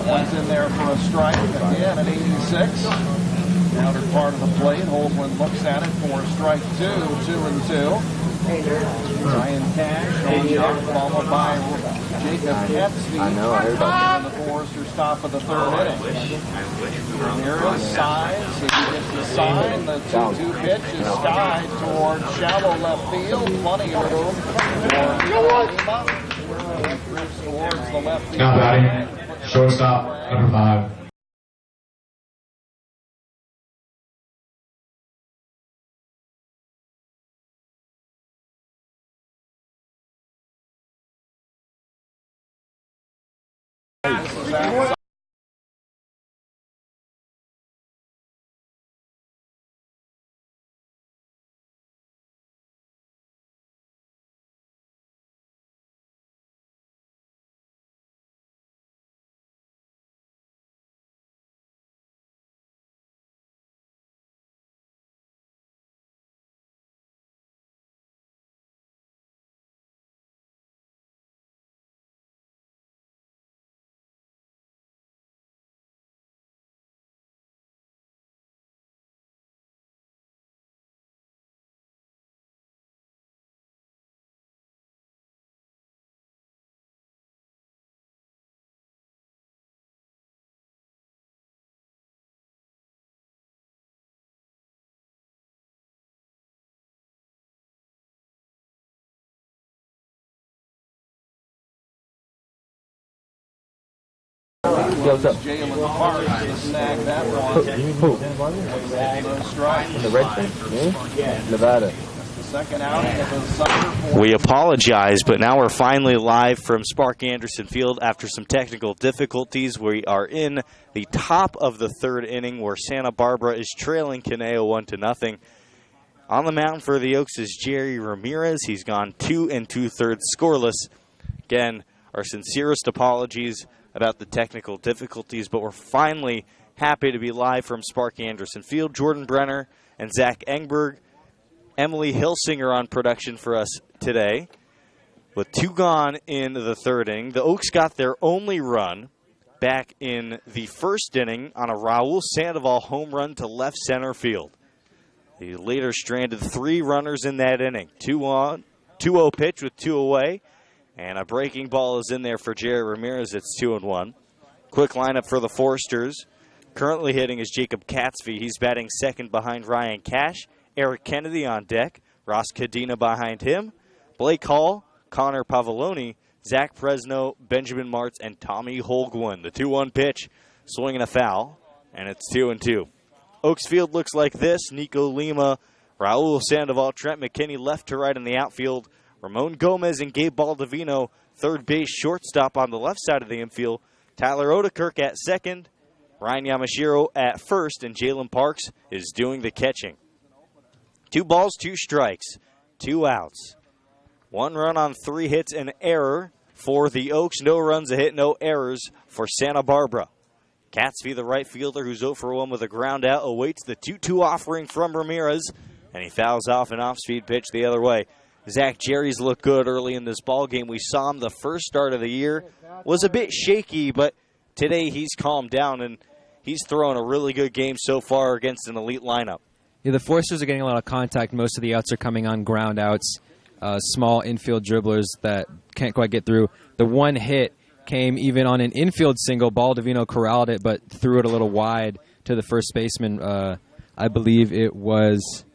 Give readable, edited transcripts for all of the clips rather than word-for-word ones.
One's in there for a strike again at 86. Outer part of the plate. Holzman looks at it for strike 2, 2-2. Ryan Cash on deck, followed by Jacob Epstein. I know, I heard about that. In the Foresters' top of the third inning. Ramirez sighs. If he gets the sign, the 2-2 pitch is skied towards shallow left field. Plenty of room for Lima. Drifts towards the left field. Now batting, shortstop, number 5. What's up? Jalen Parks to snag that one. Who? Ball, no strike. The Redskins? Me? Nevada. The second outing of the summer. We apologize, but now we're finally live from Spark Anderson Field after some technical difficulties. We are in the top of the third inning where Santa Barbara is trailing Caneo 1-0. On the mound for the Oaks is Jerry Ramirez. He's gone 2 2/3 scoreless. Again, our sincerest apologies about the technical difficulties, but we're finally happy to be live from Spark Anderson Field. Jordan Brenner and Zach Engberg, Emily Hilsinger on production for us today. With 2 gone in the third inning, the Oaks got their only run back in the first inning on a Raul Sandoval home run to left center field. He later stranded 3 runners in that inning. 2-0 pitch with 2 away. And a breaking ball is in there for Jerry Ramirez. It's 2-1. Quick lineup for the Foresters. Currently hitting is Jacob Katzvey. He's batting second behind Ryan Cash. Eric Kennedy on deck. Ross Cadena behind him. Blake Hall, Connor Pavoloni, Zach Fresno, Benjamin Martz, and Tommy Holguin. The 2-1 pitch, swinging a foul, and it's 2-2. Oaks Field looks like this. Nico Lima, Raul Sandoval, Trent McKinney left to right in the outfield. Ramon Gomez and Gabe Baldovino, third base, shortstop on the left side of the infield. Tyler Odekirk at second. Ryan Yamashiro at first, and Jalen Parks is doing the catching. 2 balls, 2 strikes, 2 outs. 1 run on 3 hits, an error for the Oaks. No runs, a hit, no errors for Santa Barbara. Katzvey, the right fielder, who's 0 for 1 with a ground out, awaits the 2-2 offering from Ramirez, and he fouls off an off-speed pitch the other way. Zach Jerry's looked good early in this ball game. We saw him the first start of the year. Was a bit shaky, but today he's calmed down, and he's thrown a really good game so far against an elite lineup. Yeah, the Foresters are getting a lot of contact. Most of the outs are coming on ground outs, small infield dribblers that can't quite get through. The one hit came even on an infield single. Baldovino corralled it, but threw it a little wide to the first baseman. I believe it was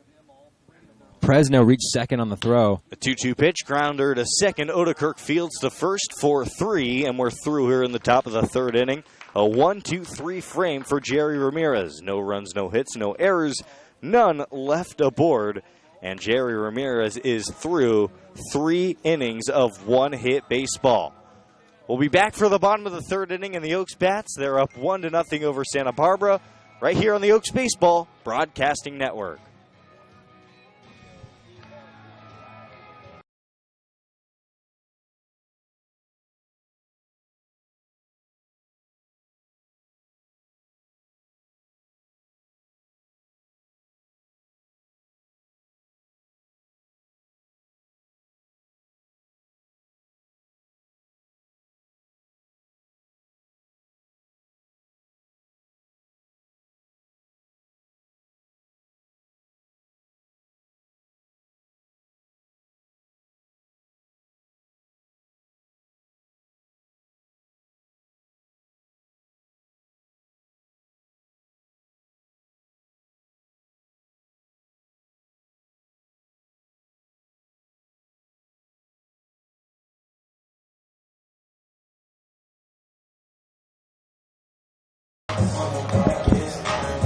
Fresno reached second on the throw. A 2-2 pitch, grounder to second. Odekirk fields the first for 3, and we're through here in the top of the third inning. A 1-2-3 frame for Jerry Ramirez. No runs, no hits, no errors, none left aboard. And Jerry Ramirez is through 3 innings of 1-hit baseball. We'll be back for the bottom of the third inning, and the Oaks bats. They're up 1-0 over Santa Barbara, right here on the Oaks Baseball Broadcasting Network.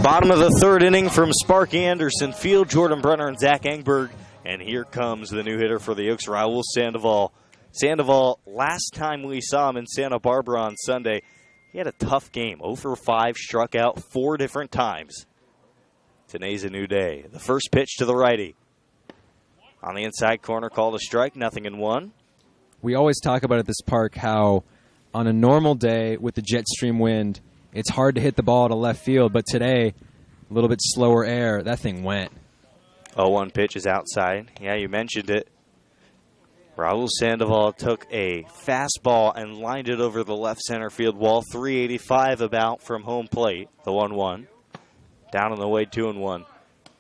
Bottom of the third inning from Sparky Anderson Field, Jordan Brenner and Zach Engberg. And here comes the new hitter for the Oaks, Raul Sandoval. Sandoval, last time we saw him in Santa Barbara on Sunday, he had a tough game. 0 for 5, struck out 4 different times. Today's a new day. The first pitch to the righty. On the inside corner, called a strike, 0-1. We always talk about at this park how on a normal day with the jet stream wind, it's hard to hit the ball to left field, but today, a little bit slower air, that thing went. 0-1 pitch is outside. Yeah, you mentioned it. Raul Sandoval took a fastball and lined it over the left center field wall. 385 about from home plate, the 1-1. Down on the way, 2-1.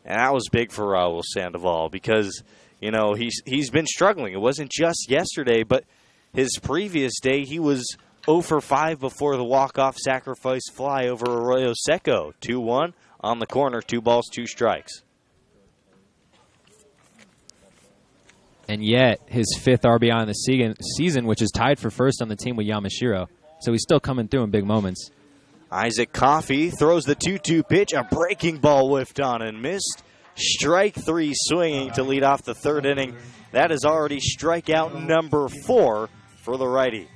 And that was big for Raul Sandoval because, you know, he's been struggling. It wasn't just yesterday, but his previous day he was 0 for 5 before the walk-off sacrifice fly over Arroyo Seco. 2-1 on the corner, 2 balls, 2 strikes. And yet, his 5th RBI in the season, which is tied for first on the team with Yamashiro. So he's still coming through in big moments. Isaac Coffey throws the 2-2 pitch. A breaking ball whiffed on and missed. Strike 3 swinging to lead off the third inning. That is already strikeout number 4 for the righty.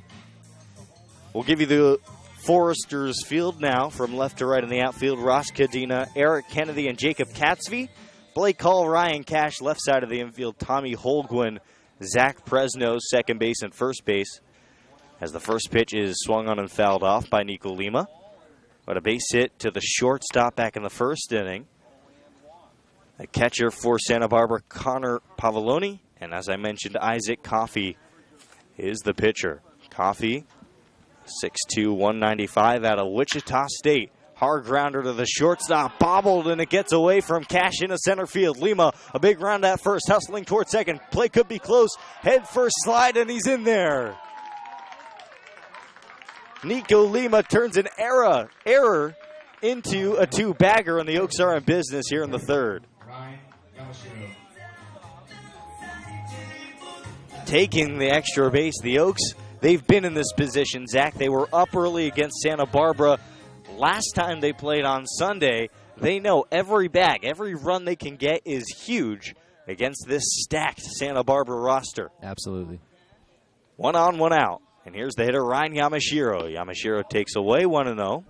We'll give you the Foresters field now from left to right in the outfield. Ross Cadena, Eric Kennedy, and Jacob Katzvey. Blake Hall, Ryan Cash, left side of the infield. Tommy Holguin, Zach Presno, second base and first base. As the first pitch is swung on and fouled off by Nico Lima. But a base hit to the shortstop back in the first inning. A catcher for Santa Barbara, Connor Pavoloni. And as I mentioned, Isaac Coffey is the pitcher. Coffey, 6'2", 195 out of Wichita State. Hard grounder to the shortstop, bobbled, and it gets away from Cash into center field. Lima, a big round at first, hustling towards second. Play could be close. Head first slide, and he's in there. Nico Lima turns an error into a 2-bagger, and the Oaks are in business here in the third. Taking the extra base, the Oaks, they've been in this position, Zach. They were up early against Santa Barbara. Last time they played on Sunday, they know every bag, every run they can get is huge against this stacked Santa Barbara roster. Absolutely. 1 on, 1 out. And here's the hitter, Ryan Yamashiro. Yamashiro takes away 1-0.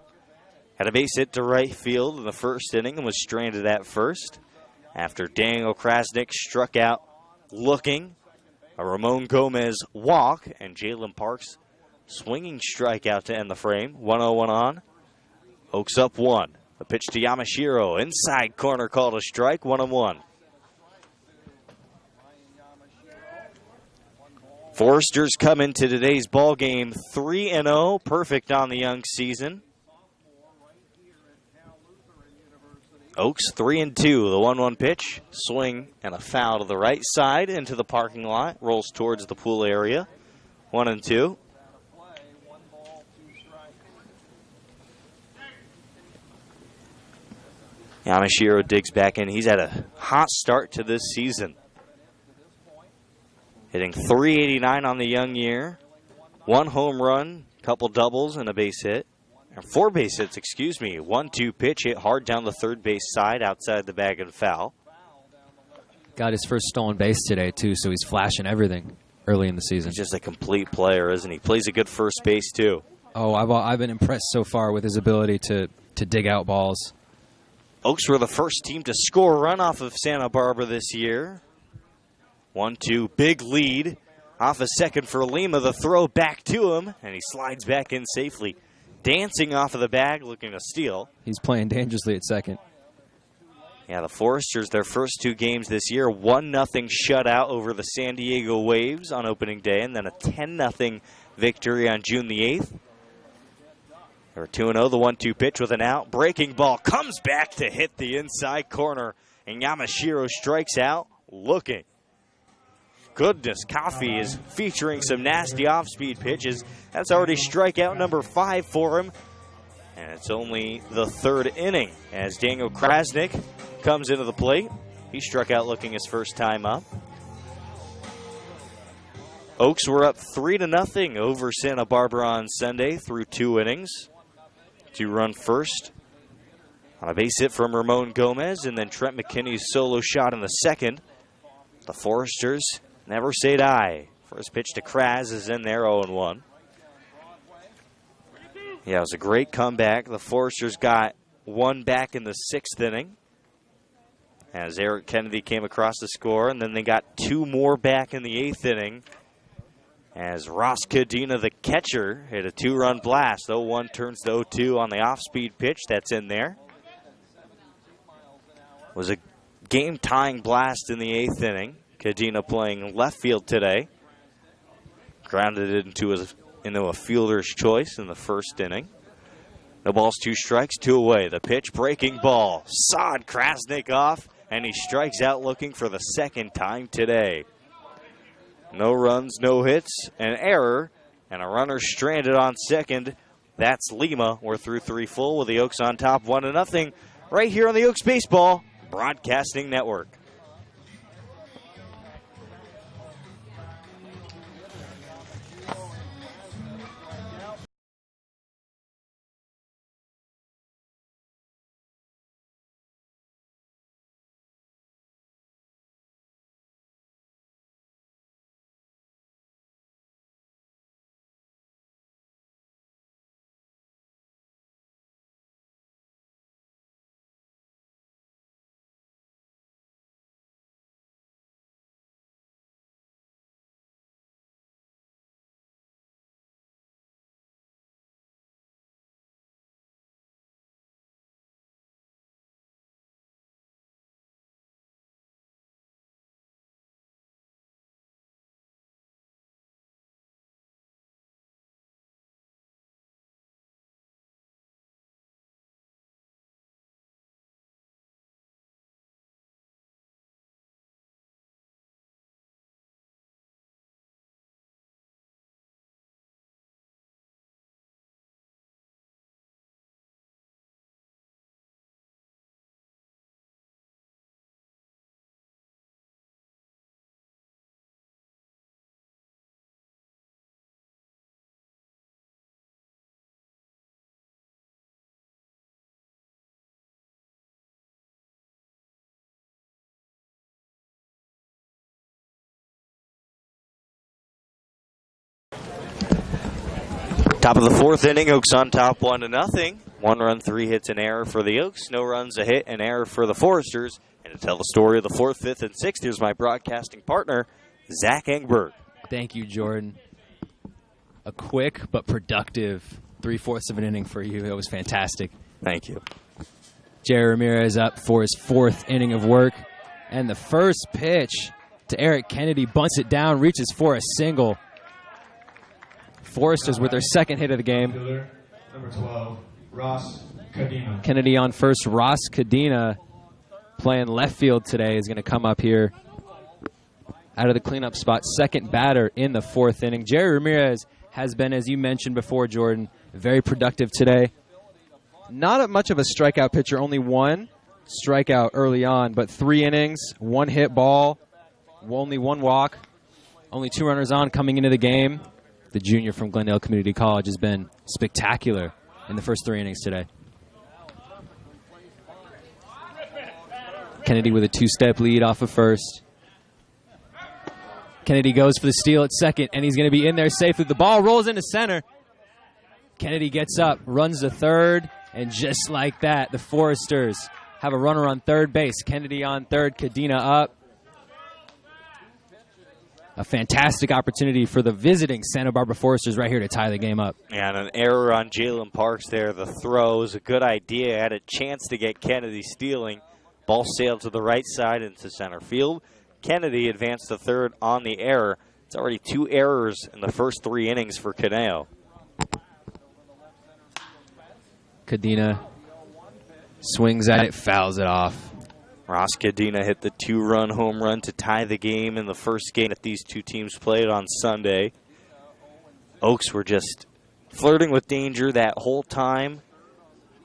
Had a base hit to right field in the first inning and was stranded at first after Daniel Krasnick struck out looking. A Ramon Gomez walk and Jalen Parks swinging strikeout to end the frame. 1-0, 1 on. Oaks up 1. A pitch to Yamashiro. Inside corner called a strike. 1-1. Foresters come into today's ball game 3-0. Perfect on the young season. Oaks 3-2. The 1-1 pitch. Swing and a foul to the right side into the parking lot. Rolls towards the pool area. 1-2. Yamashiro digs back in. He's had a hot start to this season. Hitting .389 on the young year. 1 home run, couple doubles, and a base hit. Or 4 base hits, excuse me. 1-2 pitch hit hard down the third base side outside the bag and foul. Got his first stolen base today, too, so he's flashing everything early in the season. He's just a complete player, isn't he? Plays a good first base, too. Oh, I've been impressed so far with his ability to dig out balls. Oaks were the first team to score a run off of Santa Barbara this year. 1-2, big lead. Off a second for Lima, the throw back to him, and he slides back in safely. Dancing off of the bag, looking to steal. He's playing dangerously at second. Yeah, the Foresters, their first 2 games this year, 1-0 shutout over the San Diego Waves on opening day, and then a 10-0 victory on June the 8th. They were 2-0, the 1-2 pitch with an out. Breaking ball comes back to hit the inside corner, and Yamashiro strikes out looking. Goodness, Coffey is featuring some nasty off-speed pitches. That's already strikeout number 5 for him. And it's only the third inning as Daniel Krasnick comes into the plate. He struck out looking his first time up. Oaks were up 3-0 over Santa Barbara on Sunday through 2 innings. 2-run first On a base hit from Ramon Gomez, and then Trent McKinney's solo shot in the second. The Foresters never say die. First pitch to Kraz is in there, 0-1. Yeah, it was a great comeback. The Foresters got one back in the sixth inning as Eric Kennedy came across the score, and then they got two more back in the eighth inning as Ross Cadena, the catcher, hit a two-run blast. 0-1 turns to 0-2 on the off-speed pitch. That's in there. It was a game-tying blast in the eighth inning. Cadena playing left field today. Grounded it into a fielder's choice in the first inning. No balls, 2 strikes, 2 away. The pitch, breaking ball. Sawed Krasnick off, and he strikes out looking for the second time today. No runs, no hits, an error, and a runner stranded on second. That's Lima. We're through 3 full with the Oaks on top 1-0 right here on the Oaks Baseball Broadcasting Network. Top of the fourth inning, Oaks on top 1-0. 1 run, 3 hits, an error for the Oaks. No runs, a hit, an error for the Foresters. And to tell the story of the 4th, 5th, and 6th, here's my broadcasting partner, Zach Engberg. Thank you, Jordan. A quick but productive 3/4 of an inning for you. It was fantastic. Thank you. Jerry Ramirez up for his 4th inning of work. And the first pitch to Eric Kennedy bunts it down, reaches for a single. Foresters with their 2nd hit of the game. Number 12, Ross Cadena. Kennedy on first. Ross Cadena playing left field today is going to come up here out of the cleanup spot. 2nd batter in the 4th inning. Jerry Ramirez has been, as you mentioned before, Jordan, very productive today. Not much of a strikeout pitcher, only 1 strikeout early on, but 3 innings, 1 hit ball, only 1 walk, only 2 runners on coming into the game. The junior from Glendale Community College has been spectacular in the first 3 innings today. Kennedy with a 2-step lead off of first. Kennedy goes for the steal at second, and he's going to be in there safely. The ball rolls into center. Kennedy gets up, runs to third, and just like that, the Foresters have a runner on third base. Kennedy on third, Cadena up. A fantastic opportunity for the visiting Santa Barbara Foresters right here to tie the game up. And an error on Jalen Parks there. The throw was a good idea. Had a chance to get Kennedy stealing. Ball sailed to the right side into center field. Kennedy advanced to third on the error. It's already 2 errors in the first 3 innings for Caneo. Cadena swings at it, fouls it off. Ross Cadena hit the 2-run home run to tie the game in the first game that these two teams played on Sunday. Oaks were just flirting with danger that whole time.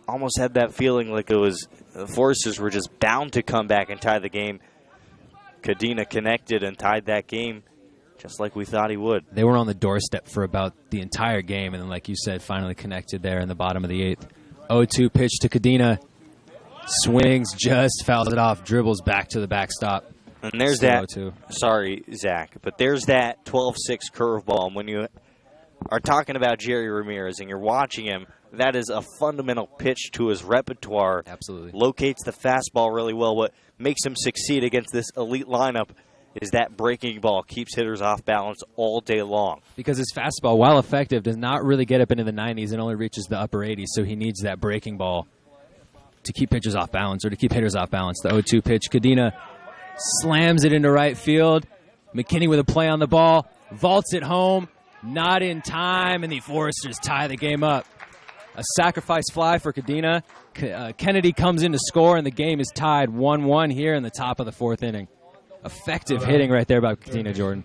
Almost had that feeling like it was the Foresters were just bound to come back and tie the game. Cadena connected and tied that game just like we thought he would. They were on the doorstep for about the entire game, and then, like you said, finally connected there in the bottom of the 8th. 0-2 pitch to Cadena. Swings, just fouls it off, dribbles back to the backstop. And there's Still that. 0-2. Sorry, Zach, but there's that 12-6 curveball. And when you are talking about Jerry Ramirez and you're watching him, that is a fundamental pitch to his repertoire. Absolutely. Locates the fastball really well. What makes him succeed against this elite lineup is that breaking ball. Keeps hitters off balance all day long. Because his fastball, while effective, does not really get up into the 90s and only reaches the upper 80s, so he needs that breaking ball to keep pitchers off balance or to keep hitters off balance. The 0-2 pitch, Cadena slams it into right field. McKinney with a play on the ball, vaults it home, not in time, and the Foresters tie the game up. A sacrifice fly for Cadena. Kennedy comes in to score, and the game is tied 1-1 here in the top of the fourth inning. Effective hitting right there by Cadena, Jordan.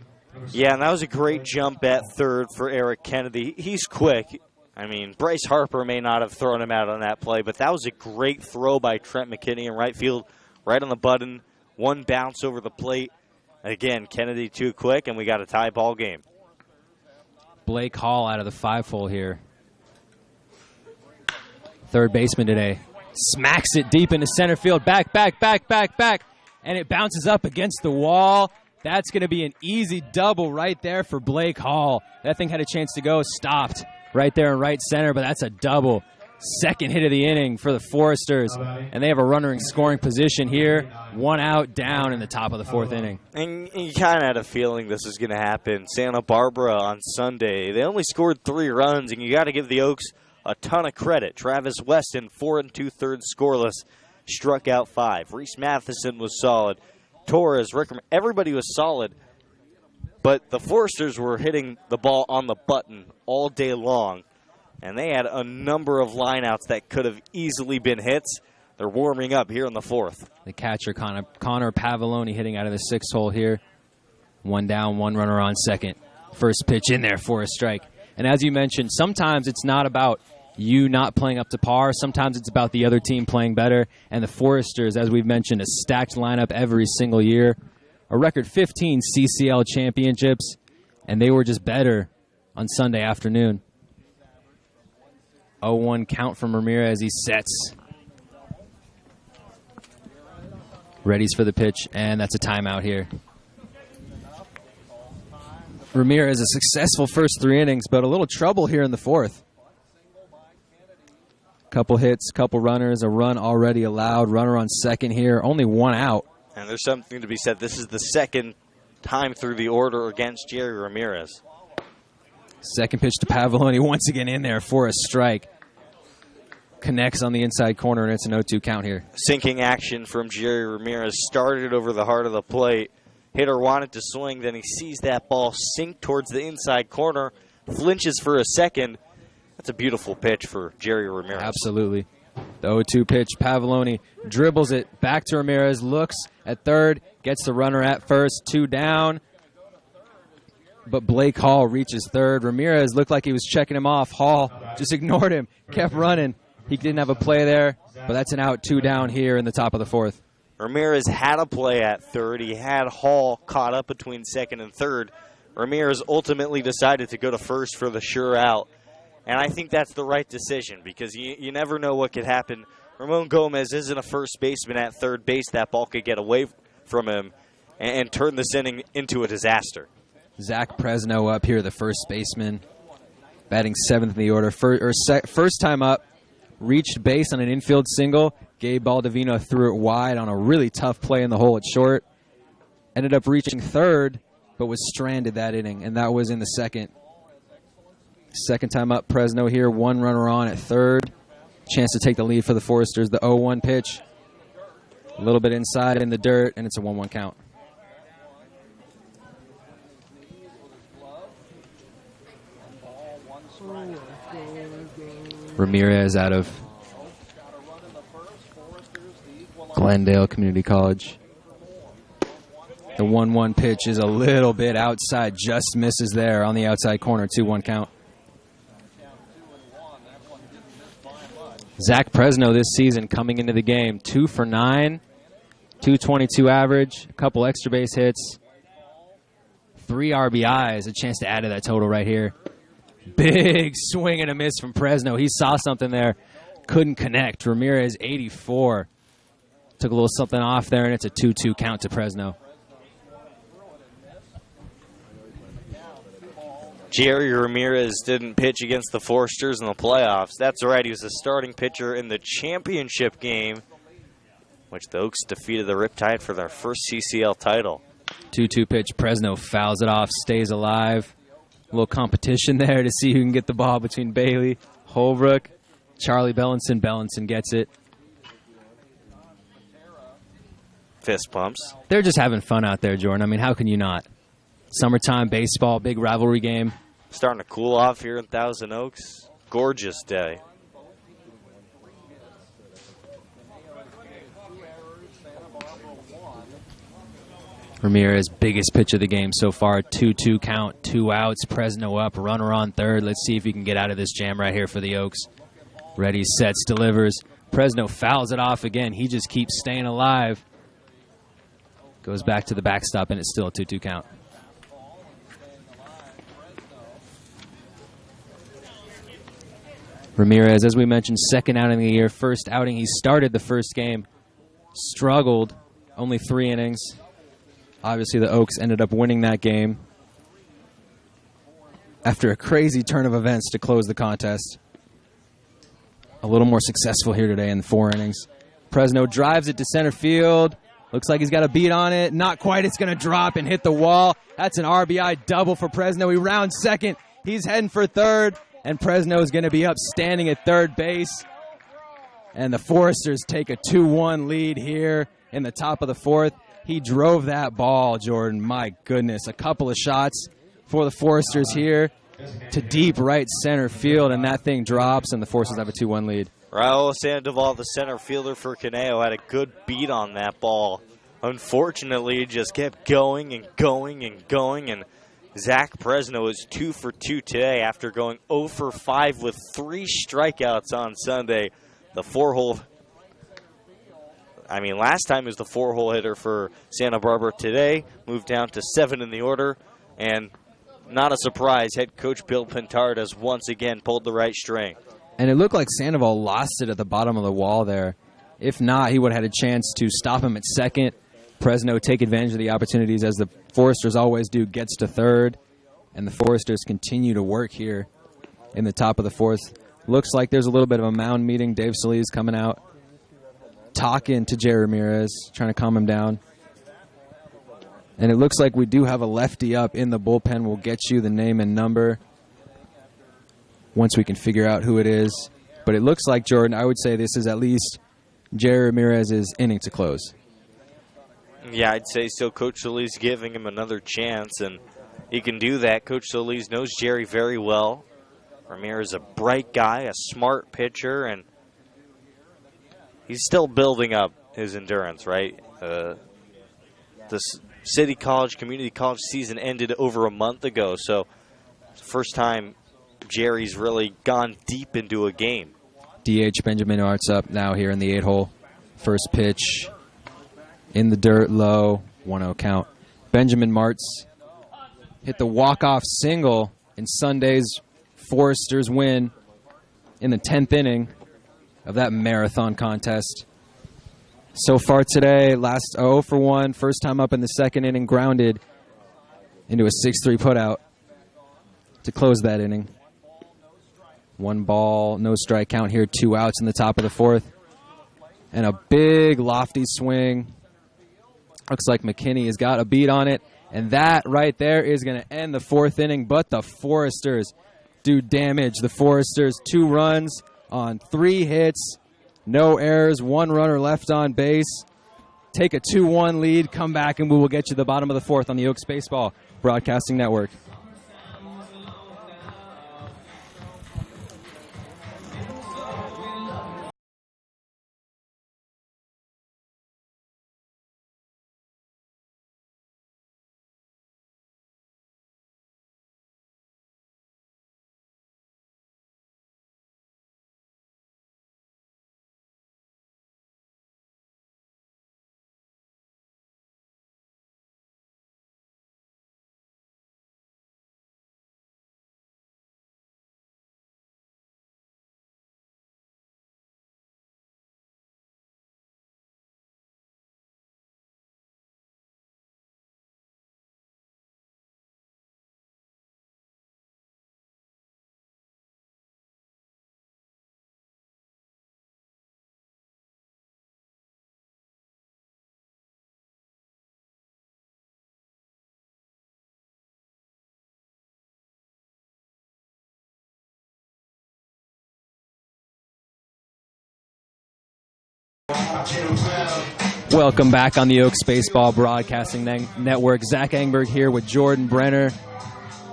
Yeah, and that was a great jump at third for Eric Kennedy. He's quick. I mean, Bryce Harper may not have thrown him out on that play, but that was a great throw by Trent McKinney in right field, right on the button. One bounce over the plate. Again, Kennedy too quick, and we got a tie ball game. Blake Hall out of the 5-hole here. Third baseman today. Smacks it deep into center field. Back, and it bounces up against the wall. That's going to be an easy double right there for Blake Hall. That thing had a chance to go. Stopped right there in right center, but that's a double. Second hit of the inning for the Foresters, and they have a runner in scoring position here. One out, down in the top of the fourth inning. And you kind of had a feeling this was going to happen. Santa Barbara on Sunday, they only scored 3 runs, and you got to give the Oaks a ton of credit. Travis Weston, 4 2/3 scoreless, struck out 5. Reese Matheson was solid. Torres, Rickman, everybody was solid. But the Foresters were hitting the ball on the button all day long. And they had a number of lineouts that could have easily been hits. They're warming up here in the fourth. The catcher, Connor Pavoloni, hitting out of the 6th hole here. One down, one runner on second. First pitch in there for a strike. And as you mentioned, sometimes it's not about you not playing up to par. Sometimes it's about the other team playing better. And the Foresters, as we've mentioned, a stacked lineup every single year. A record 15 CCL championships. And they were just better on Sunday afternoon. 0-1 count from Ramirez as he sets. Readies for the pitch, and that's a timeout here. Ramirez, a successful first 3 innings, but a little trouble here in the fourth. Couple hits, couple runners, a run already allowed. Runner on second here, only 1 out. And there's something to be said. This is the second time through the order against Jerry Ramirez. Second pitch to Pavoloni, once again in there for a strike. Connects on the inside corner, and it's an 0-2 count here. Sinking action from Jerry Ramirez. Started over the heart of the plate. Hitter wanted to swing, then he sees that ball sink towards the inside corner, flinches for a second. That's a beautiful pitch for Jerry Ramirez. Absolutely. The 0-2 pitch, Pavoloni dribbles it back to Ramirez, looks at third, gets the runner at first, 2 down. But Blake Hall reaches third. Ramirez looked like he was checking him off. Hall just ignored him, kept running. He didn't have a play there, but that's an out, 2 down here in the top of the fourth. Ramirez had a play at third. He had Hall caught up between second and third. Ramirez ultimately decided to go to first for the sure out. And I think that's the right decision because you never know what could happen. Ramon Gomez isn't a first baseman at third base. That ball could get away from him and turn this inning into a disaster. Zach Presno up here, the first baseman, batting 7th in the order. First time up, reached base on an infield single. Gabe Baldovino threw it wide on a really tough play in the hole at short. Ended up reaching third, but was stranded that inning, and that was in the second. Second time up, Presno here, 1 runner on at third. Chance to take the lead for the Foresters. The 0-1 pitch. A little bit inside in the dirt, and it's a 1-1 count. Ramirez out of Glendale Community College. The 1-1 pitch is a little bit outside, just misses there on the outside corner, 2-1 count. Zach Presno this season coming into the game, 2 for 9, 222 average, a couple extra base hits, 3 RBIs, a chance to add to that total right here. Big swing and a miss from Presno. He saw something there, couldn't connect. Ramirez, 84. Took a little something off there, and it's a 2-2 count to Fresno. Jerry Ramirez didn't pitch against the Foresters in the playoffs. That's right, he was the starting pitcher in the championship game, which the Oaks defeated the Riptide for their first CCL title. 2-2 pitch. Fresno fouls it off, stays alive. A little competition there to see who can get the ball between Bailey, Holbrook, Charlie Bellinson. Bellinson gets it. Fist bumps. They're just having fun out there, Jordan. I mean, how can you not? Summertime baseball, big rivalry game. Starting to cool off here in Thousand Oaks. Gorgeous day. Ramirez, biggest pitch of the game so far. 2-2 count, 2 outs. Fresno up, runner on third. Let's see if he can get out of this jam right here for the Oaks. Ready, sets, delivers. Fresno fouls it off again. He just keeps staying alive. Goes back to the backstop, and it's still a 2-2 count. Ramirez, as we mentioned, second outing of the year. First outing, he started the first game. Struggled, only 3 innings. Obviously, the Oaks ended up winning that game after a crazy turn of events to close the contest. A little more successful here today in 4 innings. Fresno drives it to center field. Looks like he's got a beat on it. Not quite. It's going to drop and hit the wall. That's an RBI double for Fresno. He rounds second. He's heading for third. And Fresno is going to be up standing at third base. And the Foresters take a 2-1 lead here in the top of the 4th. He drove that ball, Jordan. My goodness. A couple of shots for the Foresters here to deep right center field, and that thing drops, and the Foresters have a 2-1 lead. Raul Sandoval, the center fielder for Caneo, had a good beat on that ball. Unfortunately, it just kept going and going and going, and Zach Fresno is 2 for 2 today after going 0 for 5 with 3 strikeouts on Sunday. The 4-hole, last time he was the 4-hole hitter for Santa Barbara. Today, moved down to 7 in the order, and not a surprise, head coach Bill Pintard has once again pulled the right string. And it looked like Sandoval lost it at the bottom of the wall there. If not, he would have had a chance to stop him at second. Fresno take advantage of the opportunities, as the Foresters always do, gets to third. And the Foresters continue to work here in the top of the 4th. Looks like there's a little bit of a mound meeting. Dave Solis coming out, talking to Jerry Ramirez, trying to calm him down. And it looks like we do have a lefty up in the bullpen. We'll get you the name and number once we can figure out who it is. But it looks like, Jordan, I would say this is at least Jerry Ramirez's inning to close. Yeah, I'd say so. Coach Solis giving him another chance, and he can do that. Coach Solis knows Jerry very well. Ramirez is a bright guy, a smart pitcher, and he's still building up his endurance, right? The City College, Community College season ended over a month ago, so it's the first time Jerry's really gone deep into a game. DH Benjamin Arts up now here in the 8-hole. First pitch in the dirt, low, 1-0 count. Benjamin Martz hit the walk-off single in Sunday's Foresters win in the 10th inning of that marathon contest. So far today, last 0 for 1, first time up in the 2nd inning, grounded into a 6-3 putout to close that inning. 1 ball, no strike count here, 2 outs in the top of the 4th. And a big lofty swing. Looks like McKinney has got a beat on it. And that right there is going to end the 4th inning. But the Foresters do damage. The Foresters, 2 runs on 3 hits. No errors, 1 runner left on base. Take a 2-1 lead, come back, and we will get you the bottom of the 4th on the Oaks Baseball Broadcasting Network. Welcome back on the Oaks Baseball Broadcasting Network. Zach Engberg here with Jordan Brenner,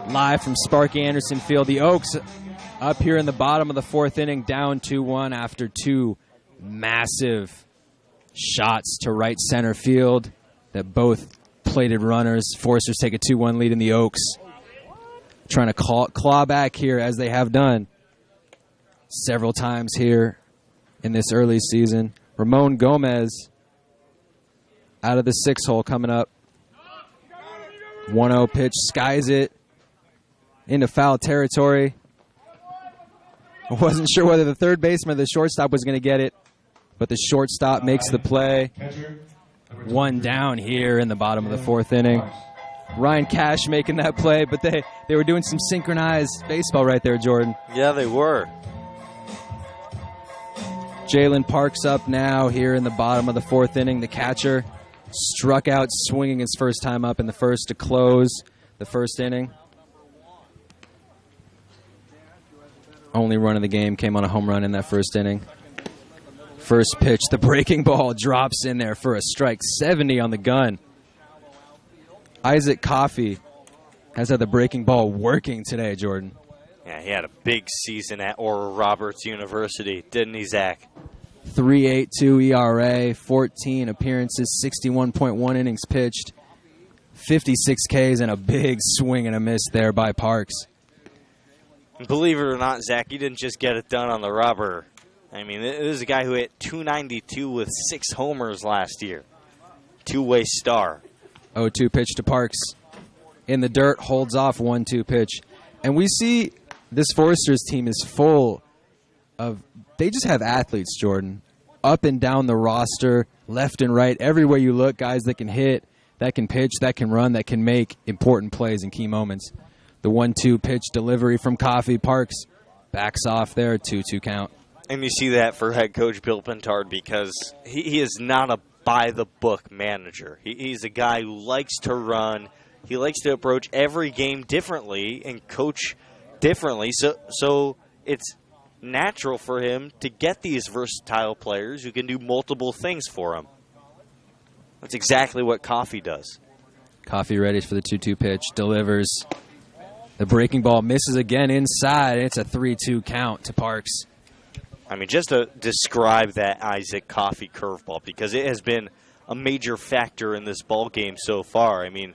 live from Sparky Anderson Field. The Oaks up here in the bottom of the fourth inning, down 2-1 after two massive shots to right center field that both plated runners. Foresters take a 2-1 lead in the Oaks. Trying to claw back here as they have done several times here in this early season. Ramon Gomez out of the 6-hole coming up. 1-0 pitch, skies it into foul territory. I wasn't sure whether the third baseman or the shortstop was going to get it, but the shortstop makes the play. One down here in the bottom of the fourth inning. Ryan Cash making that play, but they were doing some synchronized baseball right there, Jordan. Yeah, they were. Jalen Parks up now here in the bottom of the fourth inning. The catcher struck out swinging his first time up in the first to close the first inning. Only run of the game came on a home run in that first inning. First pitch, the breaking ball drops in there for a strike. 70 on the gun. Isaac Coffey has had the breaking ball working today, Jordan. Yeah, he had a big season at Oral Roberts University, didn't he, Zach? 3.82 ERA, 14 appearances, 61.1 innings pitched, 56 Ks, and a big swing and a miss there by Parks. Believe it or not, Zach, he didn't just get it done on the rubber. I mean, this is a guy who hit .292 with 6 homers last year. Two-way star. 0-2 pitch to Parks. In the dirt, holds off 1-2 pitch. And we see this Foresters team is full of, they just have athletes, Jordan. Up and down the roster, left and right, everywhere you look, guys that can hit, that can pitch, that can run, that can make important plays in key moments. The 1-2 pitch delivery from Coffey. Parks backs off there, 2-2 count. And you see that for head coach Bill Pintard because he is not a by-the-book manager. He's a guy who likes to run. He likes to approach every game differently and coach differently. So it's natural for him to get these versatile players who can do multiple things for him. That's exactly what Coffey does. Coffey ready for the 2-2 pitch. Delivers. The breaking ball misses again inside. It's a 3-2 count to Parks. I mean, just to describe that Isaac Coffey curveball, because it has been a major factor in this ball game so far. I mean,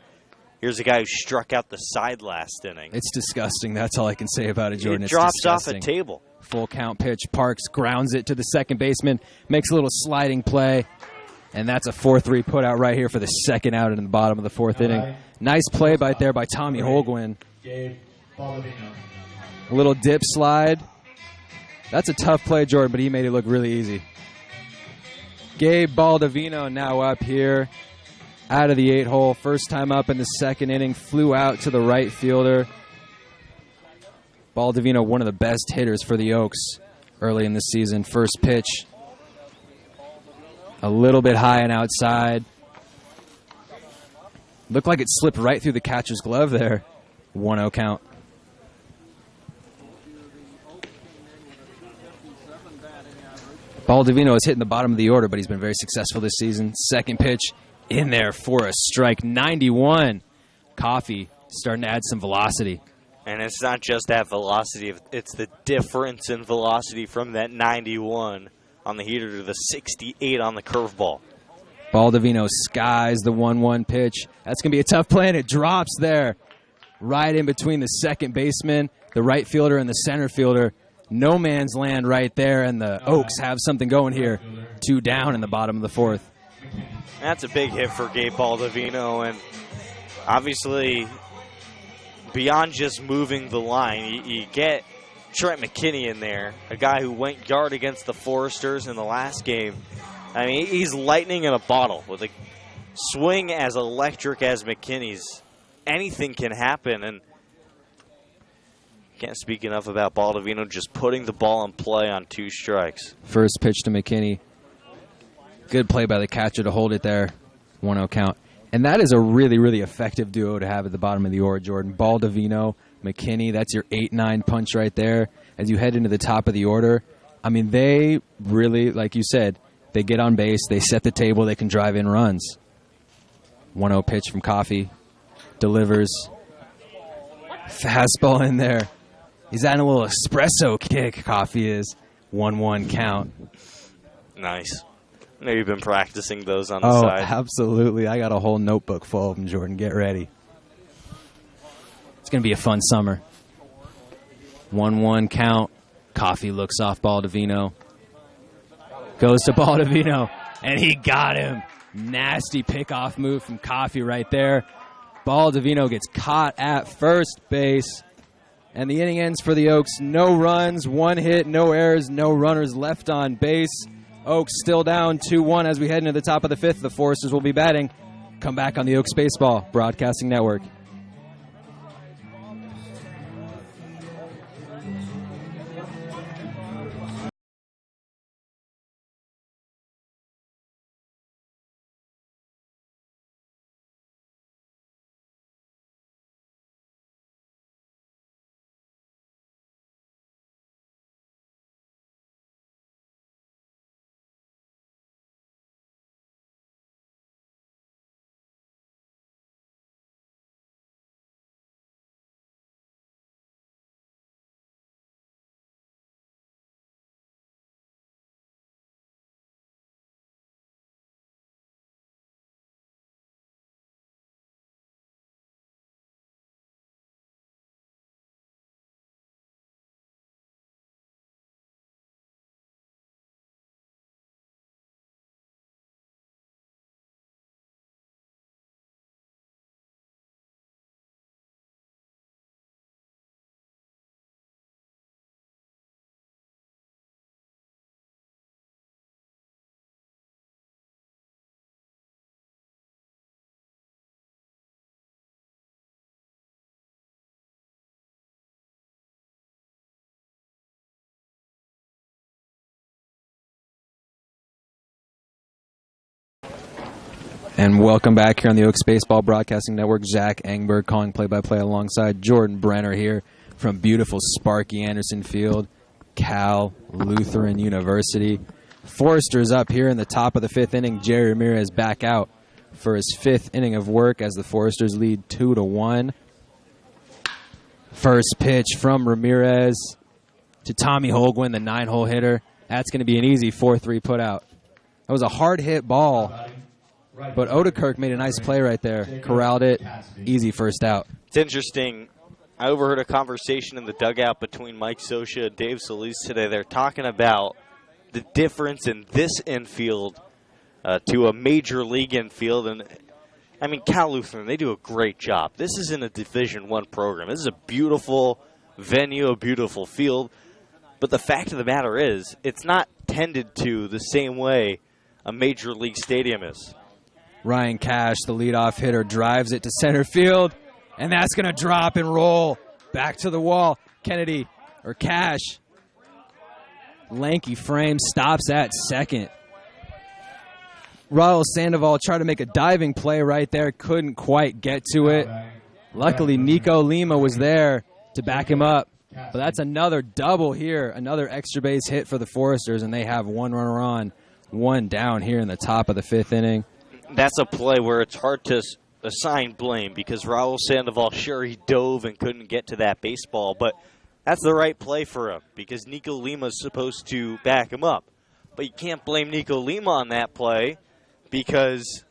here's a guy who struck out the side last inning. It's disgusting. That's all I can say about it, Jordan. It drops off a table. Full count pitch. Parks grounds it to the second baseman, makes a little sliding play, and that's a 4-3 put out right here for the second out in the bottom of the fourth inning. Nice play by Tommy Holguin. A little dip slide. That's a tough play, Jordan, but he made it look really easy. Gabe Baldovino now up here out of the 8-hole. First time up in the second inning. Flew out to the right fielder. Baldovino, one of the best hitters for the Oaks early in the season. First pitch. A little bit high and outside. Looked like it slipped right through the catcher's glove there. 1-0 count. Baldovino is hitting the bottom of the order, but he's been very successful this season. Second pitch in there for a strike. 91. Coffey starting to add some velocity. And it's not just that velocity. It's the difference in velocity from that 91 on the heater to the 68 on the curveball. Baldovino skies the 1-1 pitch. That's going to be a tough play, and it drops there. Right in between the second baseman, the right fielder, and the center fielder. No man's land right there, and the Oaks have something going here. 2 down in the bottom of the fourth. That's a big hit for Gabe Baldovino, and obviously beyond just moving the line, you get Trent McKinney in there, a guy who went yard against the Foresters in the last game. I mean, he's lightning in a bottle with a swing as electric as McKinney's. Anything can happen, and can't speak enough about Baldovino just putting the ball in play on 2 strikes. First pitch to McKinney. Good play by the catcher to hold it there. 1-0 count. And that is a really, really effective duo to have at the bottom of the order, Jordan. Baldovino, McKinney, that's your 8-9 punch right there. As you head into the top of the order, I mean, they really, like you said, They get on base, they set the table, they can drive in runs. 1-0 pitch from Coffey. Delivers. Fastball in there. He's adding a little espresso kick, Coffey is. 1-1 count. Nice. Maybe you've been practicing those on the Oh, side. absolutely. I got a whole notebook full of them, Jordan. Get ready. It's going to be a fun summer. 1-1 count. Coffey looks off Baldovino. Goes to Baldovino, and he got him. Nasty pickoff move from Coffey right there. Baldovino gets caught at first base. And the inning ends for the Oaks. No runs, 1 hit, no errors, no runners left on base. Oaks still down 2-1 as we head into the top of the 5th. The Foresters will be batting. Come back on the Oaks Baseball Broadcasting Network. And welcome back here on the Oaks Baseball Broadcasting Network. Zach Engberg calling play-by-play alongside Jordan Brenner here from beautiful Sparky Anderson Field, Cal Lutheran University. Foresters up here in the top of the 5th inning. Jerry Ramirez back out for his 5th inning of work as the Foresters lead 2-1. First pitch from Ramirez to Tommy Holguin, the 9-hole hitter. That's going to be an easy 4-3 putout. That was a hard-hit ball. But Odekirk made a nice play right there. Corralled it. Easy first out. It's interesting. I overheard a conversation in the dugout between Mike Sosha and Dave Solis today. They're talking about the difference in this infield to a major league infield. And, I mean, Cal Lutheran, they do a great job. This isn't a Division I program. This is a beautiful venue, a beautiful field. But the fact of the matter is, it's not tended to the same way a major league stadium is. Ryan Cash, the leadoff hitter, drives it to center field, and that's going to drop and roll back to the wall. Cash, lanky frame, stops at second. Raul Sandoval tried to make a diving play right there, couldn't quite get to it. Luckily, Nico Lima was there to back him up. But that's another double here, another extra base hit for the Foresters, and they have 1 runner on, 1 down here in the top of the 5th inning. That's a play where it's hard to assign blame because Raul Sandoval, sure, he dove and couldn't get to that baseball, but that's the right play for him because Nico Lima is supposed to back him up. But you can't blame Nico Lima on that play because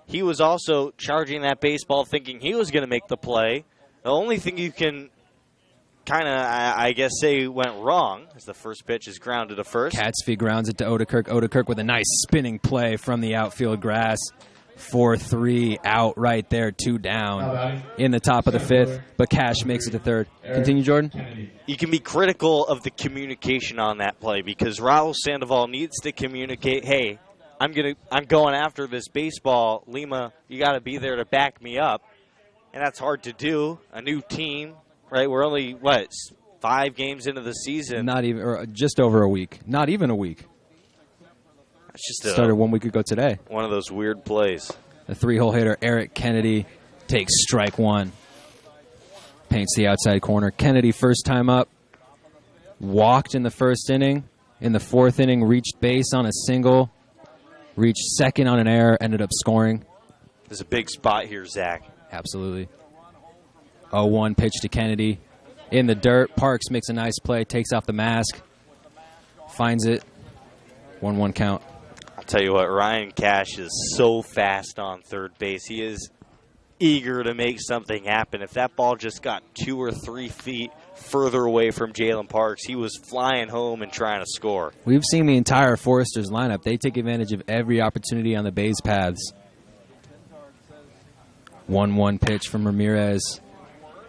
he was also charging that baseball thinking he was going to make the play. The only thing you can kind of, I guess, say went wrong as the first pitch is grounded to first. Catsby grounds it to Odekirk. Odekirk with a nice spinning play from the outfield grass. 4-3 out right there, 2 down in the top of the 5th, but Cash makes it to 3rd. Continue, Jordan. You can be critical of the communication on that play because Raul Sandoval needs to communicate, hey, I'm going after this baseball. Lima, you got to be there to back me up. And that's hard to do. A new team, right? We're only, 5 games into the season. Not even, or just over a week. Not even a week. It's just started 1 week ago today. One of those weird plays. The 3-hole hitter, Eric Kennedy, takes strike 1. Paints the outside corner. Kennedy, first time up, walked in the 1st inning. In the 4th inning, reached base on a single. reached second on an error, ended up scoring. There's a big spot here, Zach. Absolutely. 0-1 pitch to Kennedy. In the dirt, Parks makes a nice play, takes off the mask, finds it. 1-1 count. I'll tell you what, Ryan Cash is so fast on third base. He is eager to make something happen. If that ball just got 2 or 3 feet further away from Jalen Parks, he was flying home and trying to score. We've seen the entire Foresters lineup. They take advantage of every opportunity on the base paths. 1-1 pitch from Ramirez.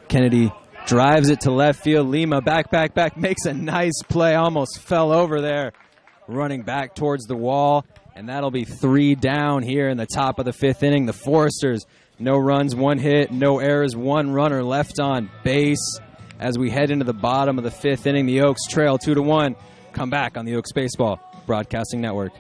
Kennedy drives it to left field. Lima back, makes a nice play. Almost fell over there. Running back towards the wall. And that'll be 3 down here in the top of the 5th inning. The Foresters, no runs, 1 hit, no errors, 1 runner left on base. As we head into the bottom of the 5th inning, the Oaks trail 2-1. Come back on the Oaks Baseball Broadcasting Network.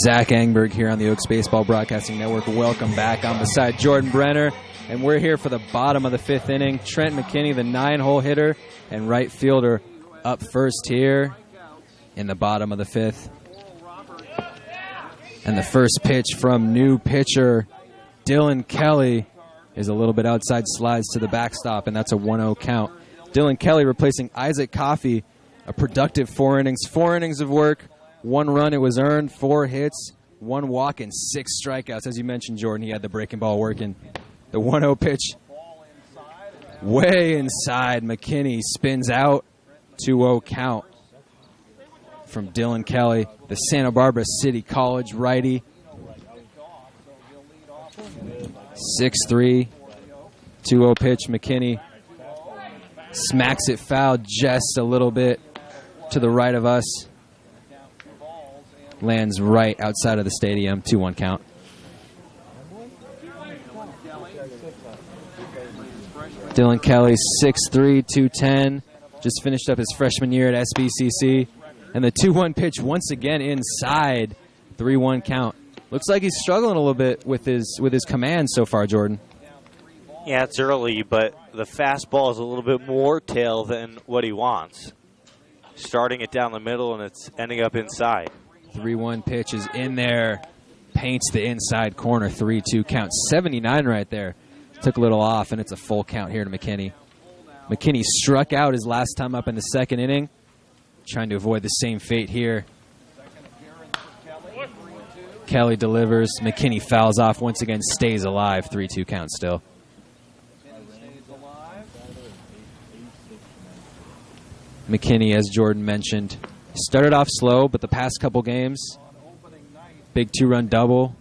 Zach Engberg here on the Oaks Baseball Broadcasting Network. Welcome back. I'm beside Jordan Brenner, and we're here for the bottom of the 5th inning. Trent McKinney, the 9-hole hitter and right fielder, up first here in the bottom of the 5th. And the first pitch from new pitcher Dylan Kelly is a little bit outside, slides to the backstop, and that's a 1-0 count. Dylan Kelly replacing Isaac Coffey, a productive 4 innings. 4 innings of work. 1 run, it was earned, 4 hits, 1 walk, and 6 strikeouts. As you mentioned, Jordan, he had the breaking ball working. The 1-0 pitch, way inside. McKinney spins out, 2-0 count from Dylan Kelly, the Santa Barbara City College righty. 6-3, 2-0 pitch. McKinney smacks it foul just a little bit to the right of us. Lands right outside of the stadium, 2-1 count. Dylan Kelly, 6'3", 210. Just finished up his freshman year at SBCC. And the 2-1 pitch once again inside, 3-1 count. Looks like he's struggling a little bit with his command so far, Jordan. Yeah, it's early, but the fastball is a little bit more tail than what he wants. Starting it down the middle, and it's ending up inside. 3-1 pitch is in there, paints the inside corner, 3-2 count. 79 right there. Took a little off, and it's a full count here to McKinney. McKinney struck out his last time up in the 2nd inning, trying to avoid the same fate here. Kelly delivers. McKinney fouls off once again, stays alive, 3-2 count still. McKinney, as Jordan mentioned, started off slow, but the past couple games, big 2-run double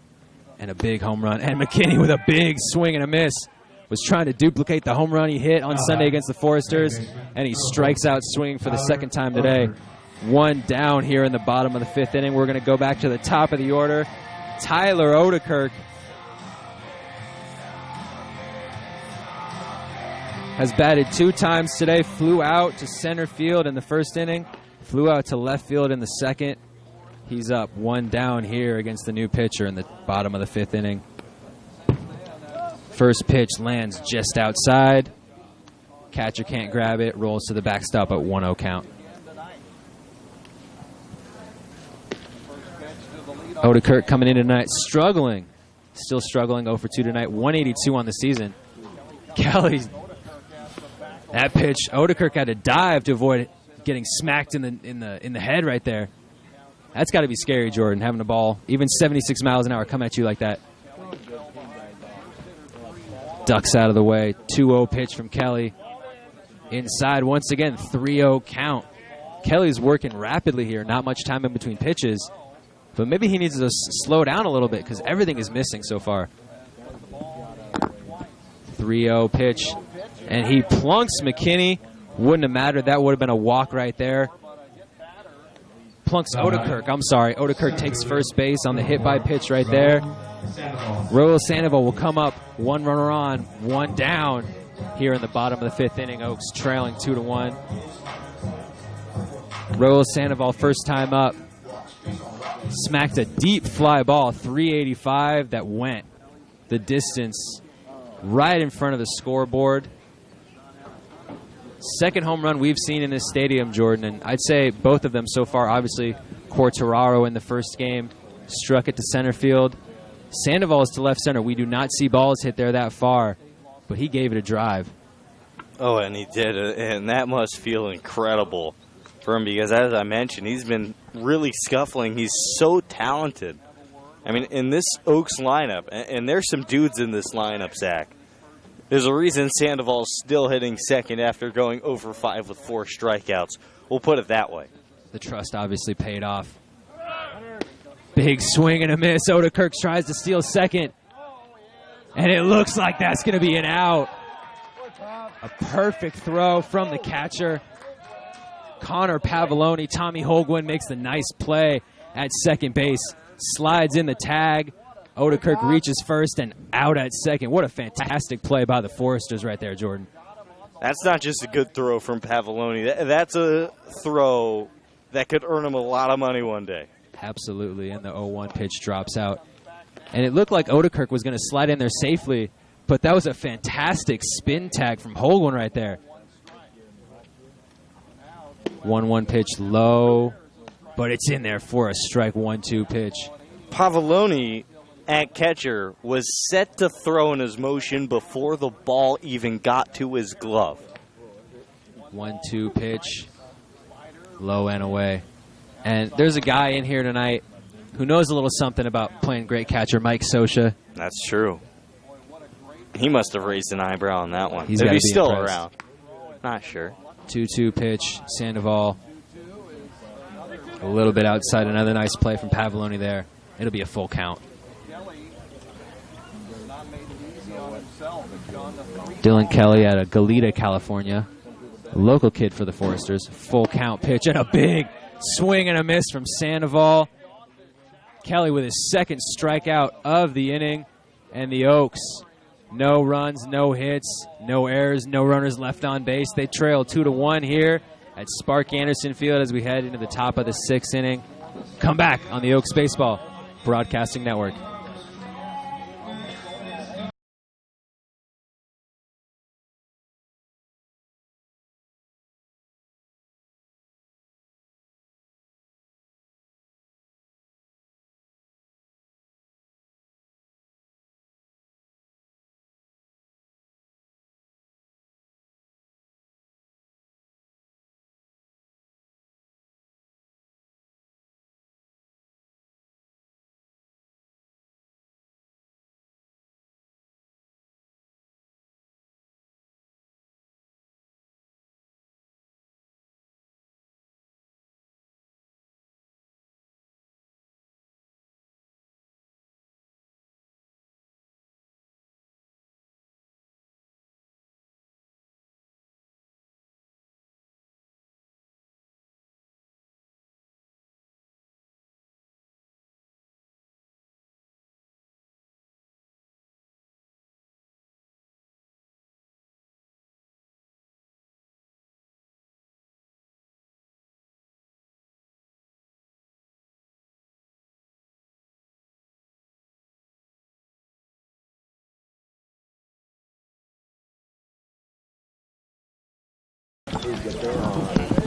and a big home run. And McKinney with a big swing and a miss was trying to duplicate the home run he hit on Sunday against the Foresters, and he strikes out swinging for the 2nd time today. One down here in the bottom of the 5th inning. We're going to go back to the top of the order. Tyler Odekirk has batted 2 times today. Flew out to center field in the 1st inning. Flew out to left field in the 2nd. He's up 1 down here against the new pitcher in the bottom of the 5th inning. First pitch lands just outside. Catcher can't grab it. Rolls to the backstop at 1-0 count. Odekirk coming in tonight, struggling. Still struggling, 0 for 2 tonight. 182 on the season. Kelly, that pitch, Odekirk had to dive to avoid getting smacked in the head right there. That's got to be scary, Jordan, having the ball, even 76 miles an hour, come at you like that. Ducks out of the way. 2-0 pitch from Kelly. Inside once again, 3-0 count. Kelly's working rapidly here. Not much time in between pitches. But maybe he needs to slow down a little bit because everything is missing so far. 3-0 pitch. And he plunks McKinney. Wouldn't have mattered. That would have been a walk right there. Plunks Odekirk. I'm sorry. Odekirk takes first base on the hit by pitch right there. Raul Sandoval will come up. 1 runner on, 1 down here in the bottom of the 5th inning. Oaks trailing 2-1. Raul Sandoval first time up. Smacked a deep fly ball, 385, that went the distance right in front of the scoreboard. Second home run we've seen in this stadium, Jordan, and I'd say both of them so far. Obviously, Quartararo in the first game struck it to center field. Sandoval is to left center. We do not see balls hit there that far, but he gave it a drive. Oh, and he did, and that must feel incredible for him because, as I mentioned, he's been really scuffling. He's so talented. I mean, in this Oaks lineup, and there's some dudes in this lineup, Zach. There's a reason Sandoval's still hitting second after going over 5 with 4 strikeouts. We'll put it that way. The trust obviously paid off. Big swing and a miss. Odekirk tries to steal second. And it looks like that's going to be an out. A perfect throw from the catcher. Connor Pavoloni. Tommy Holguin makes the nice play at second base. Slides in the tag. Odekirk reaches first and out at second. What a fantastic play by the Foresters right there, Jordan. That's not just a good throw from Pavoloni. That's a throw that could earn him a lot of money one day. Absolutely, and the 0-1 pitch drops out. And it looked like Odekirk was going to slide in there safely, but that was a fantastic spin tag from Holguin right there. 1-1 pitch low, but it's in there for a strike 1-2 pitch. Pavoloni at catcher was set to throw in his motion before the ball even got to his glove. 1-2 pitch, low and away. And there's a guy in here tonight who knows a little something about playing great catcher, Mike Scioscia. That's true. He must have raised an eyebrow on that one. He's if he's still impressed. around. Not sure. 2-2 pitch, Sandoval. A little bit outside. Another nice play from Pavoloni there. It'll be a full count. Dylan Kelly out of Goleta, California. A local kid for the Foresters. Full count pitch and a big swing and a miss from Sandoval. Kelly with his second strikeout of the inning. And the Oaks, no runs, no hits, no errors, no runners left on base. They trail 2-1 here at Spark-Anderson Field as we head into the top of the 6th inning. Come back on the Oaks Baseball Broadcasting Network.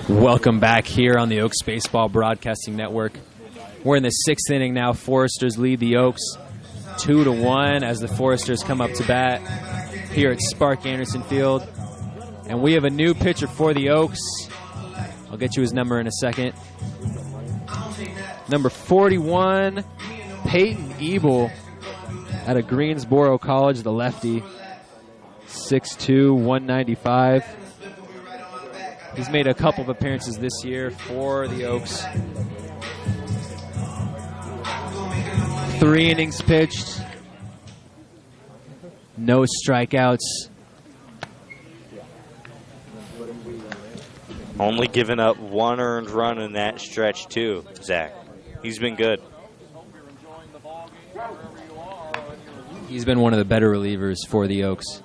Welcome back here on the Oaks Baseball Broadcasting Network. We're in the 6th inning now. Foresters lead the Oaks 2-1 as the Foresters come up to bat here at Spark Anderson Field. And we have a new pitcher for the Oaks. I'll get you his number in a second. Number 41, Peyton Ebel out of Greensboro College, the lefty. 6'2", 195. He's made a couple of appearances this year for the Oaks. 3 innings pitched. No strikeouts. Only giving up 1 earned run in that stretch, too, Zach. He's been good. He's been one of the better relievers for the Oaks.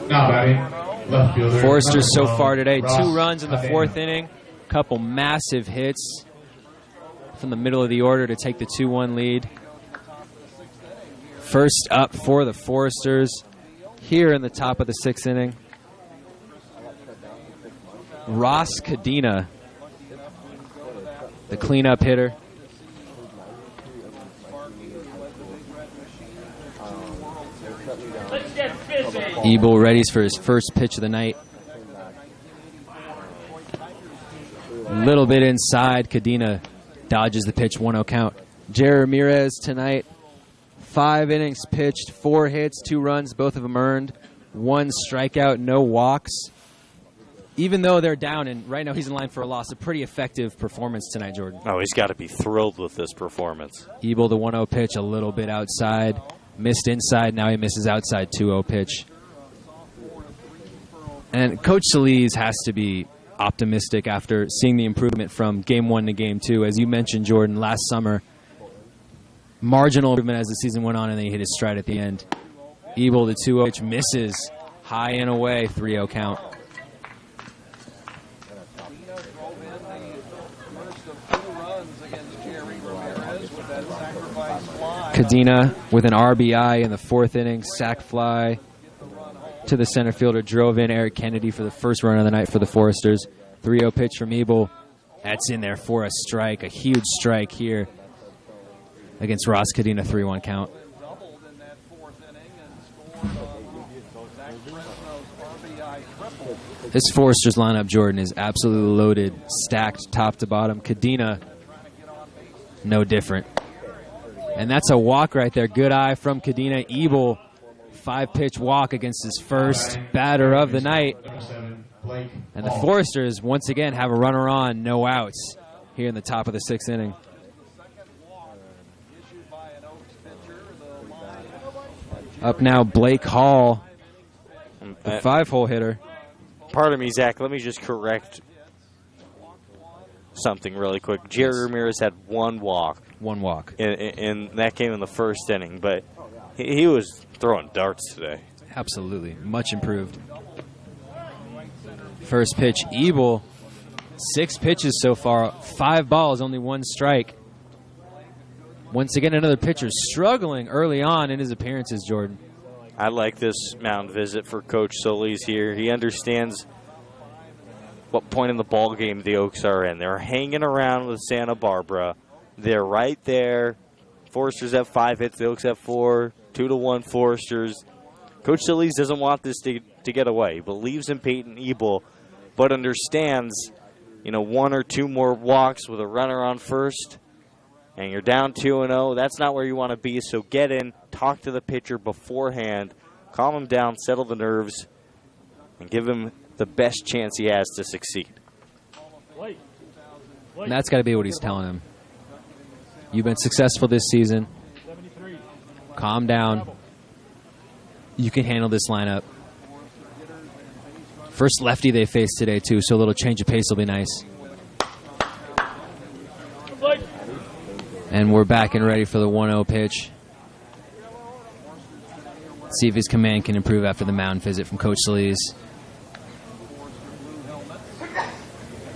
Now batting, left fielder. Foresters so number 12, far today, Ross 2 runs in the 4th Cadena. inning. Couple massive hits from the middle of the order to take the 2-1 lead. First up for the Foresters here in the top of the 6th inning. Ross Cadena, the cleanup hitter. Ebel readies for his first pitch of the night. Little bit inside. Cadena dodges the pitch, 1-0 count. Jerry Ramirez tonight, 5 innings pitched, 4 hits, 2 runs, both of them earned, 1 strikeout, no walks. Even though they're down, and right now he's in line for a loss, a pretty effective performance tonight, Jordan. Oh, he's got to be thrilled with this performance. Ebel, the 1-0 pitch, a little bit outside. Missed inside, now he misses outside, 2-0 pitch. And Coach Solis has to be optimistic after seeing the improvement from Game 1 to Game 2. As you mentioned, Jordan, last summer, marginal improvement as the season went on, and then he hit his stride at the end. Ebel, the 2-0 pitch, misses high and away, 3-0 count. Cadena with an RBI in the 4th inning, sac fly to the center fielder, drove in Eric Kennedy for the first run of the night for the Foresters. 3-0 pitch from Ebel. That's in there for a strike, a huge strike here against Ross Cadena, 3-1 count. This Foresters lineup, Jordan, is absolutely loaded, stacked top to bottom. Cadena, no different. And that's a walk right there. Good eye from Cadena. Ebel, 5-pitch walk against his first batter of the night. And the Foresters, once again, have a runner on, no outs here in the top of the 6th inning. Up now, Blake Hall, the 5-hole hitter. Pardon me, Zach. Let me just correct something really quick. Jerry Ramirez had 1 walk. 1 walk. In that game in the 1st inning, but he was throwing darts today. Absolutely. Much improved. First pitch, Ebel. 6 pitches so far. 5 balls, only 1 strike. Once again, another pitcher struggling early on in his appearances, Jordan. I like this mound visit for Coach Solis here. He understands what point in the ball game the Oaks are in. They're hanging around with Santa Barbara. They're right there. Foresters have 5 hits. The Oaks have 4. 2-1 Foresters. Coach Solis doesn't want this to get away. He believes in Peyton Ebel, but understands, 1 or 2 more walks with a runner on first, and you're down 2-0. That's not where you want to be. So get in, talk to the pitcher beforehand, calm him down, settle the nerves, and give him the best chance he has to succeed. And that's got to be what he's telling him. You've been successful this season. Calm down. You can handle this lineup. First lefty they face today, too, so a little change of pace will be nice. And we're back and ready for the 1-0 pitch. See if his command can improve after the mound visit from Coach Solis.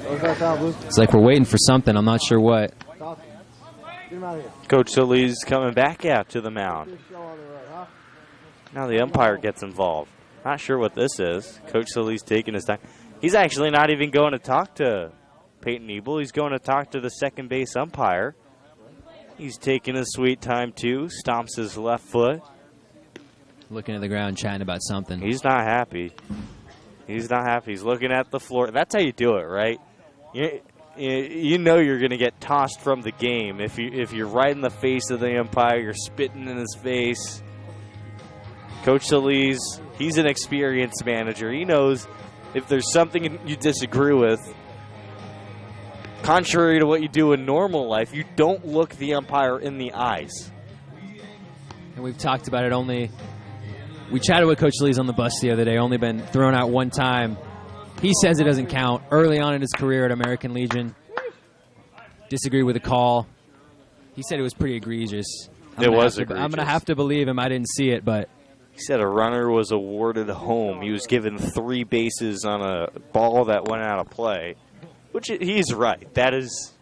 It's like we're waiting for something. I'm not sure what. Coach Solis coming back out to the mound. Now the umpire gets involved. Not sure what this is. Coach Solis taking his time. He's actually not even going to talk to Peyton Ebel. He's going to talk to the second base umpire. He's taking his sweet time, too. Stomps his left foot. Looking at the ground, chatting about something. He's not happy. He's not happy. He's looking at the floor. That's how you do it, right? You know you're going to get tossed from the game. If you're right in the face of the umpire, you're spitting in his face. Coach Solis, he's an experienced manager. He knows if there's something you disagree with, contrary to what you do in normal life, you don't look the umpire in the eyes. And we've talked about it we chatted with Coach Solis on the bus the other day, only been thrown out one time. He says it doesn't count. Early on in his career at American Legion, disagreed with the call. He said it was pretty egregious. It was egregious. egregious. I'm going to have to believe him. I didn't see it, but he said a runner was awarded home. He was given 3 bases on a ball that went out of play, which he's right. That is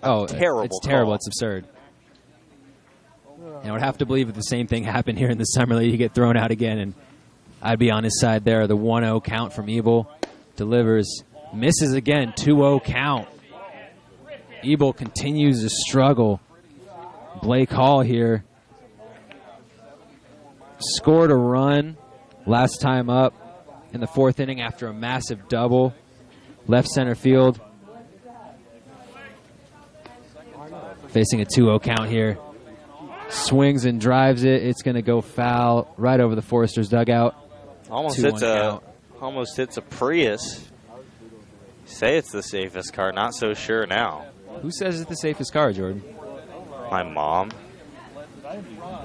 terrible. It's terrible. Call. It's absurd. And I would have to believe that the same thing happened here in the Summer League. You get thrown out again, and I'd be on his side there. The 1-0 count from Ebel. Delivers. Misses again. 2-0 count. Ebel continues to struggle. Blake Hall here scored a run last time up in the 4th inning after a massive double. Left center field. Facing a 2-0 count here. Swings and drives it. It's going to go foul right over the Foresters' dugout. Almost hits a Prius. Say it's the safest car. Not so sure now. Who says it's the safest car, Jordan? My mom.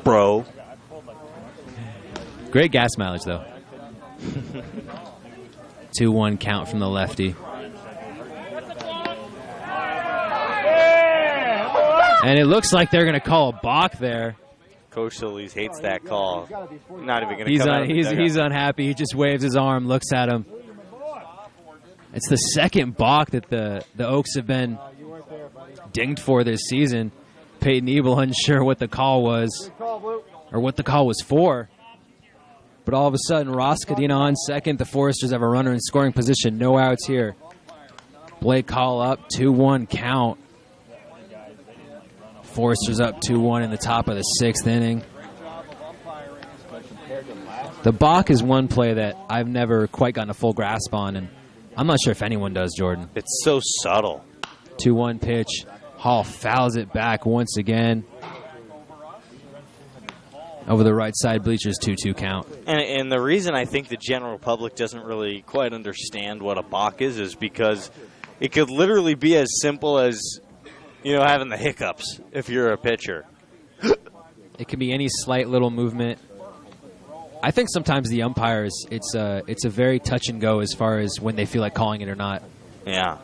Bro. Great gas mileage, though. 2-1 count from the lefty. And it looks like they're going to call a balk there. Coach Solis hates that call. Not even going to come out. He's unhappy. He just waves his arm, looks at him. It's the second balk that the Oaks have been dinged for this season. Peyton Ebel unsure what the call was or what the call was for. But all of a sudden, Ross Cadena on second. The Foresters have a runner in scoring position. No outs here. Blake Hall up, 2-1 count. Foresters up 2-1 in the top of the 6th inning. The balk is one play that I've never quite gotten a full grasp on, and I'm not sure if anyone does, Jordan. It's so subtle. 2-1 pitch. Hall fouls it back once again. Over the right side bleachers, 2-2 count. And the reason I think the general public doesn't really quite understand what a balk is because it could literally be as simple as, having the hiccups if you're a pitcher. It can be any slight little movement. I think sometimes the umpires, it's a very touch and go as far as when they feel like calling it or not. Yeah.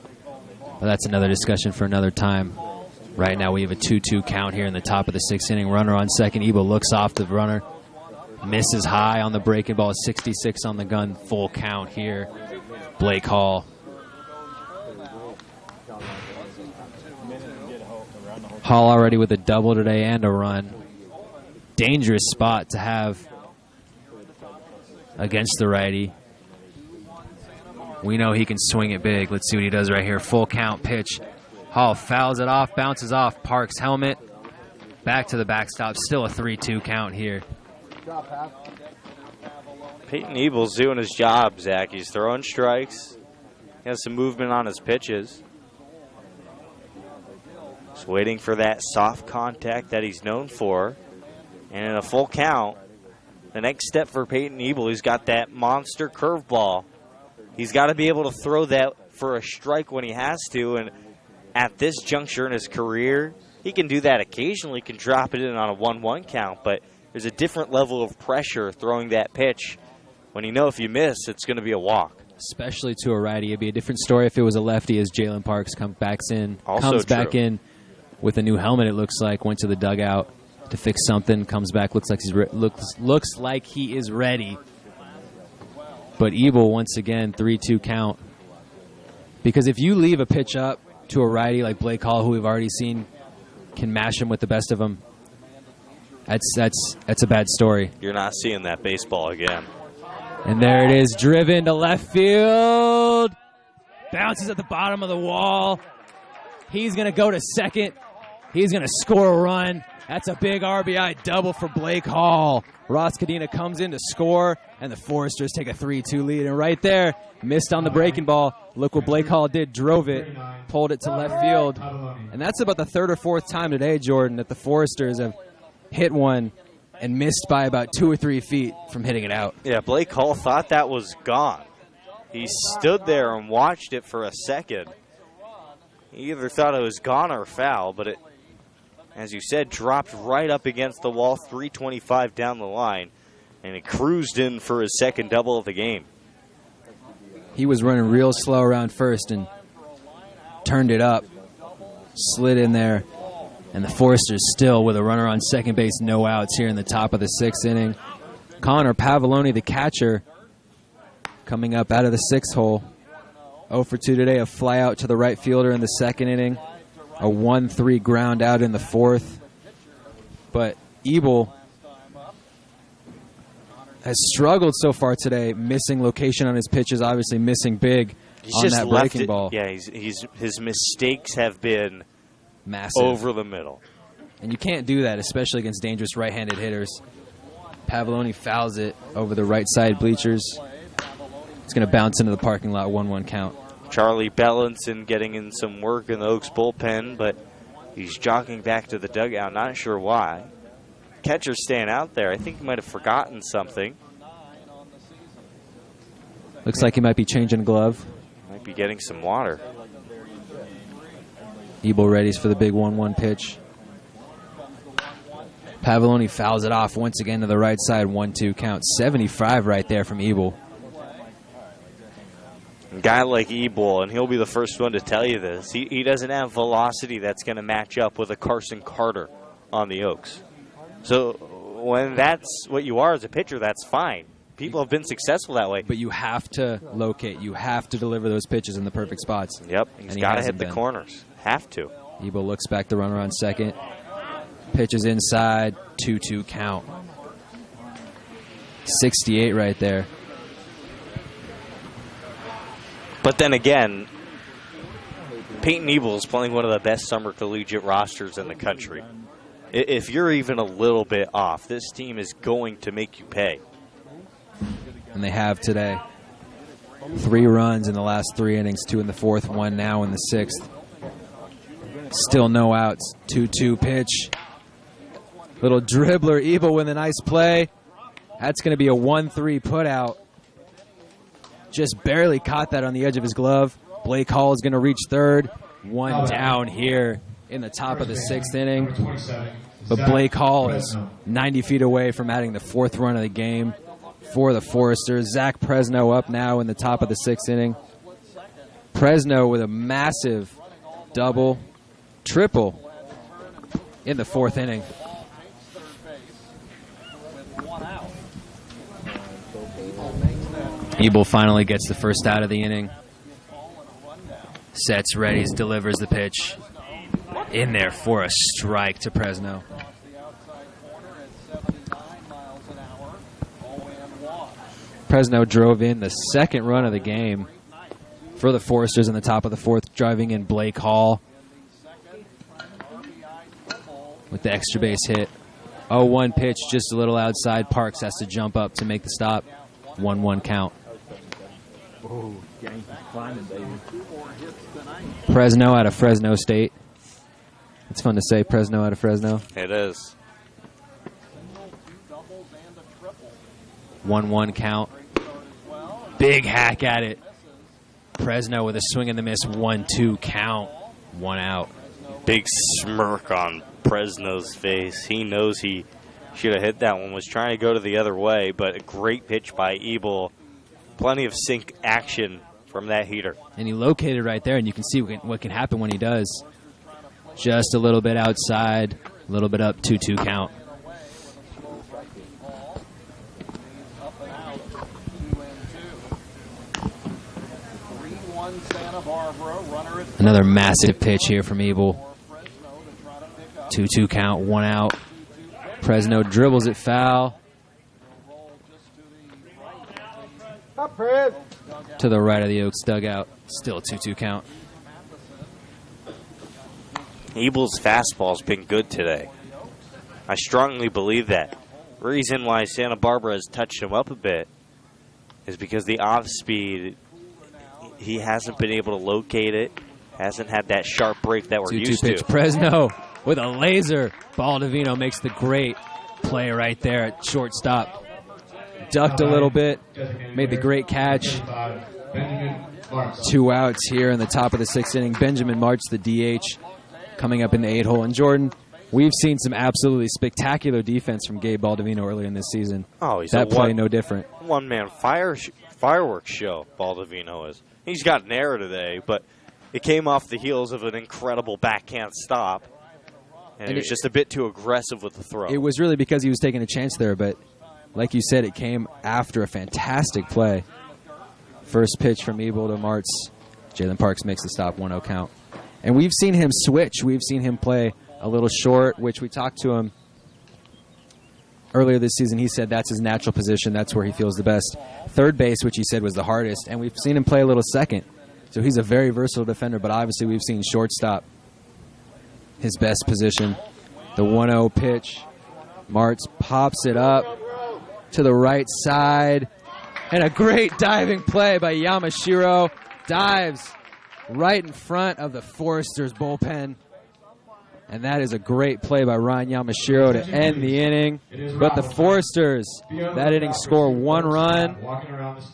But that's another discussion for another time. Right now we have a 2-2 count here in the top of the 6th inning. Runner on second. Ebel looks off the runner. Misses high on the breaking ball. 66 on the gun. Full count here. Blake Hall. Hall already with a double today and a run. Dangerous spot to have against the righty. We know he can swing it big. Let's see what he does right here. Full count pitch. Hall fouls it off, bounces off Park's helmet. Back to the backstop. Still a 3-2 count here. Peyton Ebel's doing his job, Zach. He's throwing strikes. He has some movement on his pitches. Just waiting for that soft contact that he's known for. And in a full count, the next step for Peyton Ebel, he's got that monster curveball. He's got to be able to throw that for a strike when he has to. And at this juncture in his career, he can do that occasionally, can drop it in on a 1-1 count. But there's a different level of pressure throwing that pitch when you know if you miss, it's going to be a walk. Especially to a righty. It'd be a different story if it was a lefty as Jalen Parks comes back in with a new helmet, it looks like. Went to the dugout to fix something, comes back, looks like he is ready. But Ebel, once again, 3-2 count. Because if you leave a pitch up to a righty like Blake Hall, who we've already seen can mash him with the best of them. That's a bad story. You're not seeing that baseball again. And there it is, driven to left field. Bounces at the bottom of the wall. He's going to go to second. He's going to score a run. That's a big RBI double for Blake Hall. Ross Cadena comes in to score, and the Foresters take a 3-2 lead. And right there, missed on the breaking ball. Look what Blake Hall did. Drove it, pulled it to left field. And that's about the third or fourth time today, Jordan, that the Foresters have hit one and missed by about 2 or 3 feet from hitting it out. Yeah, Blake Hall thought that was gone. He stood there and watched it for a second. He either thought it was gone or foul, but it, as you said, dropped right up against the wall, 325 down the line, and it cruised in for his second double of the game. He was running real slow around first and turned it up, slid in there, and the Foresters still with a runner on second base, no outs here in the top of the 6th inning. Connor Pavoloni, the catcher, coming up out of the 6th hole. 0 for 2 today, a fly out to the right fielder in the 2nd inning. A 1-3 ground out in the 4th. But Ebel has struggled so far today, missing location on his pitches, obviously missing big on that breaking ball. Yeah, his mistakes have been massive, over the middle. And you can't do that, especially against dangerous right-handed hitters. Pavoloni fouls it over the right side bleachers. It's going to bounce into the parking lot, 1-1 count. Charlie Bellinson getting in some work in the Oaks bullpen, but he's jogging back to the dugout, not sure why. Catcher's staying out there. I think he might have forgotten something. Looks like he might be changing glove. Might be getting some water. Ebel readies for the big 1-1 pitch. Pavoloni fouls it off once again to the right side, 1-2 count. 75 right there from Ebel. A guy like Ebel, and he'll be the first one to tell you this, he doesn't have velocity that's going to match up with a Carson Carter on the Oaks. So when that's what you are as a pitcher, that's fine. People have been successful that way. But you have to locate. You have to deliver those pitches in the perfect spots. Yep, he's got to hit the corners. Have to. Ebel looks back, the runner on second. Pitches inside, 2-2 count. 68 right there. But then again, Peyton Ebel is playing one of the best summer collegiate rosters in the country. If you're even a little bit off, this team is going to make you pay. And they have today. 3 runs in the last 3 innings, 2 in the 4th, 1 now in the 6th. Still no outs. 2-2 pitch. Little dribbler, Ebel with a nice play. That's going to be a 1-3 put out. Just barely caught that on the edge of his glove. Blake Hall is going to reach third. 1 down here in the top of the 6th inning. But Blake Hall is 90 feet away from adding the 4th run of the game for the Foresters. Zach Presno up now in the top of the 6th inning. Presno with a massive double, triple in the 4th inning. Ebel finally gets the first out of the inning. Sets, readies, delivers the pitch. In there for a strike to Presno. Presno drove in the 2nd run of the game for the Foresters in the top of the 4th, driving in Blake Hall with the extra base hit. 0-1 pitch, just a little outside. Parks has to jump up to make the stop. 1-1 count. Presno out of Fresno State. It's fun to say Presno out of Fresno. It is. 1-1 count. Big hack at it. Presno with a swing and the miss. 1-2 count. 1 out. Big smirk on Presno's face. He knows he should have hit that one. Was trying to go to the other way, but a great pitch by Ebel. Plenty of sink action from that heater. And he located right there, and you can see what can happen when he does. Just a little bit outside, a little bit up, 2-2 count. Another massive pitch here from Ebel. 2-2 count, 1 out. Presno dribbles it foul. To the right of the Oaks dugout. Still a 2-2 count. Abel's fastball's been good today. I strongly believe that. Reason why Santa Barbara has touched him up a bit is because the off speed, he hasn't been able to locate it, hasn't had that sharp break that we're 2-2 used pitch. to. Presno with a laser. Baldovino makes the great play right there at shortstop. Ducked a little bit, made the great catch. 2 outs here in the top of the 6th inning. Benjamin March, the DH, coming up in the 8-hole. And Jordan, we've seen some absolutely spectacular defense from Gabe Baldovino earlier in this season. Oh, he's that play no different. One-man fireworks show, Baldovino is. He's got an error today, but it came off the heels of an incredible backhand stop. And he was just a bit too aggressive with the throw. It was really because he was taking a chance there, but like you said, it came after a fantastic play. First pitch from Ebel to Martz. Jalen Parks makes the stop, 1-0 count. And we've seen him switch. We've seen him play a little short, which we talked to him earlier this season. He said that's his natural position. That's where he feels the best. Third base, which he said was the hardest. And we've seen him play a little second. So he's a very versatile defender, but obviously we've seen shortstop his best position. The 1-0 pitch. Martz pops it up to the right side. And a great diving play by Yamashiro. Dives right in front of the Foresters bullpen. And that is a great play by Ryan Yamashiro to end the inning. But the Foresters, that inning, score 1 run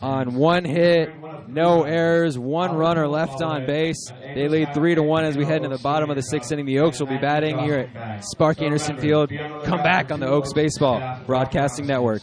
on 1 hit, no errors, 1 runner left on base. They lead 3-1 as we head into the bottom of the 6th inning. The Oaks will be batting here at Sparky Anderson Field. Come back on the Oaks Baseball Broadcasting Network.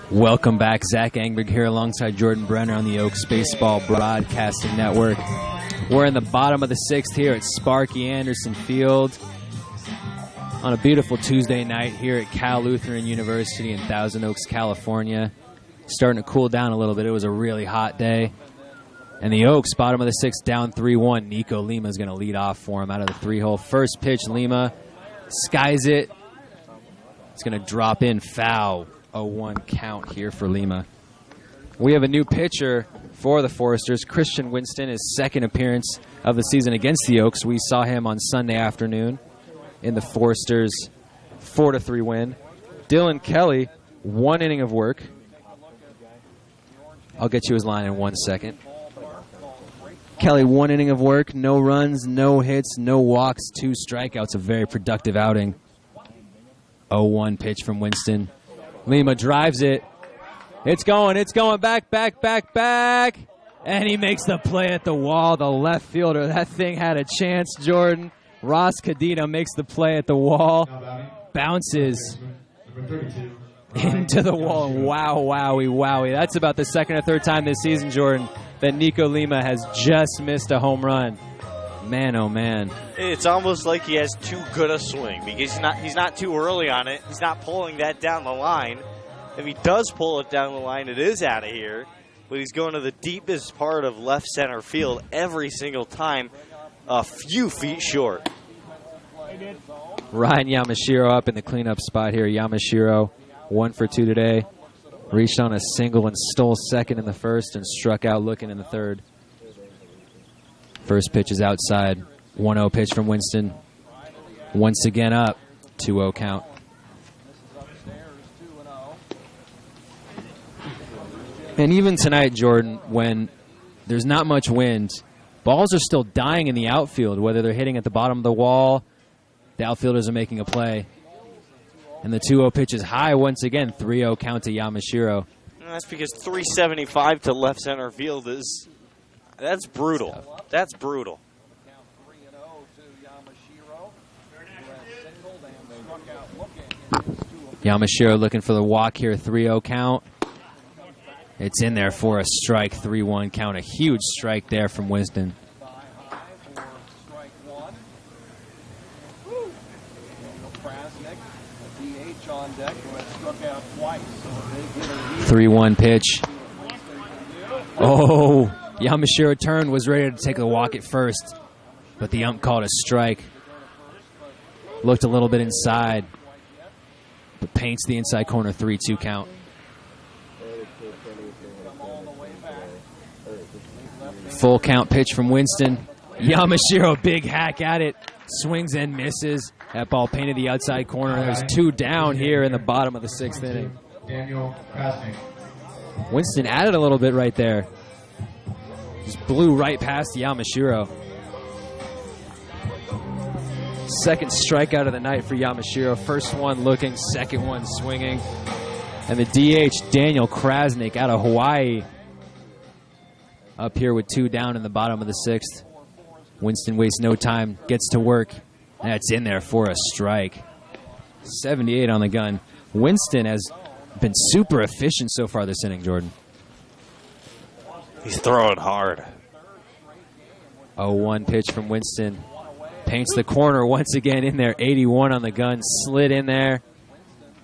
Welcome back. Zach Engberg here alongside Jordan Brenner on the Oaks Baseball Broadcasting Network. We're in the bottom of the 6th here at Sparky Anderson Field on a beautiful Tuesday night here at Cal Lutheran University in Thousand Oaks, California. Starting to cool down a little bit. It was a really hot day. And the Oaks, bottom of the 6th, down 3-1. Nico Lima is going to lead off for him out of the 3-hole. First pitch, Lima skies it. It's going to drop in foul. 0-1 count here for Lima. We have a new pitcher for the Foresters. Christian Winston, his second appearance of the season against the Oaks. We saw him on Sunday afternoon in the Foresters' 4-3 win. Dylan Kelly, 1 inning of work. I'll get you his line in 1 second. Kelly, 1 inning of work, no runs, no hits, no walks, 2 strikeouts. A very productive outing. 0-1 pitch from Winston. Lima drives it. It's going back. And he makes the play at the wall. The left fielder, that thing had a chance, Jordan. Ross Cadena makes the play at the wall. Bounces into the wall. Wow, wowie. That's about the second or third time this season, Jordan, that Nico Lima has just missed a home run. Man, oh man. It's almost like he has too good a swing because he's not too early on it. He's not pulling that down the line. If he does pull it down the line, it is out of here. But he's going to the deepest part of left center field every single time, a few feet short. Ryan Yamashiro up in the cleanup spot here. Yamashiro, 1 for 2 today. Reached on a single and stole second in the first and struck out looking in the third. First pitch is outside. 1-0 pitch from Winston. Once again up. 2-0 count. And even tonight, Jordan, when there's not much wind, balls are still dying in the outfield, whether they're hitting at the bottom of the wall, the outfielders are making a play. And the 2-0 pitch is high once again, 3-0 count to Yamashiro. That's because 375 to left center field that's brutal. That's brutal. Yamashiro looking for the walk here, 3-0 count. It's in there for a strike, 3-1 count. A huge strike there from Winston. 3-1 pitch. Oh, Yamashiro turned, was ready to take the walk at first, but the ump called a strike. Looked a little bit inside, but paints the inside corner, 3-2 count. Full count pitch from Winston. Yamashiro, big hack at it. Swings and misses. That ball painted the outside corner. There's 2 down here in the bottom of the 6th inning. Daniel Krasnick. Winston added a little bit right there. Just blew right past Yamashiro. Second strikeout of the night for Yamashiro. First one looking, second one swinging. And the DH, Daniel Krasnick out of Hawaii. Up here with 2 down in the bottom of the 6th. Winston wastes no time, gets to work. That's in there for a strike. 78 on the gun. Winston has been super efficient so far this inning, Jordan. He's throwing hard. 0-1 pitch from Winston. Paints the corner once again in there. 81 on the gun. Slid in there.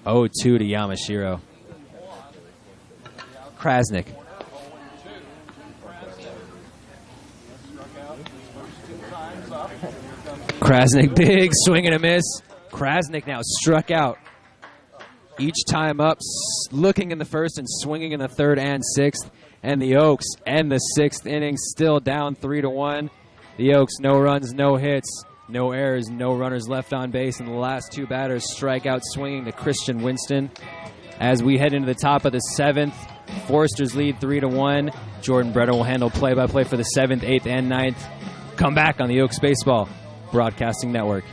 0-2 to Yamashiro. Krasnick. Krasnick, big swing and a miss. Krasnick now struck out. Each time up, looking in the first and swinging in the 3rd and 6th. And the Oaks end the 6th inning, still down 3-1. The Oaks, no runs, no hits, no errors, no runners left on base. And the last 2 batters strike out swinging to Christian Winston. As we head into the top of the 7th, Foresters lead 3-1. Jordan Brenner will handle play-by-play for the 7th, 8th, and 9th. Come back on the Oaks Baseball Broadcasting Network.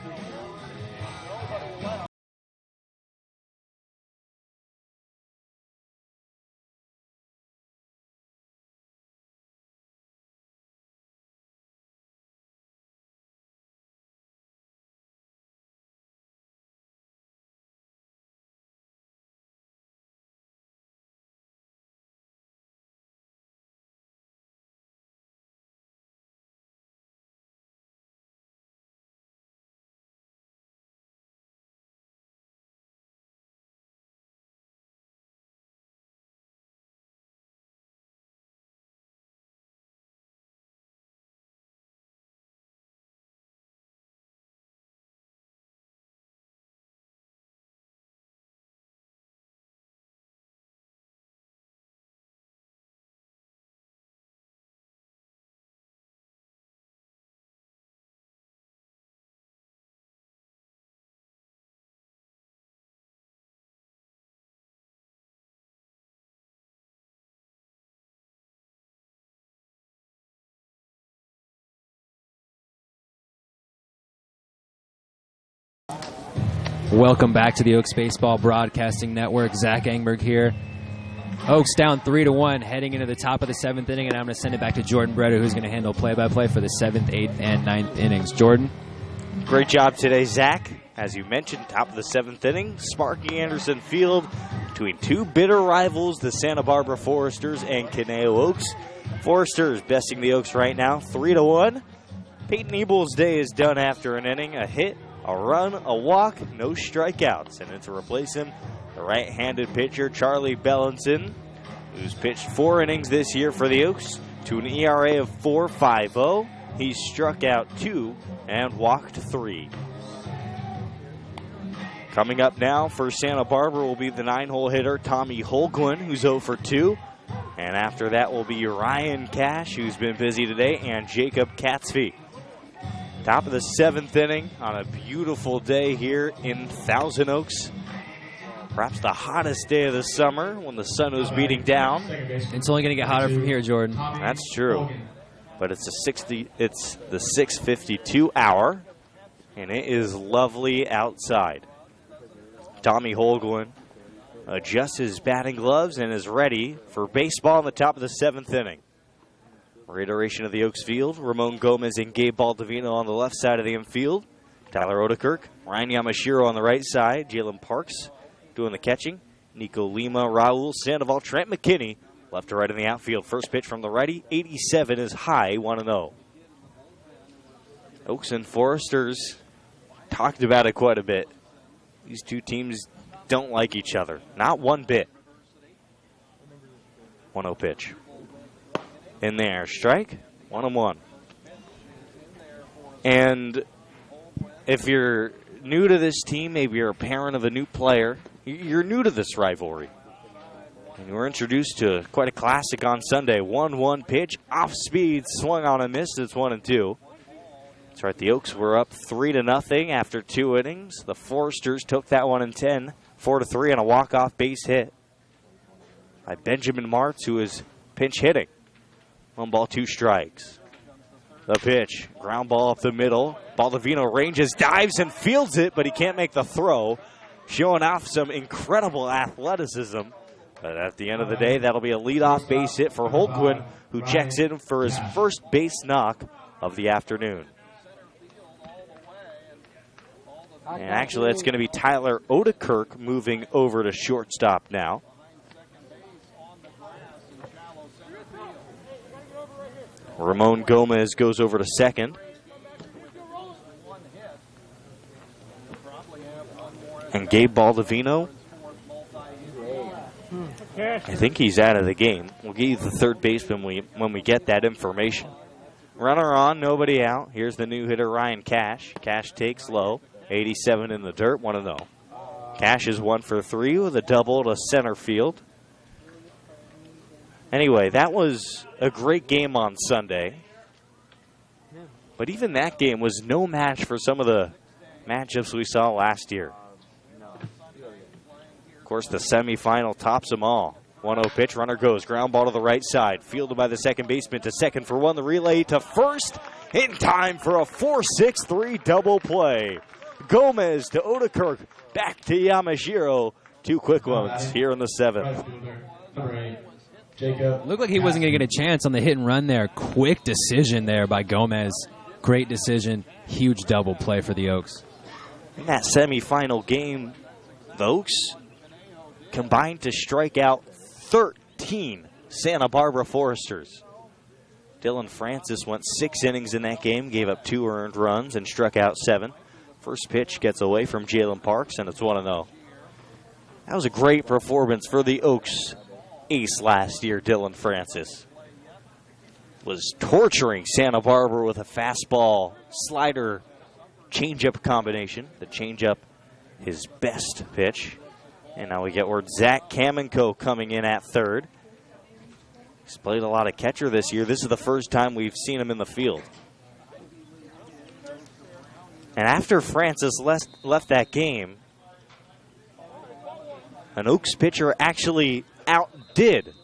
Welcome back to the Oaks Baseball Broadcasting Network. Zach Engberg here. Oaks down 3-1 heading into the top of the 7th inning, and I'm going to send it back to Jordan Breda, who's going to handle play-by-play for the 7th, 8th, and 9th innings. Jordan? Great job today, Zach. As you mentioned, top of the 7th inning, Sparky Anderson Field between two bitter rivals, the Santa Barbara Foresters and Conejo Oaks. Foresters besting the Oaks right now, 3-1. Peyton Ebel's day is done after an inning, a hit, a run, a walk, no strikeouts. And then to replace him, the right-handed pitcher, Charlie Bellinson, who's pitched 4 innings this year for the Oaks to an ERA of 4.50. He's struck out 2 and walked 3. Coming up now for Santa Barbara will be the 9-hole hitter, Tommy Holguin, who's 0 for 2. And after that will be Ryan Cash, who's been busy today, and Jacob Katzfee. Top of the 7th inning on a beautiful day here in Thousand Oaks. Perhaps the hottest day of the summer when the sun was beating down. It's only going to get hotter from here, Jordan. That's true. But it's the 6:52 hour, and it is lovely outside. Tommy Holguin adjusts his batting gloves and is ready for baseball in the top of the 7th inning. Reiteration of the Oaks field, Ramon Gomez and Gabe Baldovino on the left side of the infield. Tyler Odekirk, Ryan Yamashiro on the right side. Jalen Parks doing the catching. Nico Lima, Raul Sandoval, Trent McKinney, left to right in the outfield. First pitch from the righty, 87 is high, 1-0. Oaks and Foresters talked about it quite a bit. These two teams don't like each other, not one bit. 1-0 pitch. In there, strike, 1-1. And if you're new to this team, maybe you're a parent of a new player, you're new to this rivalry. And you were introduced to quite a classic on Sunday. 1-1 pitch, off speed, swung on and missed. It's 1-2. That's right, the Oaks were up 3-0 after 2 innings. The Foresters took that one in 10, 4-3 on a walk-off base hit by Benjamin Martz, who is pinch hitting. 1 ball, 2 strikes. The pitch, ground ball up the middle. Baldovino ranges, dives, and fields it, but he can't make the throw, showing off some incredible athleticism. But at the end of the day, that'll be a leadoff base hit for Holguin, who checks in for his first base knock of the afternoon. And actually, that's going to be Tyler Odekirk moving over to shortstop now. Ramon Gomez goes over to second. And Gabe Baldovino, I think he's out of the game. We'll give you the third baseman when we get that information. Runner on, nobody out. Here's the new hitter, Ryan Cash. Cash takes low. 87 in the dirt, 1-0. Cash is 1 for 3 with a double to center field. Anyway, that was a great game on Sunday. But even that game was no match for some of the matchups we saw last year. Of course, the semifinal tops them all. 1-0 pitch, runner goes, ground ball to the right side. Fielded by the second baseman to second for 1. The relay to first in time for a 4-6-3 double play. Gomez to Odekirk, back to Yamashiro. 2 quick ones here in the 7th. Looked like he wasn't going to get a chance on the hit and run there. Quick decision there by Gomez. Great decision. Huge double play for the Oaks. In that semifinal game, the Oaks combined to strike out 13 Santa Barbara Foresters. Dylan Francis went 6 innings in that game, gave up 2 earned runs, and struck out 7. First pitch gets away from Jalen Parks, and it's 1-0. That was a great performance for the Oaks ace last year, Dylan Francis. Was torturing Santa Barbara with a fastball, slider, changeup combination. The changeup, his best pitch. And now we get word Zach Kamenko coming in at third. He's played a lot of catcher this year. This is the first time we've seen him in the field. And after Francis left that game, an Oaks pitcher actually outdid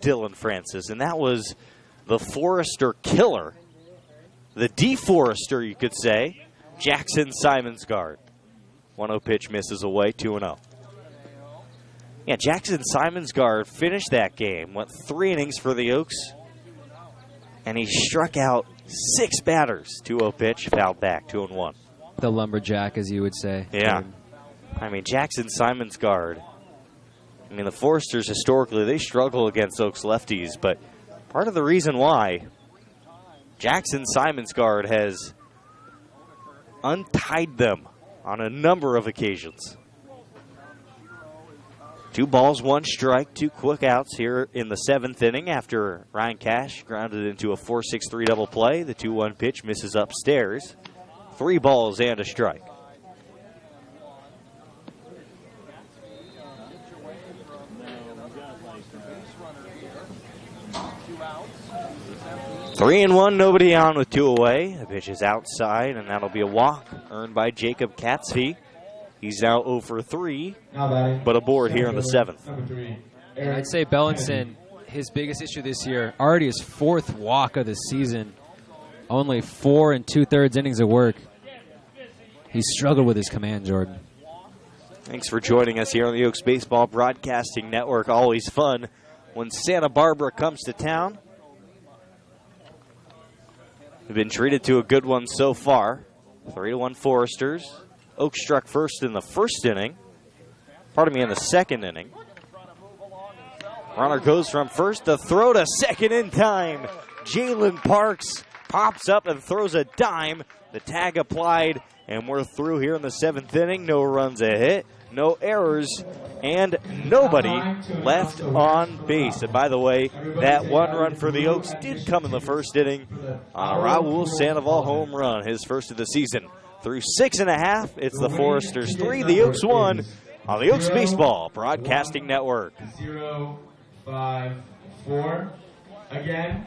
Dylan Francis, and that was the Forester killer, the deforester, you could say, Jackson Simonsgard. 1-0 pitch misses away, 2-0. Yeah, Jackson Simonsgard finished that game, went 3 innings for the Oaks, and he struck out 6 batters. 2-0 pitch, fouled back, 2-1. The lumberjack, as you would say. Yeah. I mean, Jackson Simonsgard. I mean, the Foresters historically, they struggle against Oaks lefties, but part of the reason why Jackson Simonsgard has untied them on a number of occasions. 2 balls, 1 strike, 2 quick outs here in the 7th inning after Ryan Cash grounded into a 4-6-3 double play. The 2-1 pitch misses upstairs. 3 balls and a strike. Three and 1, nobody on with 2 away. The pitch is outside, and that'll be a walk earned by Jacob Katzfe. He's now 0 for 3, but aboard here in the 7th. And I'd say Bellinson, his biggest issue this year, already his 4th walk of the season. Only 4 2/3 innings of work. He's struggled with his command, Jordan. Thanks for joining us here on the Oaks Baseball Broadcasting Network. Always fun when Santa Barbara comes to town. We've been treated to a good one so far. 3-1 Foresters. Oaks struck first in the 1st inning. Pardon me, in the 2nd inning. Runner goes from first to throw to second in time. Jalen Parks pops up and throws a dime. The tag applied, and we're through here in the 7th inning. No runs a hit, no errors, and nobody left on base. And by the way, that 1 run for the Oaks did come in the 1st inning on a Raul Sandoval home run, his 1st of the season. Through 6 1/2, it's the Foresters 3, the Oaks 1 on the Oaks Baseball Broadcasting Network. 0-5-4. Again.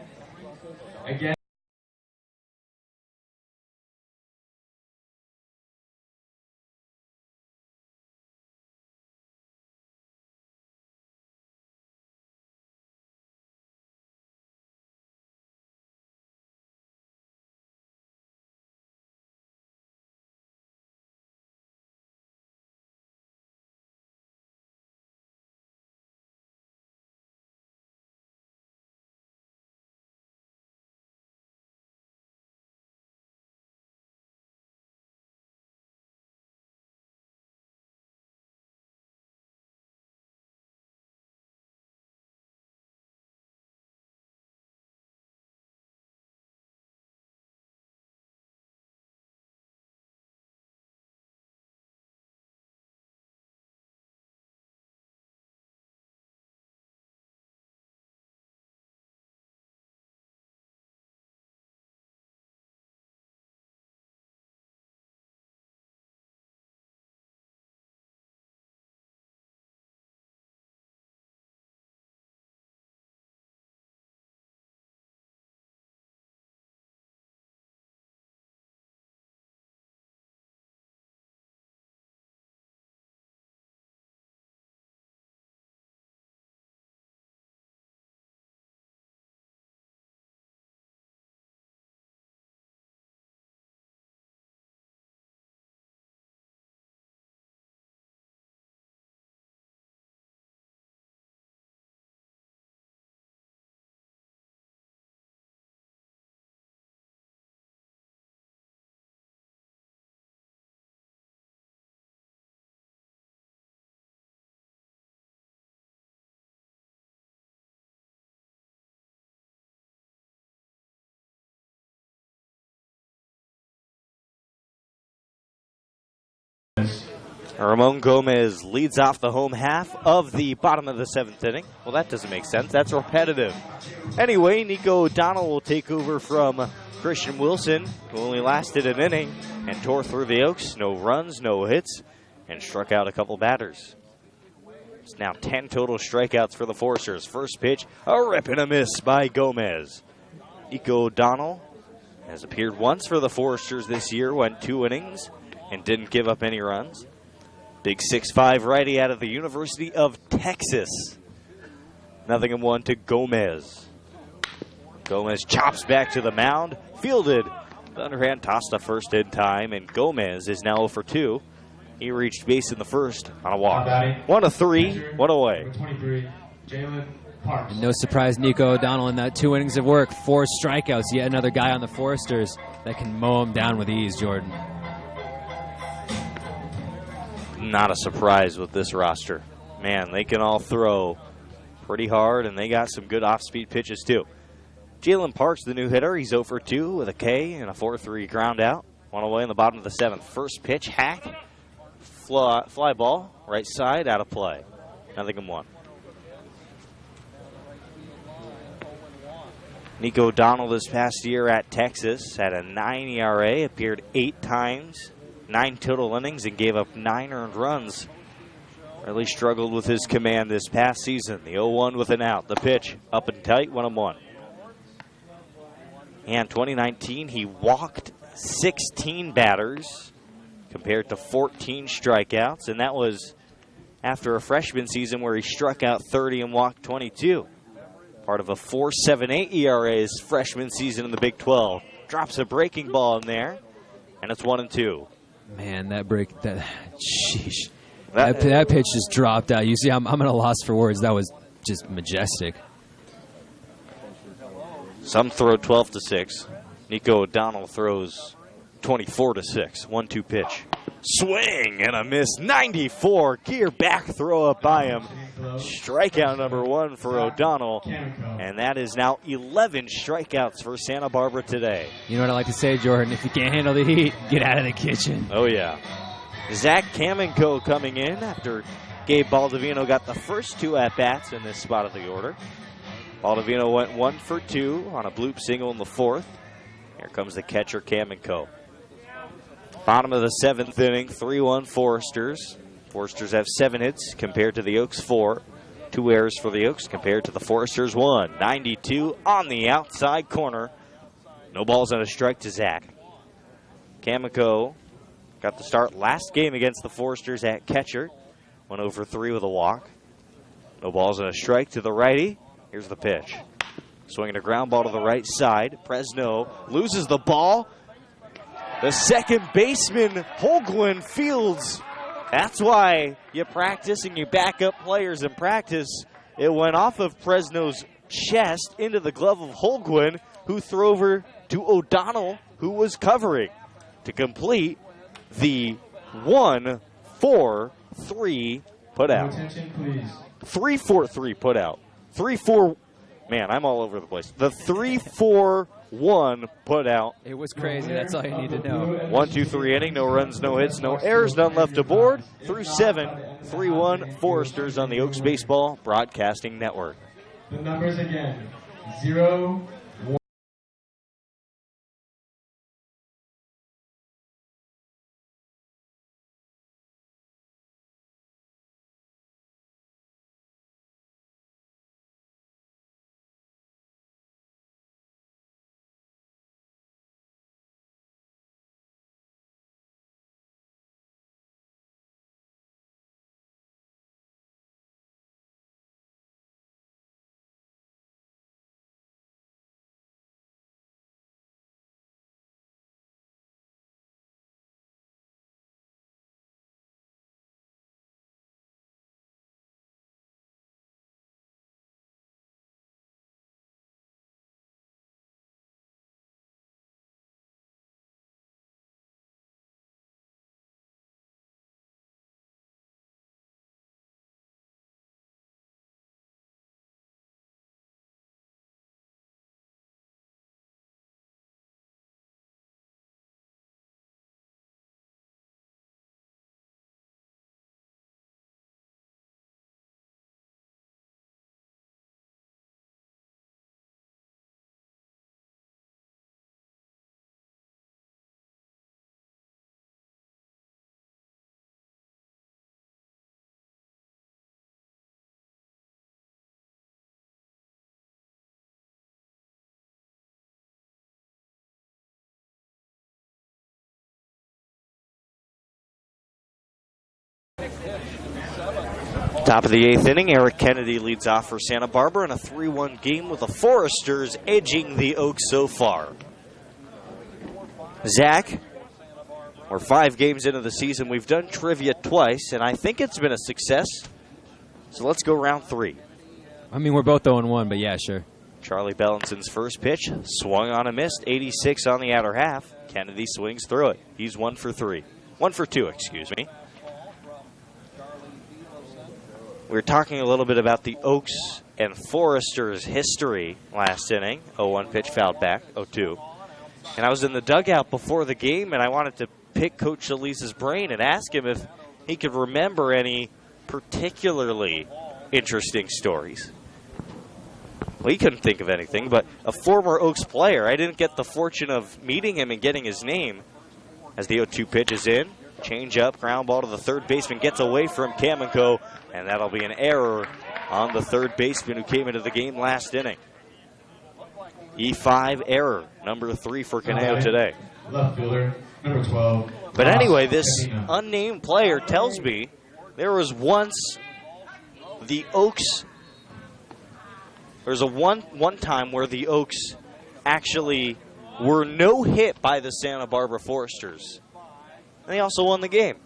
Ramon Gomez leads off the home half of the bottom of the 7th inning. Well, that doesn't make sense. That's repetitive. Anyway, Nico O'Donnell will take over from Christian Wilson, who only lasted an inning and tore through the Oaks. No runs, no hits, and struck out a couple batters. It's now 10 total strikeouts for the Foresters. First pitch, a rip and a miss by Gomez. Nico O'Donnell has appeared once for the Foresters this year, went 2 innings, and didn't give up any runs. Big 6'5" righty out of the University of Texas. 0-1 to Gomez. Gomez chops back to the mound, fielded. The underhand tossed to first in time, and Gomez is now 0 for 2. He reached base in the first on a walk. Batting. 1-3, one away. Number 23, Jalen Parks. And no surprise, Nico O'Donnell in that 2 innings of work, 4 strikeouts. Yet another guy on the Foresters that can mow him down with ease, Jordan. Not a surprise with this roster. Man, they can all throw pretty hard, and they got some good off-speed pitches, too. Jalen Parks, the new hitter, he's 0 for 2 with a K and a 4-3 ground out. 1 away in the bottom of the 7th. First pitch, hack, fly ball, right side, out of play. 0-1. Nico O'Donnell this past year at Texas had a 9 ERA, appeared 8 times, 9 total innings, and gave up 9 earned runs. Really struggled with his command this past season. The 0-1 with an out. The pitch up and tight, 1-1. And 2019, he walked 16 batters compared to 14 strikeouts, and that was after a freshman season where he struck out 30 and walked 22. Part of a 4.78 ERA his freshman season in the Big 12. Drops a breaking ball in there, and it's 1-2. Man, sheesh. That pitch just dropped out. You see, I'm at a loss for words. That was just majestic. Some throw 12-6. Nico O'Donnell throws 24-6. 1-2 pitch. Swing and a miss. 94. Gear back throw up by him. Strikeout number 1 for O'Donnell. And that is now 11 strikeouts for Santa Barbara today. You know what I like to say, Jordan? If you can't handle the heat, get out of the kitchen. Oh, yeah. Zach Kamenko coming in after Gabe Baldovino got the first 2 at-bats in this spot of the order. Baldovino went 1 for 2 on a bloop single in the 4th. Here comes the catcher, Kamenko. Bottom of the 7th inning, 3-1 Foresters. Foresters have 7 hits compared to the Oaks 4. 2 errors for the Oaks compared to the Foresters 1. 92 on the outside corner. No balls and a strike to Zach. Kamenko got the start last game against the Foresters at catcher. Went over 3 with a walk. No balls and a strike to the righty. Here's the pitch. Swinging a ground ball to the right side. Fresno loses the ball. The second baseman, Holguin, fields. That's why you practice and you back up players in practice. It went off of Fresno's chest into the glove of Holguin, who threw over to O'Donnell, who was covering to complete the 1-4-3 put out. Attention, please. 3-4-3 put out. 3-4. Man, I'm all over the place. The 3-4-1 put out. It was crazy. That's all you need to know. 1-2-3 inning. No runs, no hits, no errors, none left aboard. Through 7, 3-1 Foresters on the Oaks Baseball Broadcasting Network. The numbers again. 0, 1. Top of the 8th inning, Eric Kennedy leads off for Santa Barbara in a 3-1 game with the Foresters edging the Oaks so far. Zach We're 5 games into the season. We've done trivia twice, and I think it's been a success. So let's go round 3. I mean, we're both 0-1, but yeah, sure. Charlie Bellinson's first pitch swung on and missed. 86 on the outer half. Kennedy swings through it. He's 1 for 3. 1 for 2, excuse me. We were talking a little bit about the Oaks and Foresters' history last inning. 0-1 pitch fouled back, 0-2. And I was in the dugout before the game, and I wanted to pick Coach Elise's brain and ask him if he could remember any particularly interesting stories. Well, he couldn't think of anything, but a former Oaks player, I didn't get the fortune of meeting him and getting his name. As the 0-2 pitch is in, change up, ground ball to the third baseman, gets away from Kamenko, and that'll be an error on the third baseman who came into the game last inning. E5 error, number 3 for Caneo today. Left fielder, number 12. But anyway, this Cadena. unnamed player tells me there was once the Oaks. There's a one time where the Oaks actually were no hit by the Santa Barbara Foresters. And they also won the game.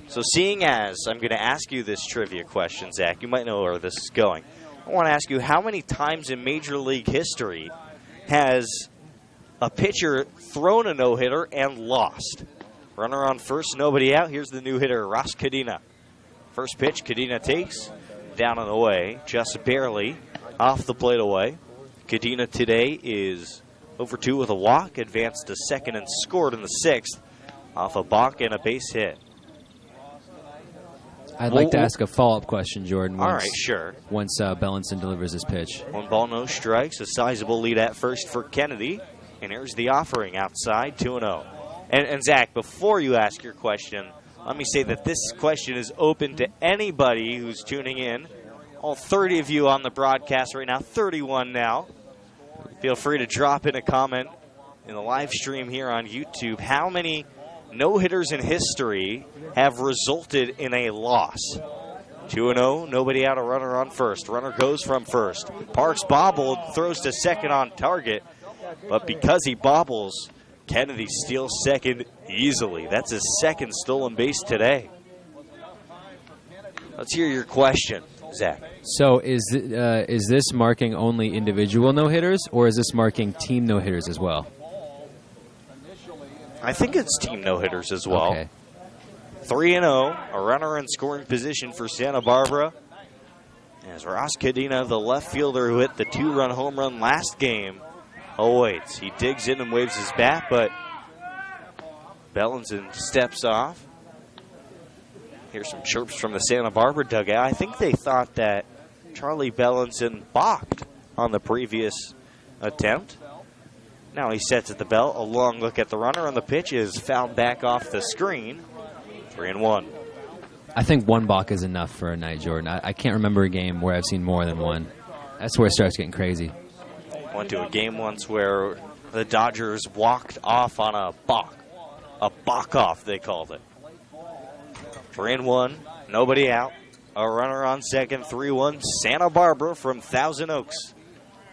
So seeing as I'm going to ask you this trivia question, Zach, you might know where this is going. I want to ask you, how many times in Major League history has a pitcher thrown a no-hitter and lost? Runner on first, nobody out. Here's the new hitter, Ross Cadena. First pitch, Cadena takes. Down and away, just barely off the plate away. Cadena today is over 2 with a walk, advanced to second and scored in the 6th off a balk and a base hit. I'd like to ask a follow-up question, Jordan. All right, sure. Once Bellinson delivers his pitch. 1 ball, no strikes. A sizable lead at first for Kennedy. And here's the offering outside, 2-0. And Zach, before you ask your question, let me say that this question is open to anybody who's tuning in. All 30 of you on the broadcast right now, 31 now. Feel free to drop in a comment in the live stream here on YouTube. How many no-hitters in history have resulted in a loss? 2-0, nobody out, a runner on first. Runner goes from first. Parks bobbled, throws to second on target. But because he bobbles, Kennedy steals second easily. That's his second stolen base today. Let's hear your question, Zach. So is this marking only individual no-hitters, or is this marking team no-hitters as well? I think it's team no-hitters as well. Okay. 3-0, a runner in scoring position for Santa Barbara. As Ross Cadena, the left fielder who hit the 2-run home run last game, awaits. He digs in and waves his bat, but Bellinson steps off. Here's some chirps from the Santa Barbara dugout. I think they thought that Charlie Bellinson balked on the previous attempt. Now he sets at the belt. A long look at the runner, and the pitch is fouled back off the screen. 3-1. I think 1 balk is enough for a night, Jordan. I can't remember a game where I've seen more than 1. That's where it starts getting crazy. Went to a game once where the Dodgers walked off on a balk. A balk-off, they called it. 3-1, nobody out. A runner on second, 3-1. Santa Barbara from Thousand Oaks.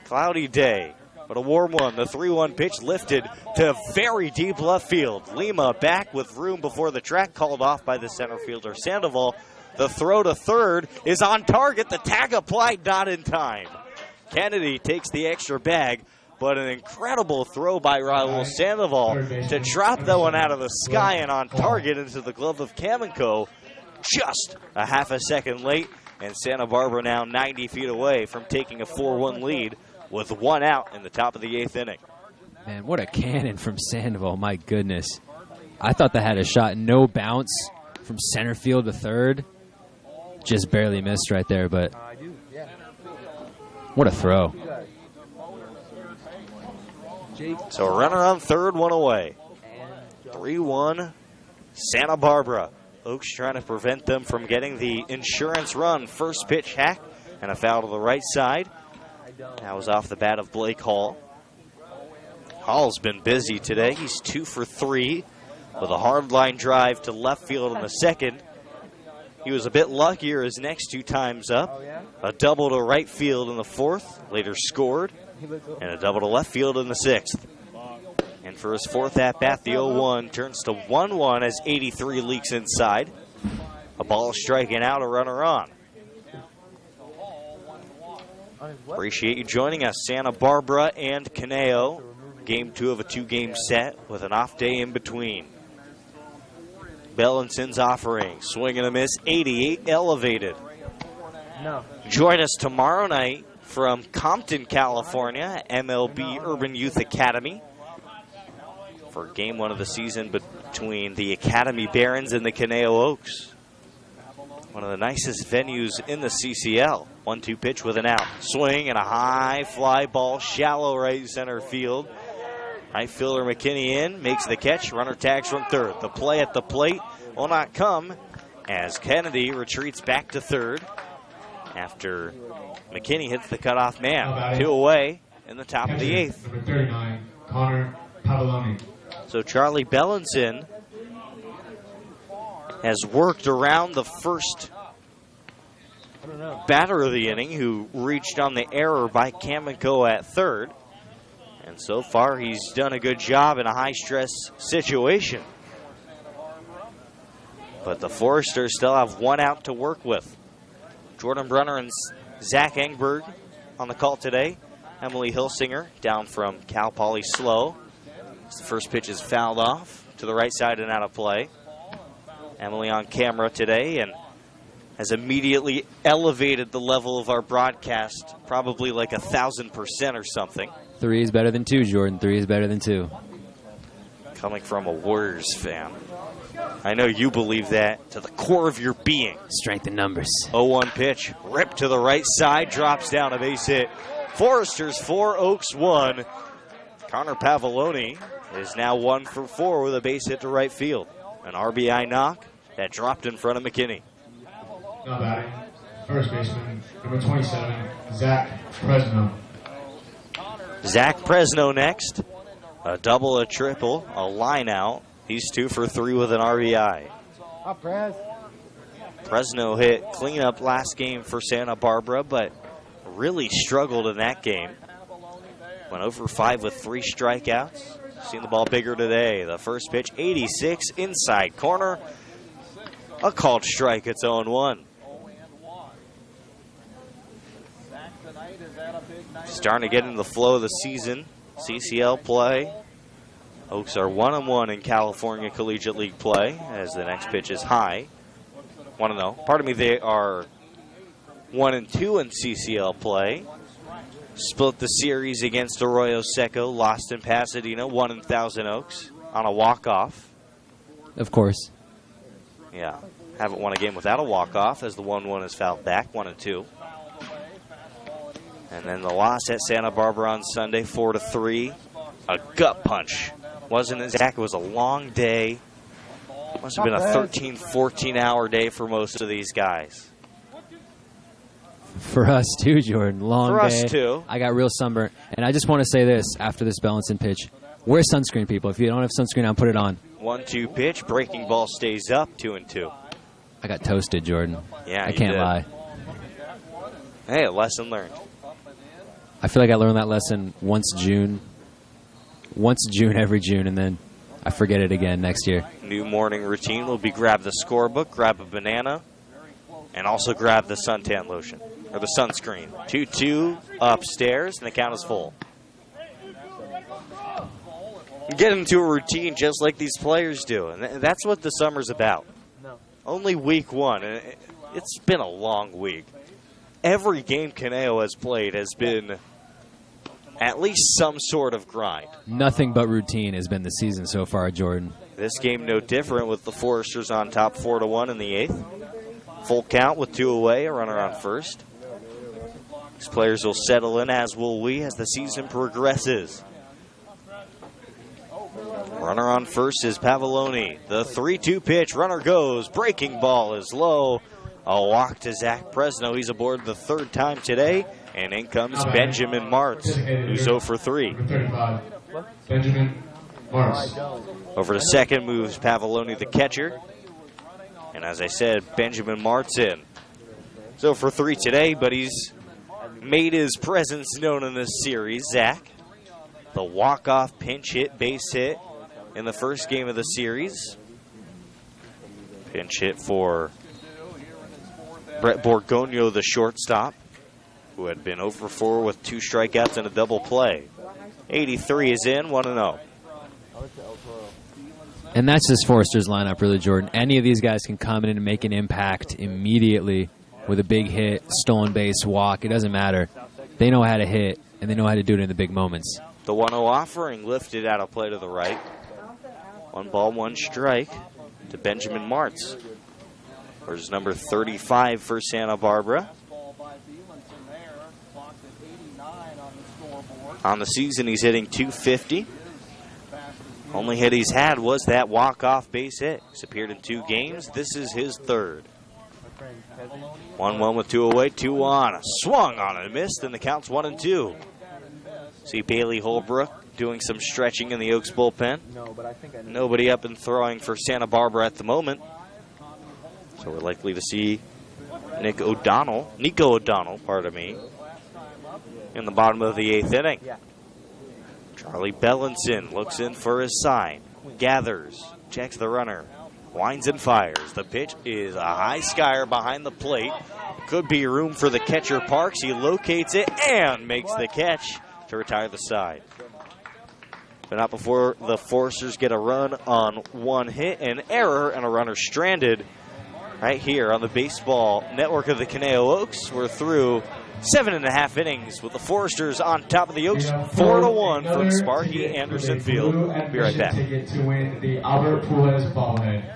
Cloudy day, but a warm one. The 3-1 pitch lifted to very deep left field. Lima back with room before the track, called off by the center fielder Sandoval. The throw to third is on target. The tag applied, not in time. Kennedy takes the extra bag, but an incredible throw by Raul Sandoval to drop that one out of the sky and on target into the glove of Kamenko. Just a half a second late, and Santa Barbara now 90 feet away from taking a 4-1 lead with 1 out in the top of the 8th inning. Man, what a cannon from Sandoval, my goodness. I thought that had a shot, no bounce from center field to third. Just barely missed right there, but what a throw. So a runner on third, 1 away. 3-1, Santa Barbara. Oaks trying to prevent them from getting the insurance run. First pitch hack and a foul to the right side. That was off the bat of Blake Hall. Hall's been busy today. He's 2 for 3 with a hard line drive to left field in the second. He was a bit luckier his next 2 times up. A double to right field in the 4th, later scored, and a double to left field in the 6th. And for his fourth at-bat, the 0-1 turns to 1-1 as 83 leaks inside. A ball striking out, a runner on. Appreciate you joining us, Santa Barbara and Caneo. Game 2 of a 2-game set with an off day in between. Bellinson's offering, swing and a miss, 88 elevated. Join us tomorrow night from Compton, California, MLB Urban Youth Academy, for game 1 of the season between the Academy Barons and the Caneo Oaks. One of the nicest venues in the CCL. 1-2 pitch with an out. Swing and a high fly ball, shallow right center field. Right fielder McKinney in, makes the catch. Runner tags from third. The play at the plate will not come as Kennedy retreats back to third after McKinney hits the cutoff man. 2 away in the top of the 8th. Number 39, Connor Pavoloni. So Charlie Bellinson has worked around the first batter of the inning, who reached on the error by Kamiko at third. And so far, he's done a good job in a high-stress situation. But the Foresters still have 1 out to work with. Jordan Brunner and Zach Engberg on the call today. Emily Hilsinger down from Cal Poly Slow. The first pitch is fouled off to the right side and out of play. Emily on camera today and has immediately elevated the level of our broadcast, probably like 1,000% or something. 3 is better than 2, Jordan. 3 is better than 2. Coming from a Warriors fan. I know you believe that to the core of your being. Strength in numbers. 0-1 pitch, ripped to the right side, drops down, a base hit. Foresters 4, Oaks 1. Connor Pavoloni is now 1 for 4 with a base hit to right field. An RBI knock that dropped in front of McKinney. Now batting, first baseman, number 27, Zach Presno. Zach Presno next. A double, a triple, a line out. He's 2 for 3 with an RBI. Presno hit cleanup last game for Santa Barbara, but really struggled in that game. Went over 5 with 3 strikeouts. Seen the ball bigger today. The first pitch, 86, inside corner. A called strike. It's 0-1. Starting to get into the flow of the season. CCL play. Oaks are 1-1 in California Collegiate League play as the next pitch is high. 1-0. Pardon me, they are 1-2 in CCL play. Split the series against Arroyo Seco, lost in Pasadena, won in Thousand Oaks on a walk-off. Of course. Yeah, haven't won a game without a walk-off as the 1-1 is fouled back, 1-2. And then the loss at Santa Barbara on Sunday, 4-3. A gut punch. Wasn't it, Zach? It was a long day. Must have been a 13, 14-hour day for most of these guys. For us too, Jordan. Long For day. us too. I got real sunburnt. And I just want to say this after this Bellinson pitch. Wear sunscreen, people. If you don't have sunscreen on, put it on. 1-2 pitch. Breaking ball stays up, 2-2. I got toasted, Jordan. Yeah, I you can't did. lie. Hey, a lesson learned. I feel like I learned that lesson once June every June, and then I forget it again next year. New morning routine will be grab the scorebook, grab a banana, and also grab the suntan lotion, or the sunscreen. 2-2 upstairs, and the count is full. Get into a routine just like these players do, and that's what the summer's about. Only week 1, and it's been a long week. Every game Caneo has played has been at least some sort of grind. Nothing but routine has been the season so far, Jordan. This game no different with the Foresters on top 4-1 in the 8th. Full count with 2 away, a runner on first. These players will settle in, as will we, as the season progresses. Runner on first is Pavoloni. The 3-2 pitch, runner goes. Breaking ball is low. A walk to Zach Presno. He's aboard the 3rd time today. And in comes Benjamin Martz, who's 0 for 3. Number 35, Benjamin Martz. Over to second moves Pavoloni, the catcher. And as I said, Benjamin Martz in. 0 for 3 today, but he's made his presence known in this series. Zach, the walk-off pinch hit base hit in the first game of the series. Pinch hit for Brett Borgonio, the shortstop, who had been 0 for 4 with 2 strikeouts and a double play. 83 is in, 1-0. And that's just Forrester's lineup, really, Jordan. Any of these guys can come in and make an impact immediately with a big hit, stolen base, walk. It doesn't matter. They know how to hit, and they know how to do it in the big moments. The 1-0 offering lifted out of play to the right. 1 ball, 1 strike to Benjamin Martz. There's number 35 for Santa Barbara. On the season, he's hitting .250. Only hit he's had was that walk-off base hit. He's appeared in 2 games. This is his 3rd. 1-1 with 2 away, 2 on. Swung on and missed, and the count's 1-2. See Bailey Holbrook doing some stretching in the Oaks bullpen. Nobody up and throwing for Santa Barbara at the moment. So we're likely to see Nico O'Donnell, in the bottom of the 8th inning. Charlie Bellinson looks in for his sign, gathers, checks the runner, winds and fires. The pitch is a high skyer behind the plate. Could be room for the catcher Parks. He locates it and makes the catch to retire the side. But not before the Foresters get a run on 1 hit, an error, and a runner stranded right here on the Baseball Network of the Conejo Oaks. We're through 7.5 innings with the Foresters on top of the Oaks, 4-1 from Sparky Anderson Field. Be right back. Ticket to win the Albert Pujols bobblehead.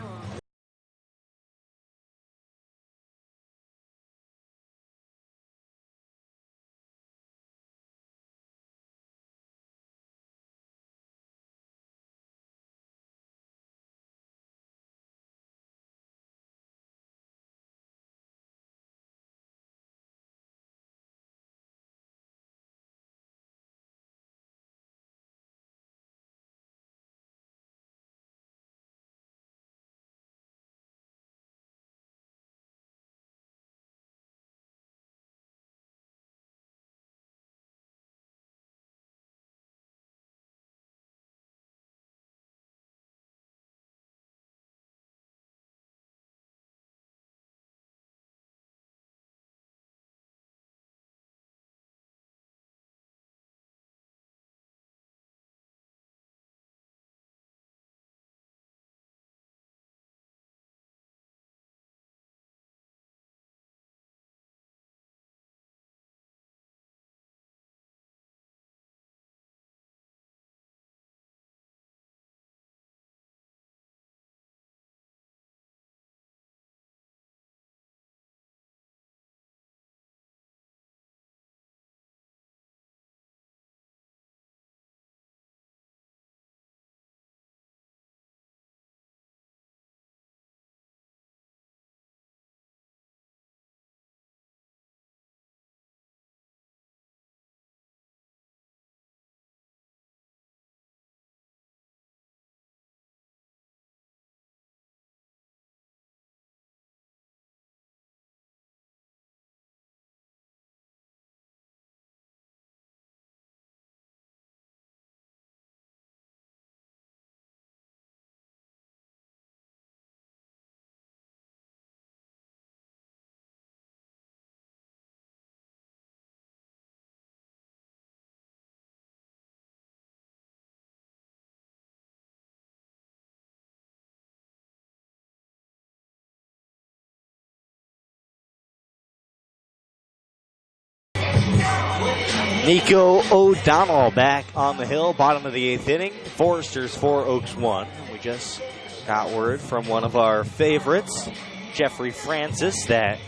Nico O'Donnell back on the hill, bottom of the 8th inning. Foresters 4, Oaks 1. We just got word from one of our favorites, Jeffrey Francis, that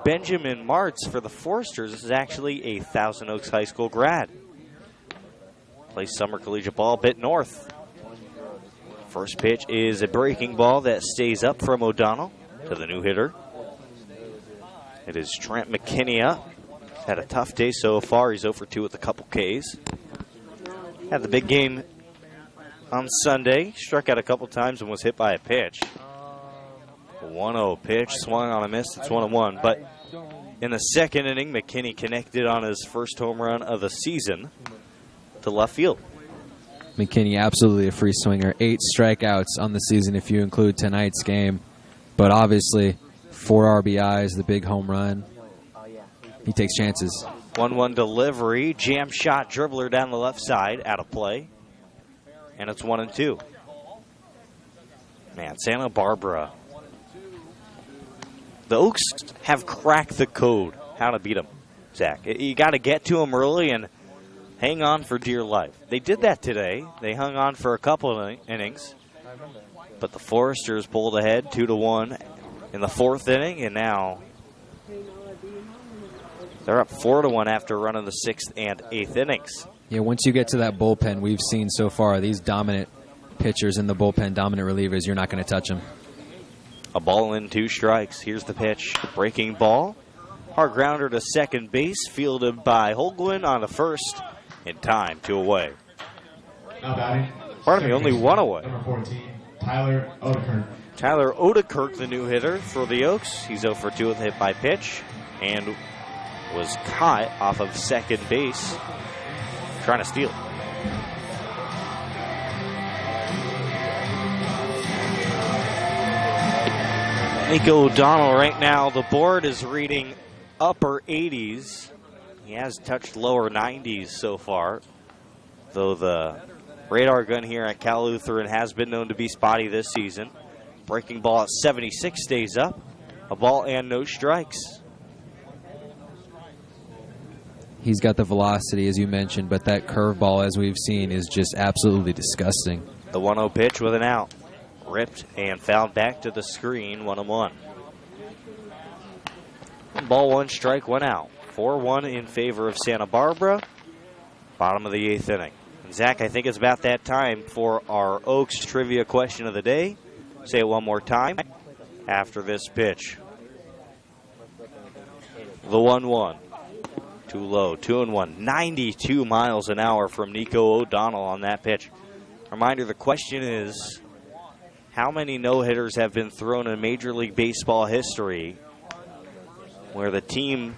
Benjamin Martz for the Foresters is actually a Thousand Oaks High School grad. Plays summer collegiate ball a bit north. First pitch is a breaking ball that stays up from O'Donnell to the new hitter. It is Trent McKinney up. Had a tough day so far. He's 0 for 2 with a couple Ks. Had the big game on Sunday. Struck out a couple times and was hit by a pitch. 1-0 pitch, swung on a miss. It's 1-1. But in the 2nd inning, McKinney connected on his first home run of the season to left field. McKinney, absolutely a free swinger. 8 strikeouts on the season if you include tonight's game. But obviously, 4 RBIs, the big home run. He takes chances. 1-1 delivery. Jam shot dribbler down the left side. Out of play. And it's 1-2. Man, Santa Barbara. The Oaks have cracked the code how to beat them, Zach. You got to get to them early and hang on for dear life. They did that today. They hung on for a couple of innings. But the Foresters pulled ahead 2-1 in the 4th inning, and now they're up 4-1 after running the 6th and 8th innings. Yeah, once you get to that bullpen, we've seen so far these dominant pitchers in the bullpen, dominant relievers, you're not going to touch them. A ball in, 2 strikes. Here's the pitch. Breaking ball. Hard grounder to second base, fielded by Holguin on the first. In time, 2 away. Now batting. Pardon me, only 1 away. Number 14, Tyler Odekirk. Tyler Odekirk, the new hitter for the Oaks. He's 0 for 2 with a hit by pitch and was caught off of second base trying to steal. Nico O'Donnell right now, the board is reading upper 80s. He has touched lower 90s so far, though the radar gun here at Cal Lutheran has been known to be spotty this season. Breaking ball at 76 stays up. A ball and no strikes. He's got the velocity, as you mentioned, but that curveball, as we've seen, is just absolutely disgusting. The 1-0 pitch with an out. Ripped and fouled back to the screen, 1-1. Ball 1 strike, 1 out. 4-1 in favor of Santa Barbara. Bottom of the 8th inning. And Zach, I think it's about that time for our Oaks trivia question of the day. Say it one more time after this pitch. The 1-1. Too low, 2-1. 92 miles an hour from Nico O'Donnell on that pitch. Reminder, the question is, how many no-hitters have been thrown in Major League Baseball history where the team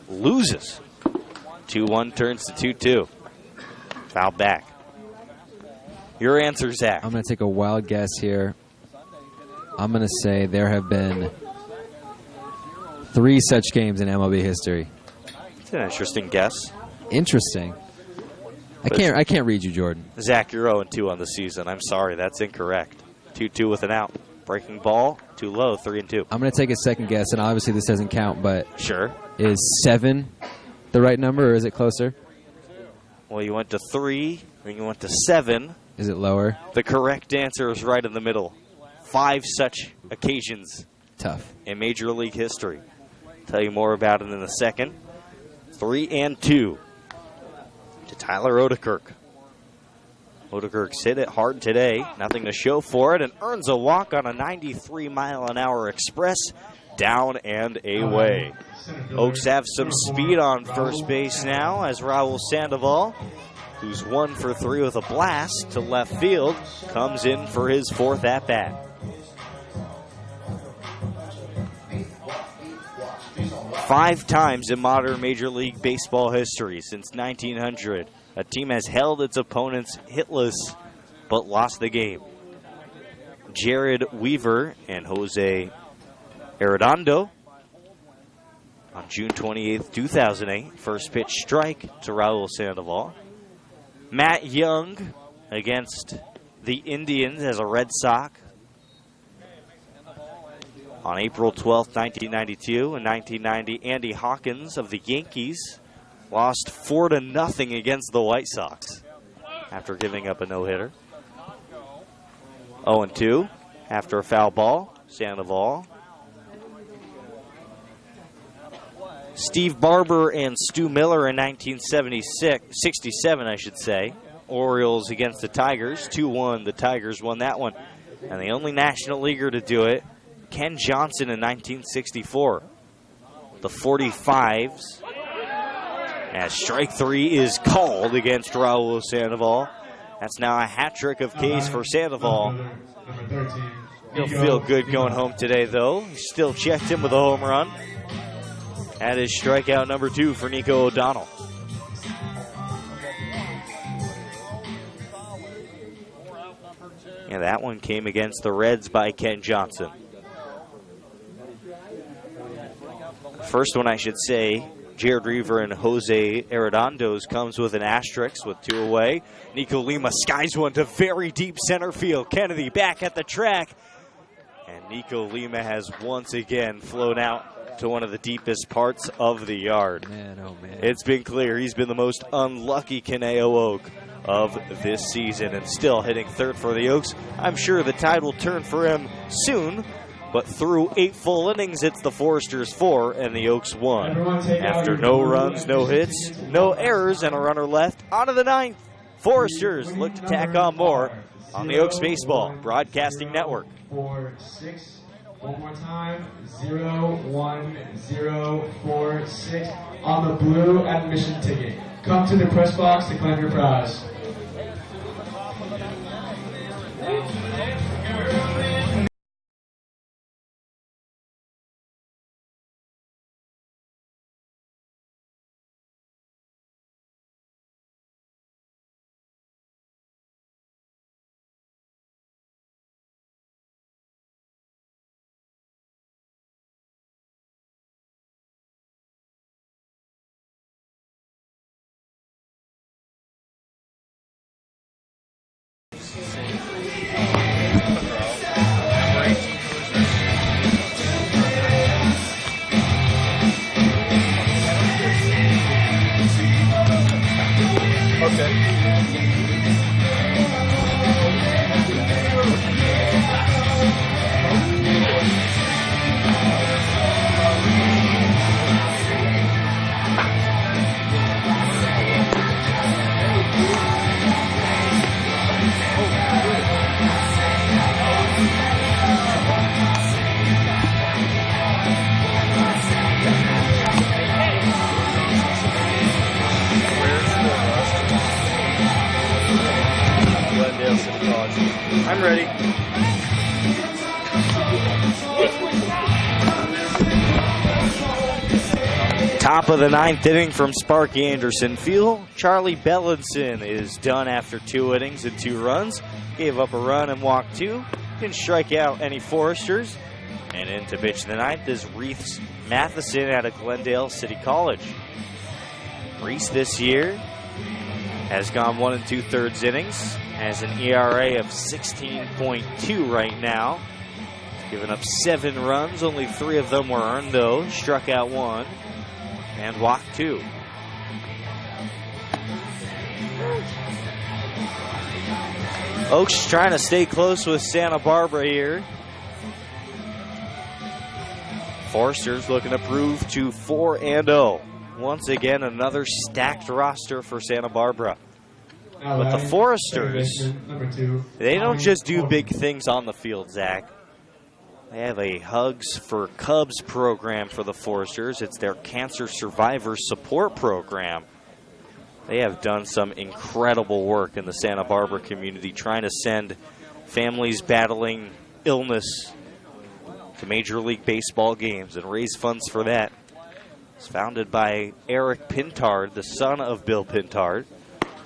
loses? 2-1 turns to 2-2. Foul back. Your answer, Zach. I'm going to take a wild guess here. I'm going to say there have been 3 such games in MLB history. It's an interesting guess. Interesting. I can't read you, Jordan. Zach, you're 0-2 on the season. I'm sorry, that's incorrect. 2-2 with an out. Breaking ball, too low, 3-2. I'm going to take a second guess, and obviously this doesn't count, but Sure. is 7 the right number, or is it closer? Well, you went to 3, then you went to 7. Is it lower? The correct answer is right in the middle. 5 such occasions Tough. in Major League history. Tell you more about it in a second. 3-2 to Tyler Odekirk. Odekirk's hit it hard today. Nothing to show for it, and earns a walk on a 93-mile-an-hour express. Down and away. Oaks have some speed on first base now as Raul Sandoval, who's 1 for 3 with a blast to left field, comes in for his 4th at-bat. Five times in modern Major League Baseball history since 1900, a team has held its opponents hitless but lost the game. Jared Weaver and Jose Arredondo on June 28th, 2008. First pitch strike to Raul Sandoval. Matt Young against the Indians as a Red Sox on April 12th, 1992. In 1990, Andy Hawkins of the Yankees lost 4-0 against the White Sox after giving up a no-hitter. 0-2 after a foul ball. Sandoval. Steve Barber and Stu Miller in 1967, I should say. Orioles against the Tigers. 2-1. The Tigers won that one. And the only National Leaguer to do it, Ken Johnson in 1964. The 45s. As strike 3 is called against Raul Sandoval. That's now a hat trick of Ks for Sandoval. He'll feel good going home today, though. He still checked in with a home run. That is strikeout number 2 for Nico O'Donnell. And that one came against the Reds by Ken Johnson. First one, I should say, Jared Reaver and Jose Arredondo's comes with an asterisk with 2 away. Nico Lima skies one to very deep center field. Kennedy back at the track. And Nico Lima has once again flown out to one of the deepest parts of the yard. Man, oh man. It's been clear he's been the most unlucky Conejo Oak of this season, and still hitting third for the Oaks. I'm sure the tide will turn for him soon, but through 8 full innings, it's the Foresters 4 and the Oaks 1. After no runs, no hits, no errors, and a runner left, on to the 9th. Foresters look to tack on more on the Oaks Baseball Broadcasting Network. 4-6. One more time. 0-1-0-4-6 on the blue admission ticket. Come to the press box to claim your prize. I'm ready. Top of the 9th inning from Sparky Anderson Field. Charlie Bellinson is done after 2 innings and 2 runs. Gave up a run and walked 2. Didn't strike out any Foresters. And in to pitch the 9th is Reese Matheson out of Glendale City College. Reese this year has gone 1 2/3 innings. Has an ERA of 16.2 right now. Given up 7 runs, only 3 of them were earned though. Struck out 1 and walked 2. Oaks trying to stay close with Santa Barbara here. Foresters looking to prove to 4-0. Once again, another stacked roster for Santa Barbara. But the Foresters, they don't just do big things on the field, Zach. They have a Hugs for Cubs program for the Foresters. It's their Cancer Survivors Support Program. They have done some incredible work in the Santa Barbara community, trying to send families battling illness to Major League Baseball games and raise funds for that. It's founded by Eric Pintard, the son of Bill Pintard.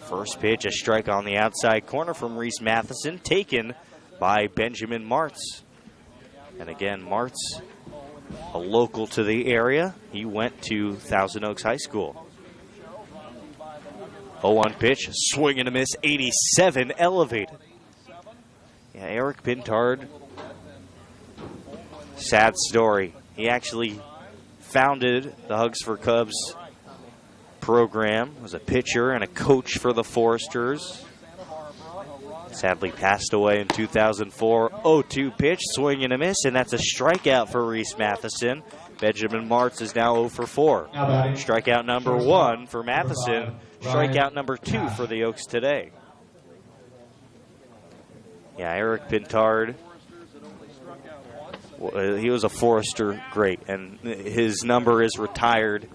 First pitch, a strike on the outside corner from Reese Matheson, taken by Benjamin Martz. And again, Martz, a local to the area. He went to Thousand Oaks High School. 0-1 pitch, swing and a miss, 87, elevated. Yeah, Eric Pintard, sad story. He actually founded the Hugs for Cubs program, was a pitcher and a coach for the Foresters. Sadly passed away in 2004. 0-2 pitch, swing and a miss, and that's a strikeout for Reese Matheson. Benjamin Martz is now 0 for 4. Strikeout number 1 for Matheson. Strikeout number 2 for the Oaks today. Yeah, Eric Pintard, he was a Forester great, and his number is retired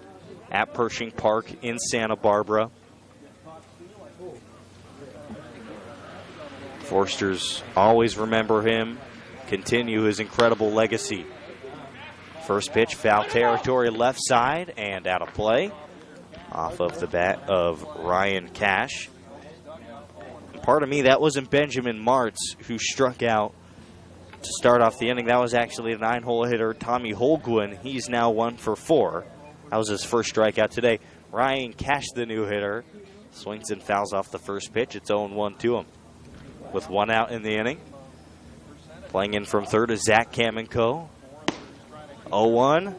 at Pershing Park in Santa Barbara. Foresters always remember him, continue his incredible legacy. First pitch, foul territory, left side, and out of play. Off of the bat of Ryan Cash. Pardon me, that wasn't Benjamin Martz who struck out to start off the inning. That was actually a 9-hole hitter, Tommy Holguin. He's now 1 for 4. That was his first strikeout today. Ryan Cash, the new hitter, swings and fouls off the first pitch. It's 0-1 to him. With 1 out in the inning. Playing in from third is Zach Kamenko. 0-1.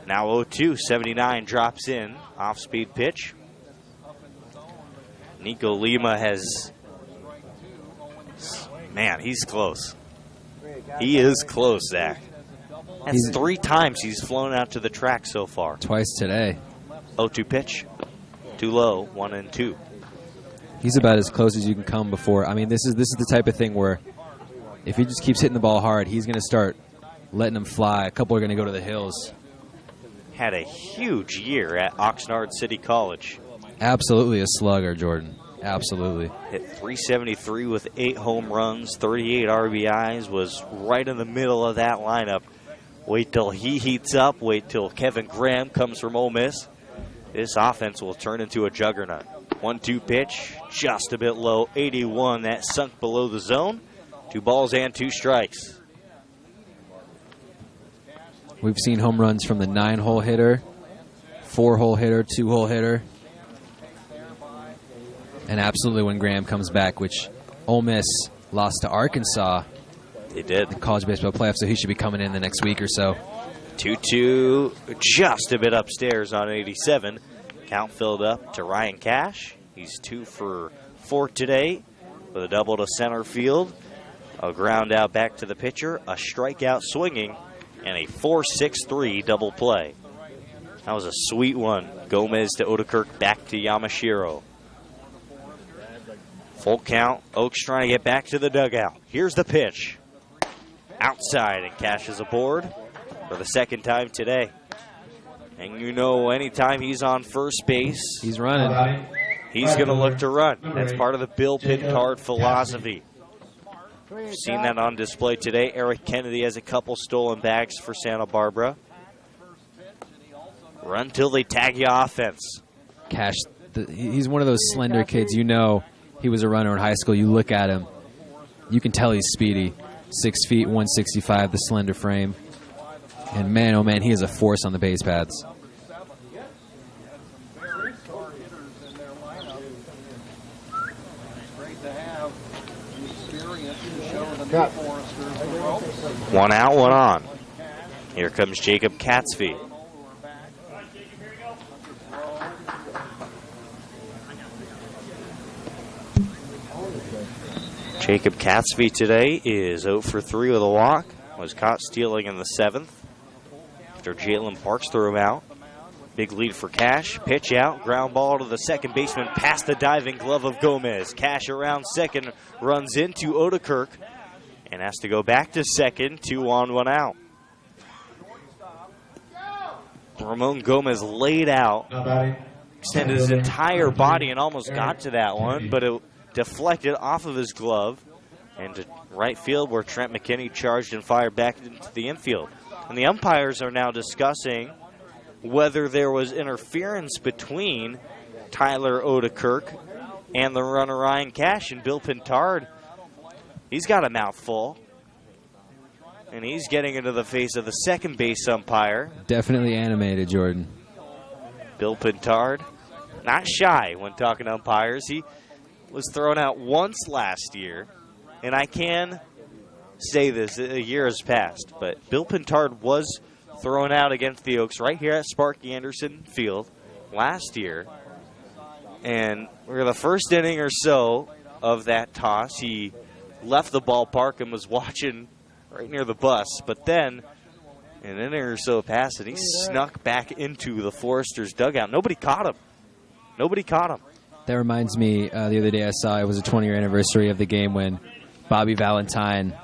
Now 0-2. 79 drops in. Off-speed pitch. Nico Lima has... Man, he's close. He is close, Zach. That's 3 times he's flown out to the track so far. Twice today. 0-2 pitch. Too low. 1-2. He's about as close as you can come before. I mean, this is the type of thing where if he just keeps hitting the ball hard, he's going to start letting them fly. A couple are going to go to the hills. Had a huge year at Oxnard City College. Absolutely a slugger, Jordan. Absolutely. Hit 373 with 8 home runs, 38 RBIs, was right in the middle of that lineup. Wait till he heats up. Wait till Kevin Graham comes from Ole Miss. This offense will turn into a juggernaut. 1-2 pitch, just a bit low. 81, that sunk below the zone. 2 balls and 2 strikes. We've seen home runs from the 9-hole hitter, 4-hole hitter, 2-hole hitter. And absolutely when Graham comes back, which Ole Miss lost to Arkansas. They did. In college baseball playoffs, so he should be coming in the next week or so. 2-2, just a bit upstairs on 87. Count filled up to Ryan Cash. He's 2 for 4 today with a double to center field. A ground out back to the pitcher, a strikeout swinging, and a 4-6-3 double play. That was a sweet one. Gomez to Odekirk, back to Yamashiro. Full count. Oaks trying to get back to the dugout. Here's the pitch. Outside, and Cash is aboard for the second time today. And you know, anytime he's on first base, he's running. He's going to look to run. That's part of the Bill Pintard philosophy. We've seen that on display today. Eric Kennedy has a couple stolen bags for Santa Barbara. Run till they tag you offense. Cash, he's one of those slender kids. You know he was a runner in high school. You look at him, you can tell he's speedy. 6 feet, 165, the slender frame. And man, oh man, he is a force on the base paths. One out, one on. Here comes Jacob Catsby. Jacob Catsby today is 0 for 3 with a walk. Was caught stealing in the 7th after Jalen Parks threw him out. Big lead for Cash. Pitch out. Ground ball to the second baseman past the diving glove of Gomez. Cash around second. Runs into Odekirk and has to go back to second. 2 on, 1 out. Ramon Gomez laid out. Extended his entire body and almost got to that one, but it deflected off of his glove and to right field where Trent McKinney charged and fired back into the infield. And the umpires are now discussing whether there was interference between Tyler Odekirk and the runner Ryan Cash. And Bill Pintard, he's got a mouthful. And he's getting into the face of the second base umpire. Definitely animated, Jordan. Bill Pintard, not shy when talking to umpires. He was thrown out once last year, and I can say this, a year has passed, but Bill Pintard was thrown out against the Oaks right here at Sparky Anderson Field last year, and for the first inning or so of that toss, he left the ballpark and was watching right near the bus, but then an inning or so passed, and he snuck back into the Foresters' dugout. Nobody caught him. Nobody caught him. That reminds me, the other day I saw it was a 20-year anniversary of the game when Bobby Valentine,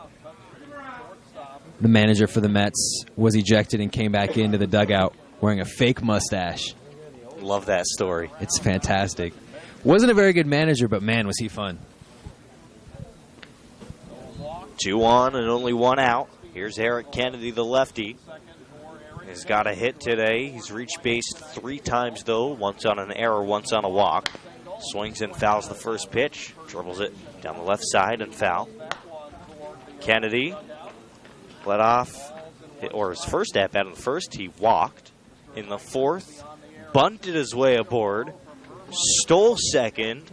the manager for the Mets, was ejected and came back into the dugout wearing a fake mustache. Love that story. It's fantastic. Wasn't a very good manager, but man, was he fun. 2 on and only 1 out. Here's Eric Kennedy, the lefty. He's got a hit today. He's reached base 3 times, though. Once on an error, once on a walk. Swings and fouls the first pitch. Dribbles it down the left side and foul. Kennedy led off, or his first at bat in the first, he walked. In the fourth, bunted his way aboard, stole second,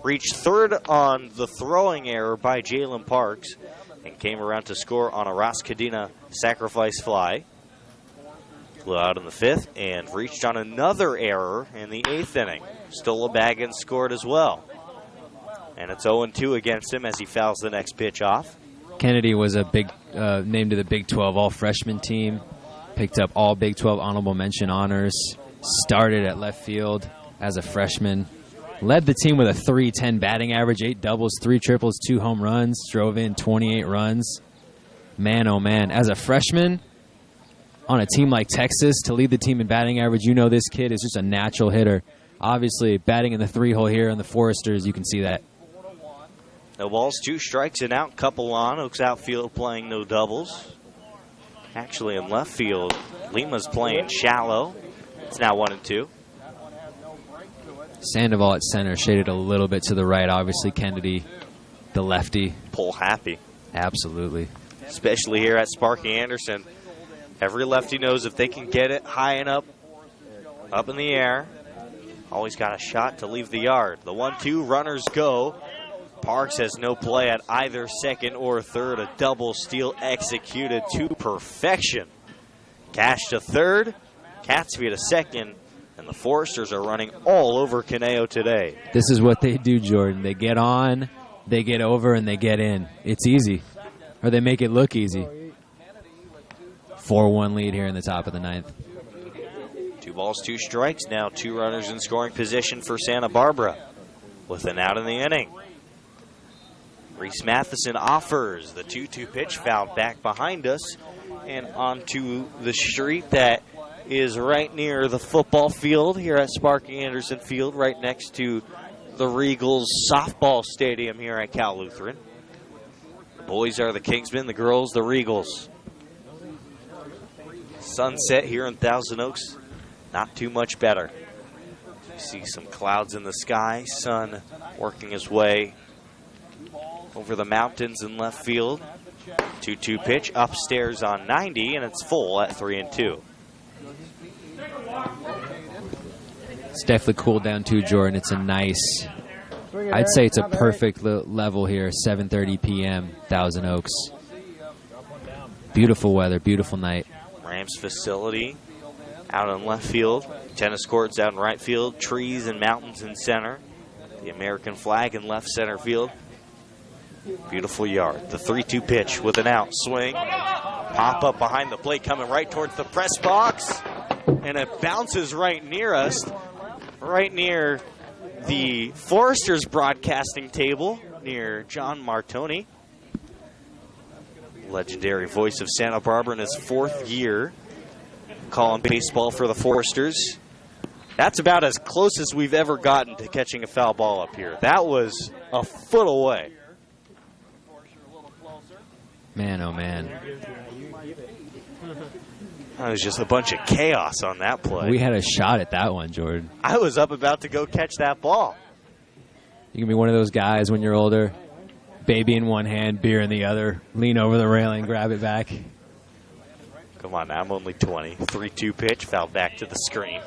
reached third on the throwing error by Jalen Parks, and came around to score on a Ross Cadena sacrifice fly. Flew out in the fifth and reached on another error in the eighth inning. Stole a bag and scored as well. And it's 0-2 against him as he fouls the next pitch off. Kennedy was a big named to the Big 12 all-freshman team. Picked up all Big 12 honorable mention honors. Started at left field as a freshman. Led the team with a .310 batting average, 8 doubles, 3 triples, 2 home runs. Drove in 28 runs. Man, oh man. As a freshman on a team like Texas, to lead the team in batting average, you know this kid is just a natural hitter. Obviously, batting in the 3-hole here in the Foresters, you can see that. No balls, 2 strikes and out. Couple on. Oaks outfield playing no doubles. Actually, in left field, Lima's playing shallow. It's now 1-2. Sandoval at center, shaded a little bit to the right. Obviously, Kennedy, the lefty. Pull happy. Absolutely. Especially here at Sparky Anderson. Every lefty knows if they can get it high and up in the air, always got a shot to leave the yard. The 1-2, runners go. Parks has no play at either second or third. A double steal executed to perfection. Cash to third, Catsby to second, and the Foresters are running all over Caneo today. This is what they do, Jordan. They get on, they get over, and they get in. It's easy. Or they make it look easy. 4-1 lead here in the top of the ninth. 2 balls, 2 strikes. Now 2 runners in scoring position for Santa Barbara with an out in the inning. Reese Matheson offers the 2-2 pitch, fouled back behind us and onto the street that is right near the football field here at Sparky Anderson Field, right next to the Regals softball stadium here at Cal Lutheran. The boys are the Kingsmen, the girls the Regals. Sunset here in Thousand Oaks, not too much better. You see some clouds in the sky, sun working his way over the mountains in left field. 2-2 pitch upstairs on 90, and it's full at 3-2. It's definitely cooled down too, Jordan. It's a nice, I'd say it's a perfect level here, 7:30 p.m., Thousand Oaks. Beautiful weather, beautiful night. Rams facility out in left field. Tennis courts out in right field. Trees and mountains in center. The American flag in left center field. Beautiful yard. The 3-2 pitch with an out. Swing. Pop up behind the plate, coming right towards the press box. And it bounces right near us. Right near the Foresters broadcasting table. Near John Martoni. Legendary voice of Santa Barbara in his 4th year calling baseball for the Foresters. That's about as close as we've ever gotten to catching a foul ball up here. That was a foot away. Man, oh man. That was just a bunch of chaos on that play. We had a shot at that one, Jordan. I was up about to go catch that ball. You can be one of those guys when you're older. Baby in one hand, beer in the other. Lean over the railing, grab it back. Come on, I'm only 20. 3-2 pitch, foul back to the screen.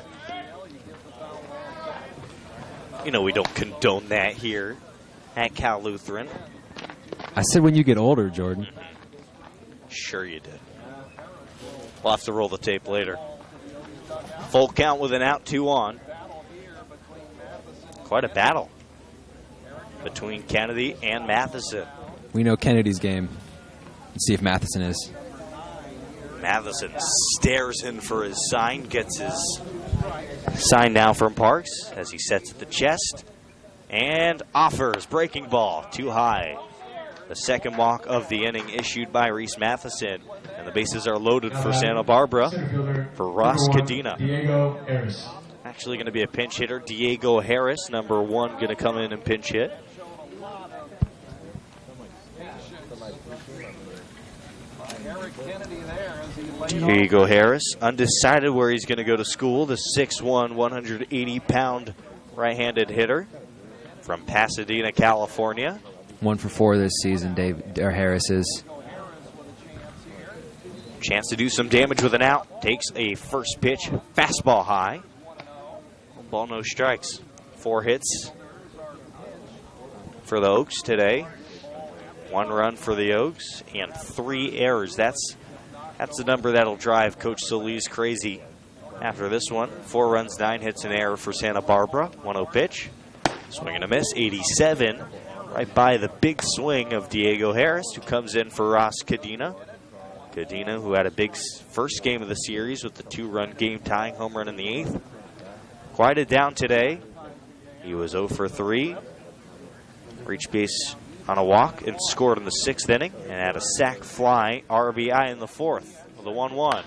You know we don't condone that here at Cal Lutheran. I said when you get older, Jordan. Sure you did. We'll have to roll the tape later. Full count with an out, 2 on. Quite a battle between Kennedy and Matheson. We know Kennedy's game. Let's see if Matheson is. Matheson stares in for his sign, gets his sign now from Parks as he sets at the chest and offers breaking ball too high. The second walk of the inning issued by Reese Matheson, and the bases are loaded for Santa Barbara for Ross Cadena. Diego Harris. Actually going to be a pinch hitter, Diego Harris, number 1, going to come in and pinch hit. Diego Harris, undecided where he's going to go to school. The 6'1", 180-pound right-handed hitter. from Pasadena, California. 1 for 4 this season, Harris is. Chance to do some damage with an out. Takes a first pitch, fastball high. Ball, no strikes. 4 hits for the Oaks today. 1 run for the Oaks and 3 errors. That's the number that'll drive Coach Solis crazy after this one. 4 runs, 9 hits, an error for Santa Barbara. 1-0 pitch. Swing and a miss, 87. Right by the big swing of Diego Harris, who comes in for Ross Cadena. Cadena, who had a big first game of the series with the 2-run game-tying home run in the 8th. Quieted down today. He was 0 for 3. Reached base on a walk and scored in the 6th inning and had a sac fly RBI in the 4th with a 1-1.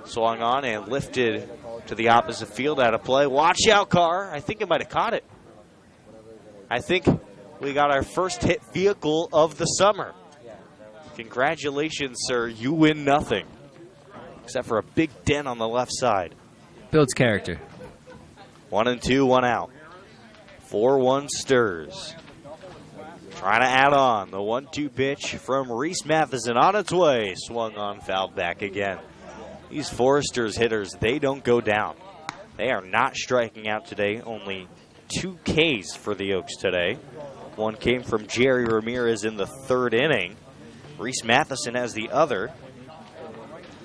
Swung on and lifted to the opposite field out of play. Watch out, Carr. I think it might have caught it. I think we got our first hit vehicle of the summer. Congratulations, sir. You win nothing. Except for a big dent on the left side. Builds character. 1-2, 1 out. 4-1 Stirs. Trying to add on. The 1-2 pitch from Reese Matheson on its way. Swung on, fouled back again. These Foresters hitters, they don't go down. They are not striking out today. Only 2 Ks for the Oaks today. 1 came from Jerry Ramirez in the 3rd inning. Reese Matheson has the other.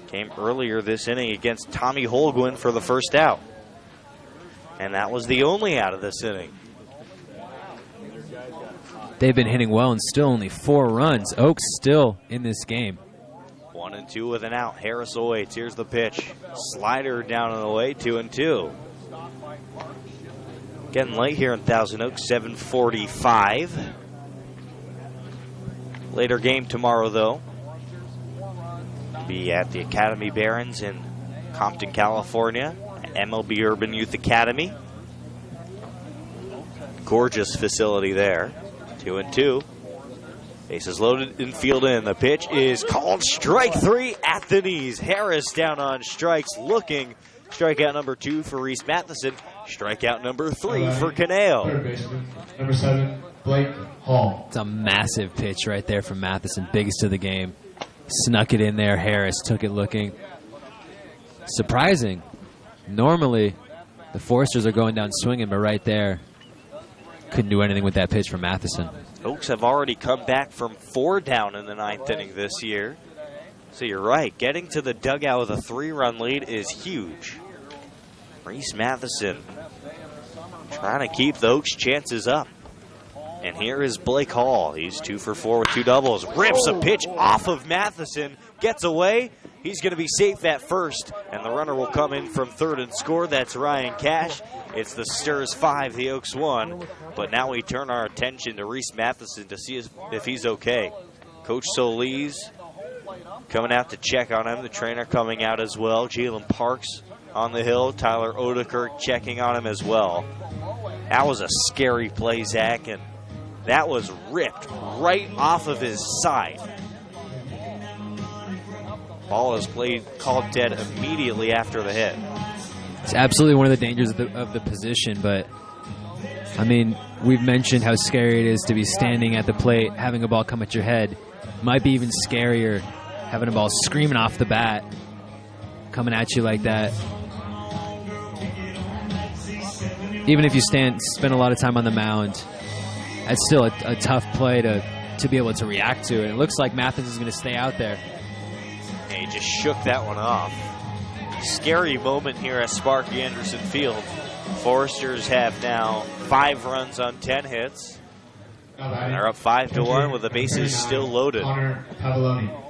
Came earlier this inning against Tommy Holguin for the first out. And that was the only out of this inning. They've been hitting well and still only 4 runs. Oaks still in this game. 1-2 with an out. Harris awaits. Here's the pitch. Slider down and away. 2-2. Getting late here in Thousand Oaks. 7:45. Later game tomorrow, though. Be at the Academy Barons in Compton, California. At MLB Urban Youth Academy. Gorgeous facility there. 2-2. Bases loaded, infield in. The pitch is called strike 3 at the knees. Harris down on strikes, looking. Strikeout number 2 for Reese Matheson. Strikeout number 3 for Caneo. Third baseman, number 7, Blake Hall. It's a massive pitch right there from Matheson. Biggest of the game. Snuck it in there. Harris took it looking. Surprising. Normally, the Foresters are going down swinging, but right there, couldn't do anything with that pitch from Matheson. Oaks have already come back from 4 down in the 9th inning this year. So you're right. Getting to the dugout with a 3-run lead is huge. Reese Matheson trying to keep the Oaks' chances up. And here is Blake Hall. He's 2 for 4 with 2 doubles. Rips a pitch off of Matheson. Gets away. He's going to be safe at first. And the runner will come in from 3rd and score. That's Ryan Cash. It's the Stirs 5, the Oaks 1. But now we turn our attention to Reese Matheson to see if he's okay. Coach Solis coming out to check on him. The trainer coming out as well. Jalen Parks on the hill. Tyler Odekirk checking on him as well. That was a scary play, Zach, and that was ripped right off of his side. Ball is called dead immediately after the hit. It's absolutely one of the dangers of the position, but I mean, we've mentioned how scary it is to be standing at the plate, having a ball come at your head. Might be even scarier having a ball screaming off the bat, coming at you like that. Even if you spend a lot of time on the mound, that's still a tough play to be able to react to. And it looks like Mathis is going to stay out there. And he just shook that one off. Scary moment here at Sparky Anderson Field. Foresters have now 5 runs on 10 hits. And they're up 5-1 with the bases still loaded. Connor Pavoloni.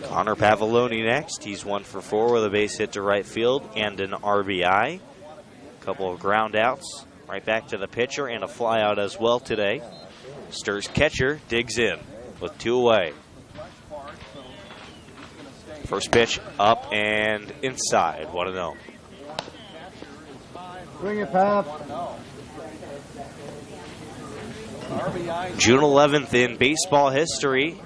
Connor Pavoloni next. He's 1 for 4 with a base hit to right field and an RBI. A couple of ground outs. Right back to the pitcher and a fly out as well today. Stirs catcher digs in with 2 away. First pitch up and inside. 1-0. Bring it, Pap. June 11th in baseball history.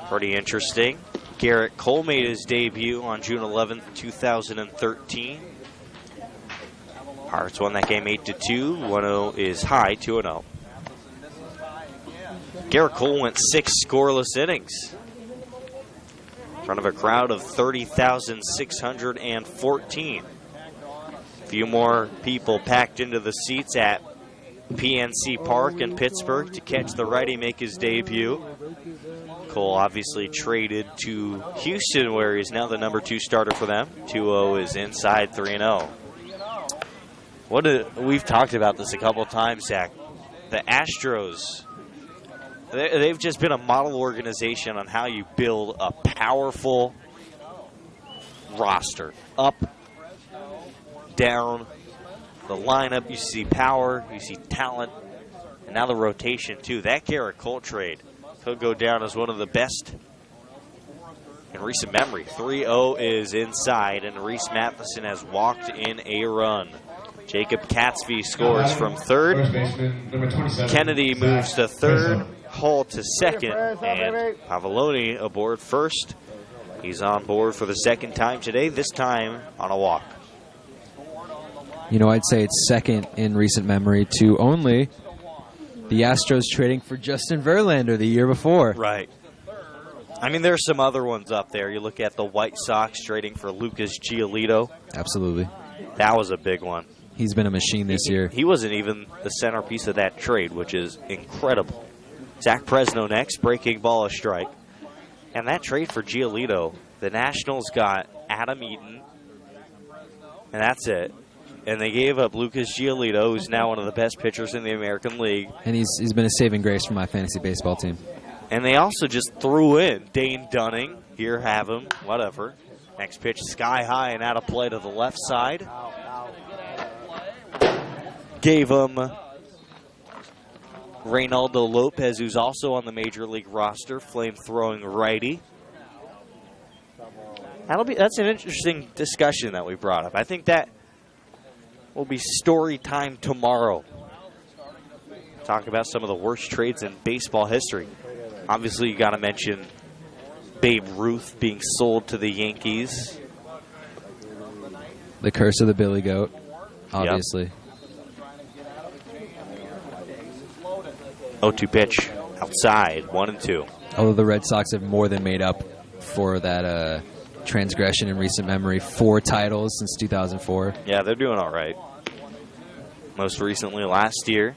Pretty interesting. Garrett Cole made his debut on June 11th, 2013. Pirates won that game 8-2. 1-0 is high, 2-0. Garrett Cole went 6 scoreless innings in front of a crowd of 30,614. A few more people packed into the seats at PNC Park in Pittsburgh to catch the righty make his debut. Cole obviously traded to Houston, where he's now the number 2 starter for them. 2-0 is inside, 3-0. We've talked about this a couple times, Zach. The Astros, they've just been a model organization on how you build a powerful roster. Up, down, the lineup, you see power, you see talent, and now the rotation too. That Garrett Cole trade could go down as one of the best in recent memory. 3-0 is inside, and Reese Matheson has walked in a run. Jacob Catsby scores from third. First baseman, number 27. Kennedy moves to Zach third. Fresno. Hall to second, and Pavoloni aboard first. He's on board for the second time today, this time on a walk. You know, I'd say it's second in recent memory to only the Astros trading for Justin Verlander the year before. Right. I mean, there's some other ones up there. You look at the White Sox trading for Lucas Giolito. Absolutely. That was a big one. He's been a machine this year. He wasn't even the centerpiece of that trade, which is incredible. Zach Fresno next, breaking ball, a strike. And that trade for Giolito, the Nationals got Adam Eaton, and that's it. And they gave up Lucas Giolito, who's now one of the best pitchers in the American League. And he's been a saving grace for my fantasy baseball team. And they also just threw in Dane Dunning. Here, have him, whatever. Next pitch, sky high and out of play to the left side. Gave him Reynaldo Lopez, who's also on the Major League roster, flame-throwing righty. That's an interesting discussion that we brought up. I think that will be story time tomorrow. Talk about some of the worst trades in baseball history. Obviously, you got to mention Babe Ruth being sold to the Yankees. The curse of the Billy Goat, obviously. Yep. 0-2 pitch outside, 1-2. Although the Red Sox have more than made up for that transgression in recent memory. 4 titles since 2004. Yeah, they're doing all right. Most recently last year,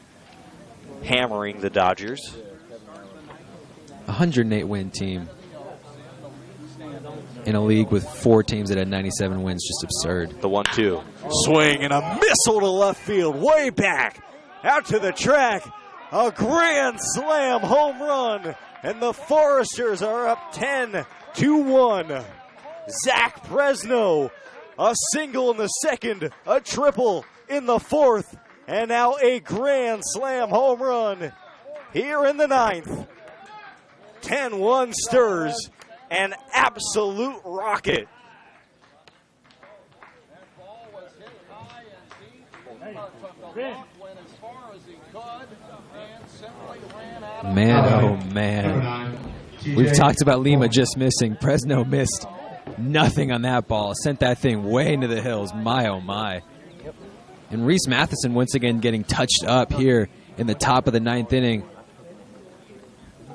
hammering the Dodgers. 108-win team in a league with 4 teams that had 97 wins. Just absurd. The 1-2. Swing and a missile to left field, way back, out to the track. A grand slam home run, and the Foresters are up 10-1. Zach Fresno, a single in the second, a triple in the fourth, and now a grand slam home run here in the ninth. 10-1 stirs, an absolute rocket. Man, oh man. We've talked about Lima just missing. Fresno missed nothing on that ball. Sent that thing way into the hills. My, oh my. And Reese Matheson once again getting touched up here in the top of the 9th inning.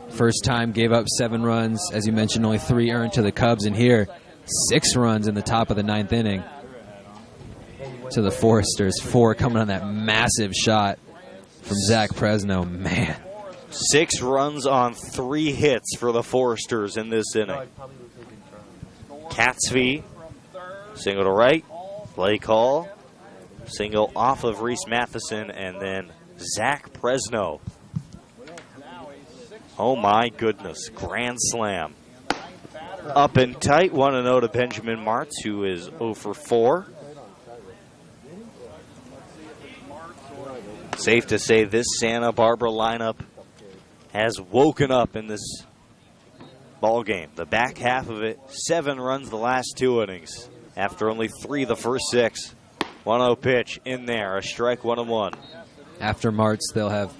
First time gave up 7 runs. As you mentioned, only 3 earned to the Cubs. And here, 6 runs in the top of the 9th inning to the Foresters. 4 coming on that massive shot from Zach Fresno. Man. 6 runs on 3 hits for the Foresters in this inning. Catsby, single to right, play call, single off of Reese Matheson, and then Zach Fresno. Oh my goodness, grand slam. Up and tight, 1-0 to Benjamin Martz, who is 0 for 4. Safe to say this Santa Barbara lineup has woken up in this ball game. The back half of it, 7 runs the last 2 innings after only 3 the first 6. 1-0 pitch in there, a strike, 1-1. After Martz, they'll have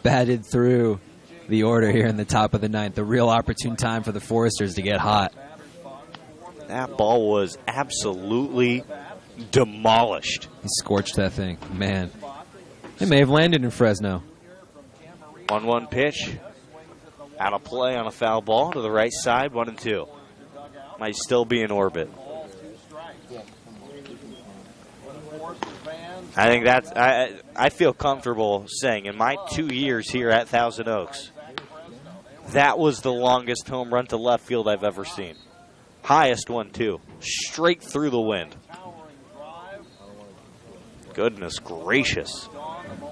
batted through the order here in the top of the 9th. A real opportune time for the Foresters to get hot. That ball was absolutely demolished. He scorched that thing. Man. It may have landed in Fresno. 1-1 pitch. Out of play on a foul ball to the right side, 1-2. Might still be in orbit. I think that's, I feel comfortable saying in my 2 years here at Thousand Oaks, that was the longest home run to left field I've ever seen. Highest one, too. Straight through the wind. Goodness gracious.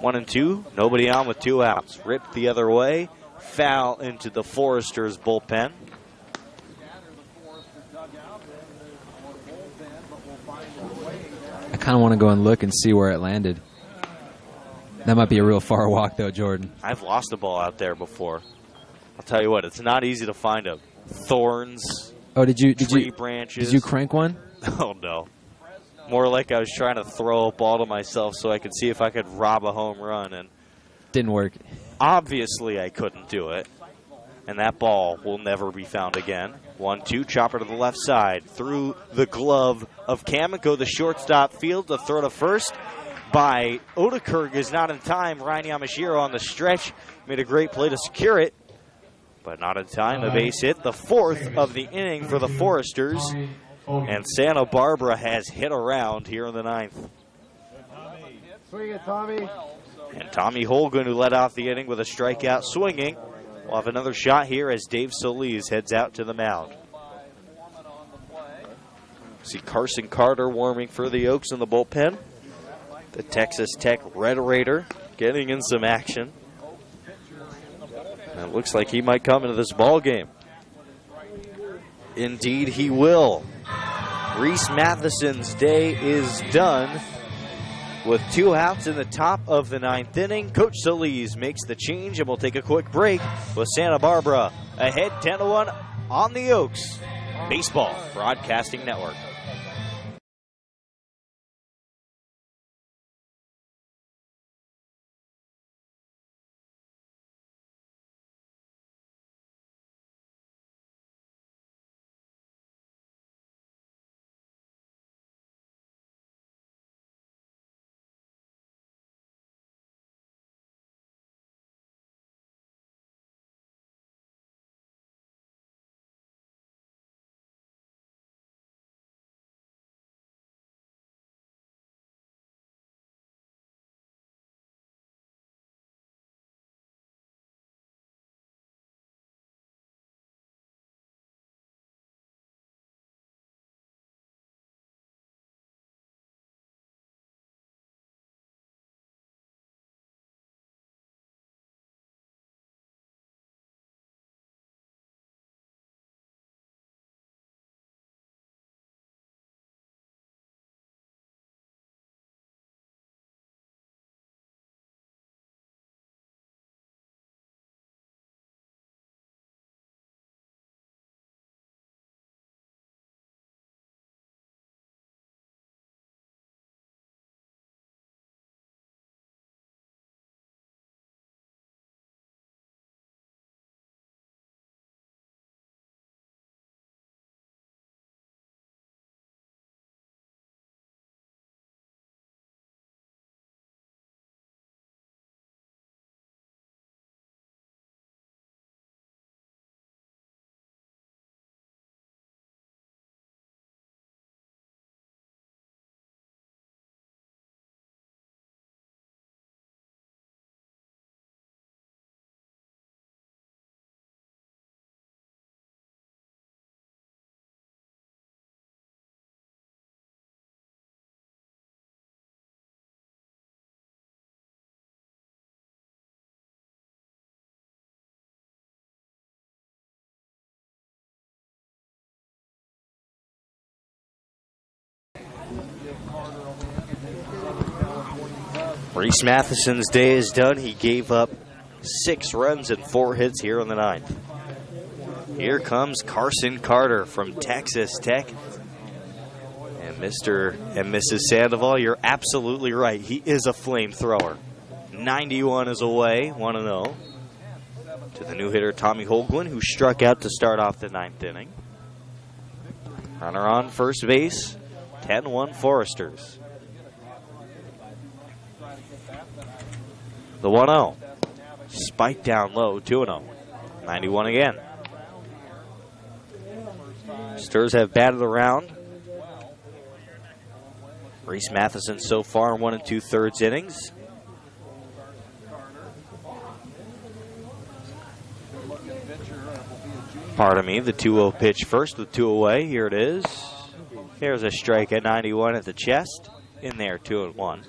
1-2, nobody on with 2 outs. Ripped the other way. Foul into the Foresters bullpen. I kind of want to go and look and see where it landed. That might be a real far walk, though, Jordan. I've lost a ball out there before. I'll tell you what, it's not easy to find them. Thorns, Oh, tree branches. Did you crank one? Oh, no. More like I was trying to throw a ball to myself so I could see if I could rob a home run, and Didn't work. obviously I couldn't do it. And that ball will never be found again. 1-2, chopper to the left side. Through the glove of Kamiko, the shortstop field. The throw to first by Odekerk is not in time. Ryan Yamashiro on the stretch made a great play to secure it, but not in time. The base hit, the 4th of the inning for the Foresters. And Santa Barbara has hit around here in the 9th. Swing it, Tommy. And Tommy Holgun, who led off the inning with a strikeout swinging, will have another shot here as Dave Solis heads out to the mound. See Carson Carter warming for the Oaks in the bullpen. The Texas Tech Red Raider getting in some action. And it looks like he might come into this ball game. Indeed he will. Reese Matheson's day is done. With 2 outs in the top of the 9th inning, Coach Solis makes the change, and we'll take a quick break with Santa Barbara ahead 10-1 on the Oaks Baseball Broadcasting Network. Reese Matheson's day is done. He gave up 6 runs and 4 hits here in the 9th. Here comes Carson Carter from Texas Tech. And Mr. and Mrs. Sandoval, you're absolutely right. He is a flamethrower. 91 is away, 1-0. To the new hitter, Tommy Holguin, who struck out to start off the 9th inning. Runner on first base. 10-1 Foresters. The 1-0. Spike down low, 2-0. 91 again. Sturs have batted around. Reese Matheson so far in 1 2/3 innings. Pardon me, the 2-0 pitch first with 2 away. Here it is. There's a strike at 91 at the chest. In there, 2-1.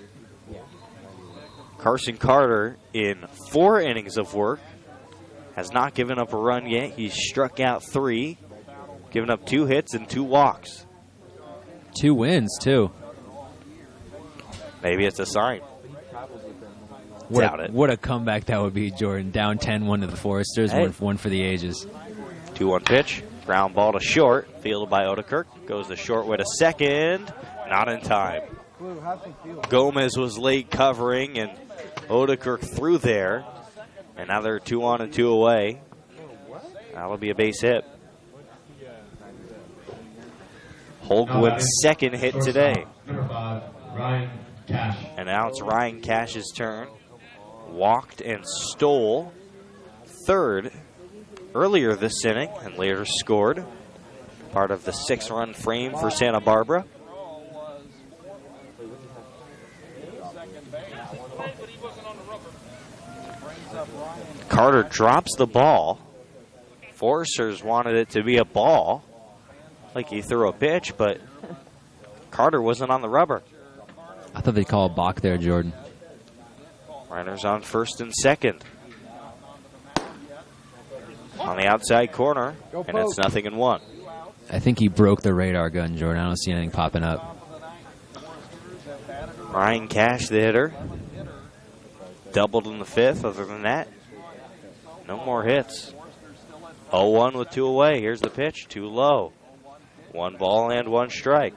Carson Carter, in 4 innings of work, has not given up a run yet. He's struck out 3, given up 2 hits and 2 walks. 2 wins, too. Maybe it's a sign. Doubt it. What a comeback that would be, Jordan. Down 10-1 to the Foresters, Hey. one for the ages. 2-1 pitch. Ground ball to short. Fielded by Odekirk. Goes to short way to second. Not in time. Gomez was late covering, and Odekirk threw there. And now they're 2 on and 2 away. That'll be a base hit. Holgwood's second hit today. Number 5, Ryan Cash. And now it's Ryan Cash's turn. Walked and stole third earlier this inning and later scored. Part of the 6-run frame for Santa Barbara. Carter drops the ball. Foresters wanted it to be a ball, like he threw a pitch, but Carter wasn't on the rubber. I thought they'd call a balk there, Jordan. Runners on first and second. On the outside corner, and it's 0-1. I think he broke the radar gun, Jordan. I don't see anything popping up. Ryan Cash, the hitter. Doubled in the 5th. Other than that, no more hits. 0-1 with 2 away. Here's the pitch. Too low. 1 ball and 1 strike.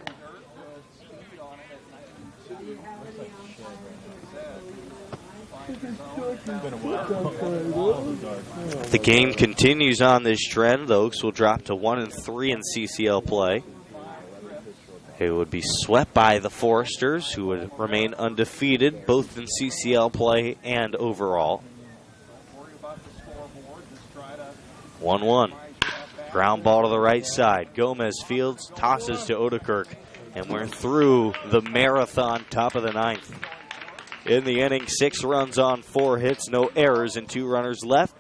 The game continues on this trend. The Oaks will drop to 1-3 in CCL play. It would be swept by the Foresters, who would remain undefeated both in CCL play and overall. 1-1. Ground ball to the right side. Gomez fields, tosses to Odekirk, and we're through the marathon top of the 9th. In the inning, 6 runs on 4 hits, no errors, and 2 runners left.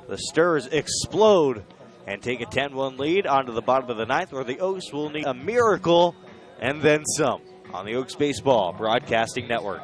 The Sturs explode and take a 10-1 lead onto the bottom of the 9th, where the Oaks will need a miracle and then some on the Oaks Baseball Broadcasting Network.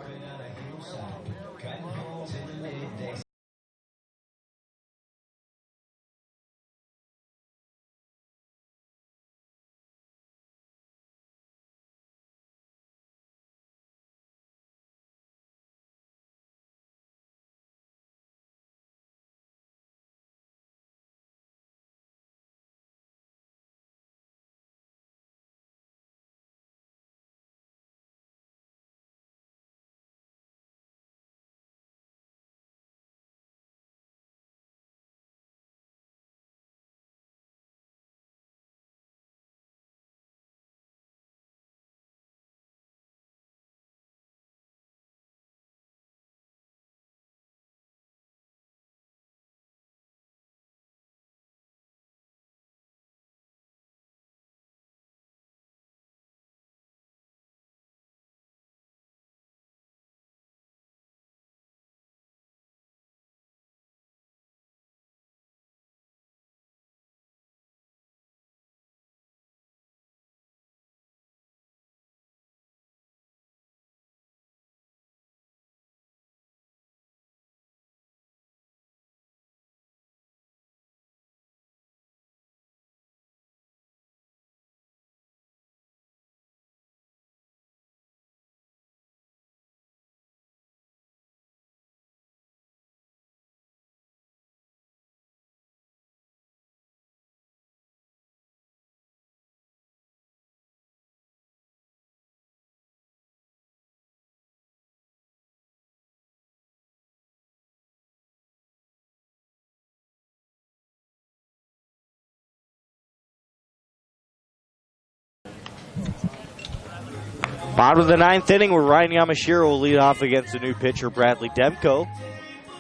Bottom of the ninth inning, where Ryan Yamashiro will lead off against the new pitcher, Bradley Demko.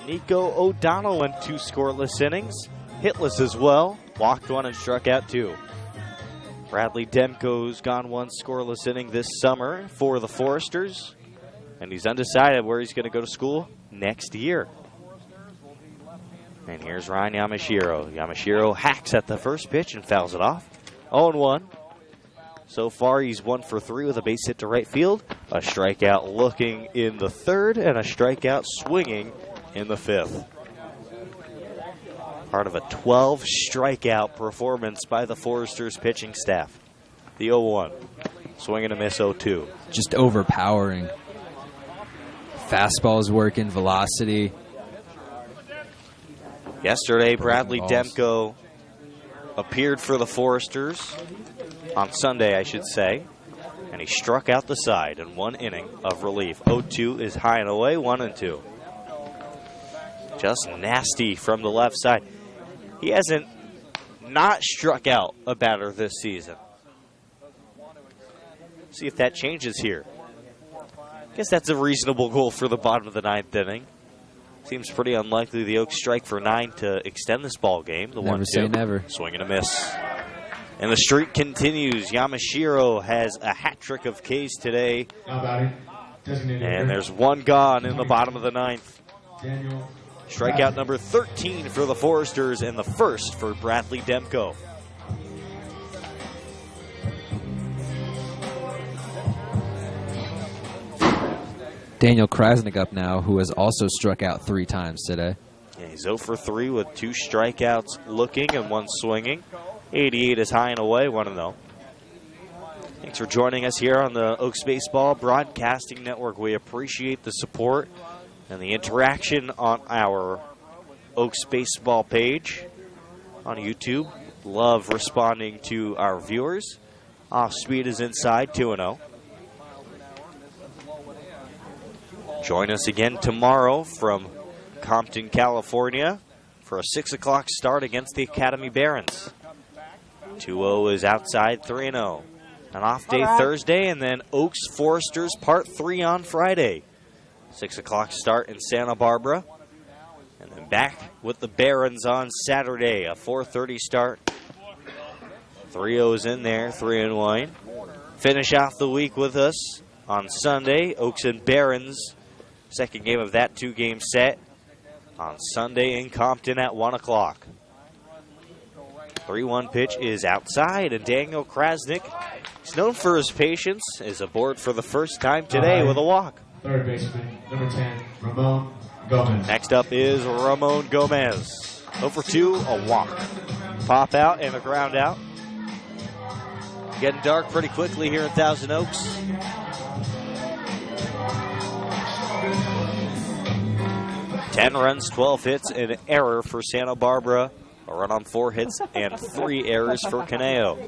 Nico O'Donnell went 2 scoreless innings, hitless as well, walked 1 and struck out 2. Bradley Demko's gone 1 scoreless inning this summer for the Foresters, and he's undecided where he's going to go to school next year. And here's Ryan Yamashiro. Yamashiro hacks at the first pitch and fouls it off. 0-1. So far, he's 1 for 3 with a base hit to right field, a strikeout looking in the third, and a strikeout swinging in the fifth. Part of a 12 strikeout performance by the Foresters pitching staff. The 0-1. Swing and a miss 0-2. Just overpowering. Fastball's working, velocity. Yesterday, Bradley Demko appeared for the Foresters, on Sunday, I should say, and he struck out the side in 1 inning of relief. 0-2 is high and away, 1-2. Just nasty from the left side. He hasn't not struck out a batter this season. See if that changes here. I guess that's a reasonable goal for the bottom of the ninth inning. Seems pretty unlikely the Oaks strike for 9 to extend this ball game. The 1-2. Never say never. Swing and a miss. And the streak continues. Yamashiro has a hat trick of Ks today. And there's 1 gone in the bottom of the ninth. Strikeout number 13 for the Foresters and the first for Bradley Demko. Daniel Krasnick up now, who has also struck out 3 times today. Yeah, he's 0 for 3 with 2 strikeouts looking and 1 swinging. 88 is high and away, 1-0. Thanks for joining us here on the Oaks Baseball Broadcasting Network. We appreciate the support and the interaction on our Oaks Baseball page on YouTube. Love responding to our viewers. Off speed is inside, 2-0. Join us again tomorrow from Compton, California for a 6 o'clock start against the Academy Barons. 2-0 is outside, 3-0. An off day Thursday, and then Oaks Foresters Part 3 on Friday. 6 o'clock start in Santa Barbara. And then back with the Barons on Saturday, a 4:30 start. 3-0's in there, 3-1. Finish off the week with us on Sunday, Oaks and Barons. Second game of that 2-game set on Sunday in Compton at 1 o'clock. 3-1 pitch is outside, and Daniel Krasnick, he's known for his patience, is aboard for the first time today with a walk. Third baseman, number 10, Ramon Gomez. Next up is Ramon Gomez. 0 for 2, a walk. Pop out and a ground out. Getting dark pretty quickly here in Thousand Oaks. Ten runs, 12 hits, an error for Santa Barbara. A run on 4 hits and 3 errors for Caneo.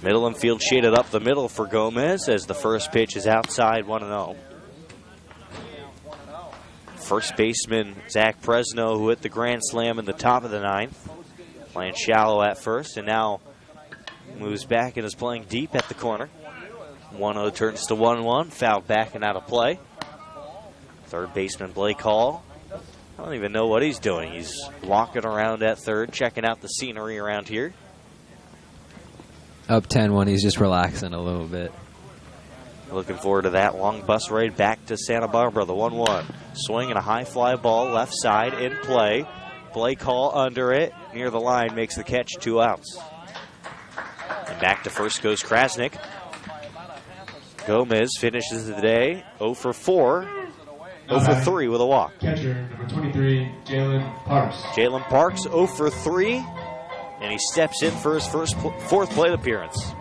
Middle infield shaded up the middle for Gomez as the first pitch is outside, 1-0. First baseman Zach Presno, who hit the grand slam in the top of the ninth, playing shallow at first, and now moves back and is playing deep at the corner. 1-0 turns to 1-1, fouled back and out of play. Third baseman Blake Hall, I don't even know what he's doing. He's walking around at third, checking out the scenery around here. Up 10-1, he's just relaxing a little bit. Looking forward to that long bus ride back to Santa Barbara, the 1-1. Swing and a high fly ball left side in play. Blake Hall under it, near the line, makes the catch, 2 outs. And back to first goes Krasnick. Gomez finishes the day 0 for 4. 0 for 3 with a walk. Catcher, number 23, Jalen Parks. Jalen Parks 0 for 3, and he steps in for his fourth plate appearance.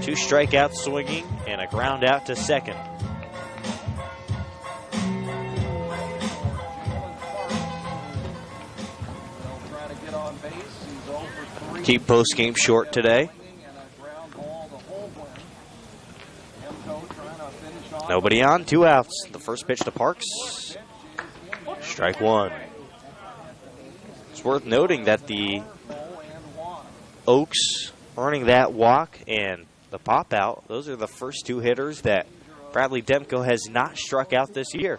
2 strikeouts swinging and a ground out to second. Keep post game short today. Nobody on, 2 outs. The first pitch to Parks. Strike 1. It's worth noting that the Oaks earning that walk and the pop out. Those are the first two hitters that Bradley Demko has not struck out this year.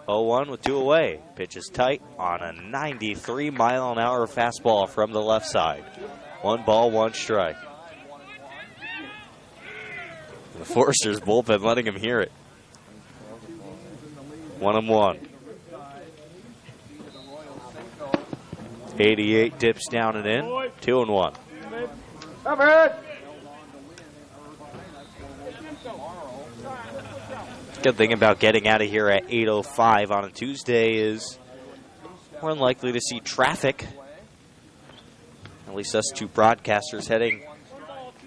0-1 with 2 away. Pitch is tight on a 93-mile-an-hour fastball from the left side. 1 ball, 1 strike. The Foresters bullpen letting him hear it. 1-1. 88 dips down and in. 2-1. Come in. Good thing about getting out of here at 8:05 on a Tuesday is we're unlikely to see traffic. At least us two broadcasters heading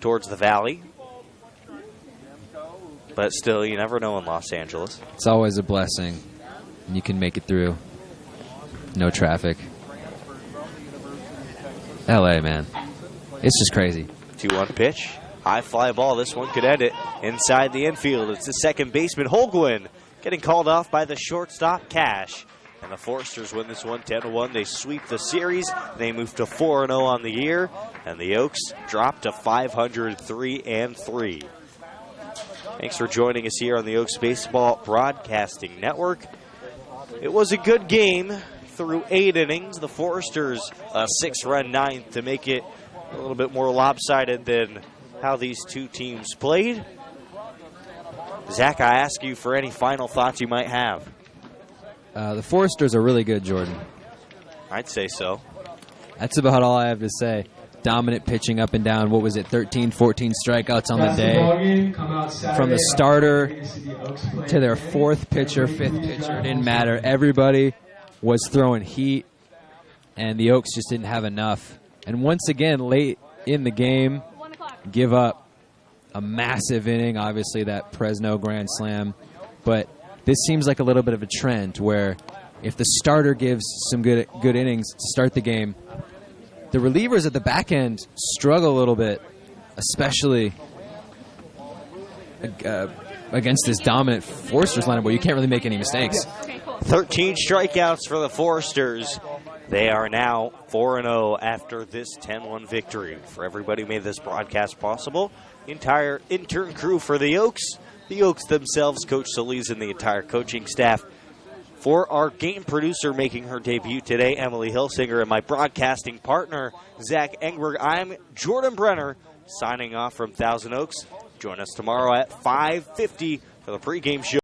towards the valley. But still, you never know in Los Angeles. It's always a blessing. You can make it through. No traffic. LA, man. It's just crazy. 2-1 pitch. High fly ball. This one could end it inside the infield. It's the second baseman, Holguin, getting called off by the shortstop, Cash. And the Foresters win this one 10-1. They sweep the series. They move to 4-0 on the year. And the Oaks drop to 503-3. Thanks for joining us here on the Oaks Baseball Broadcasting Network. It was a good game through 8 innings. The Foresters a 6-run ninth to make it a little bit more lopsided than how these two teams played. Zach, I ask you for any final thoughts you might have. The Foresters are really good, Jordan. I'd say so. That's about all I have to say. Dominant pitching up and down. What was it, 13, 14 strikeouts on the day? From the starter to their 4th pitcher, 5th pitcher. It didn't matter. Everybody was throwing heat, and the Oaks just didn't have enough. And once again, late in the game, give up a massive inning. Obviously, that Fresno grand slam. But this seems like a little bit of a trend where if the starter gives some good innings to start the game, the relievers at the back end struggle a little bit, especially against this dominant Foresters lineup where you can't really make any mistakes. 13 strikeouts for the Foresters. They are now 4-0 after this 10-1 victory. For everybody who made this broadcast possible, the entire intern crew for the Oaks themselves, Coach Solis and the entire coaching staff. For our game producer making her debut today, Emily Hilsinger, and my broadcasting partner, Zach Engberg, I'm Jordan Brenner, signing off from Thousand Oaks. Join us tomorrow at 5:50 for the pregame show.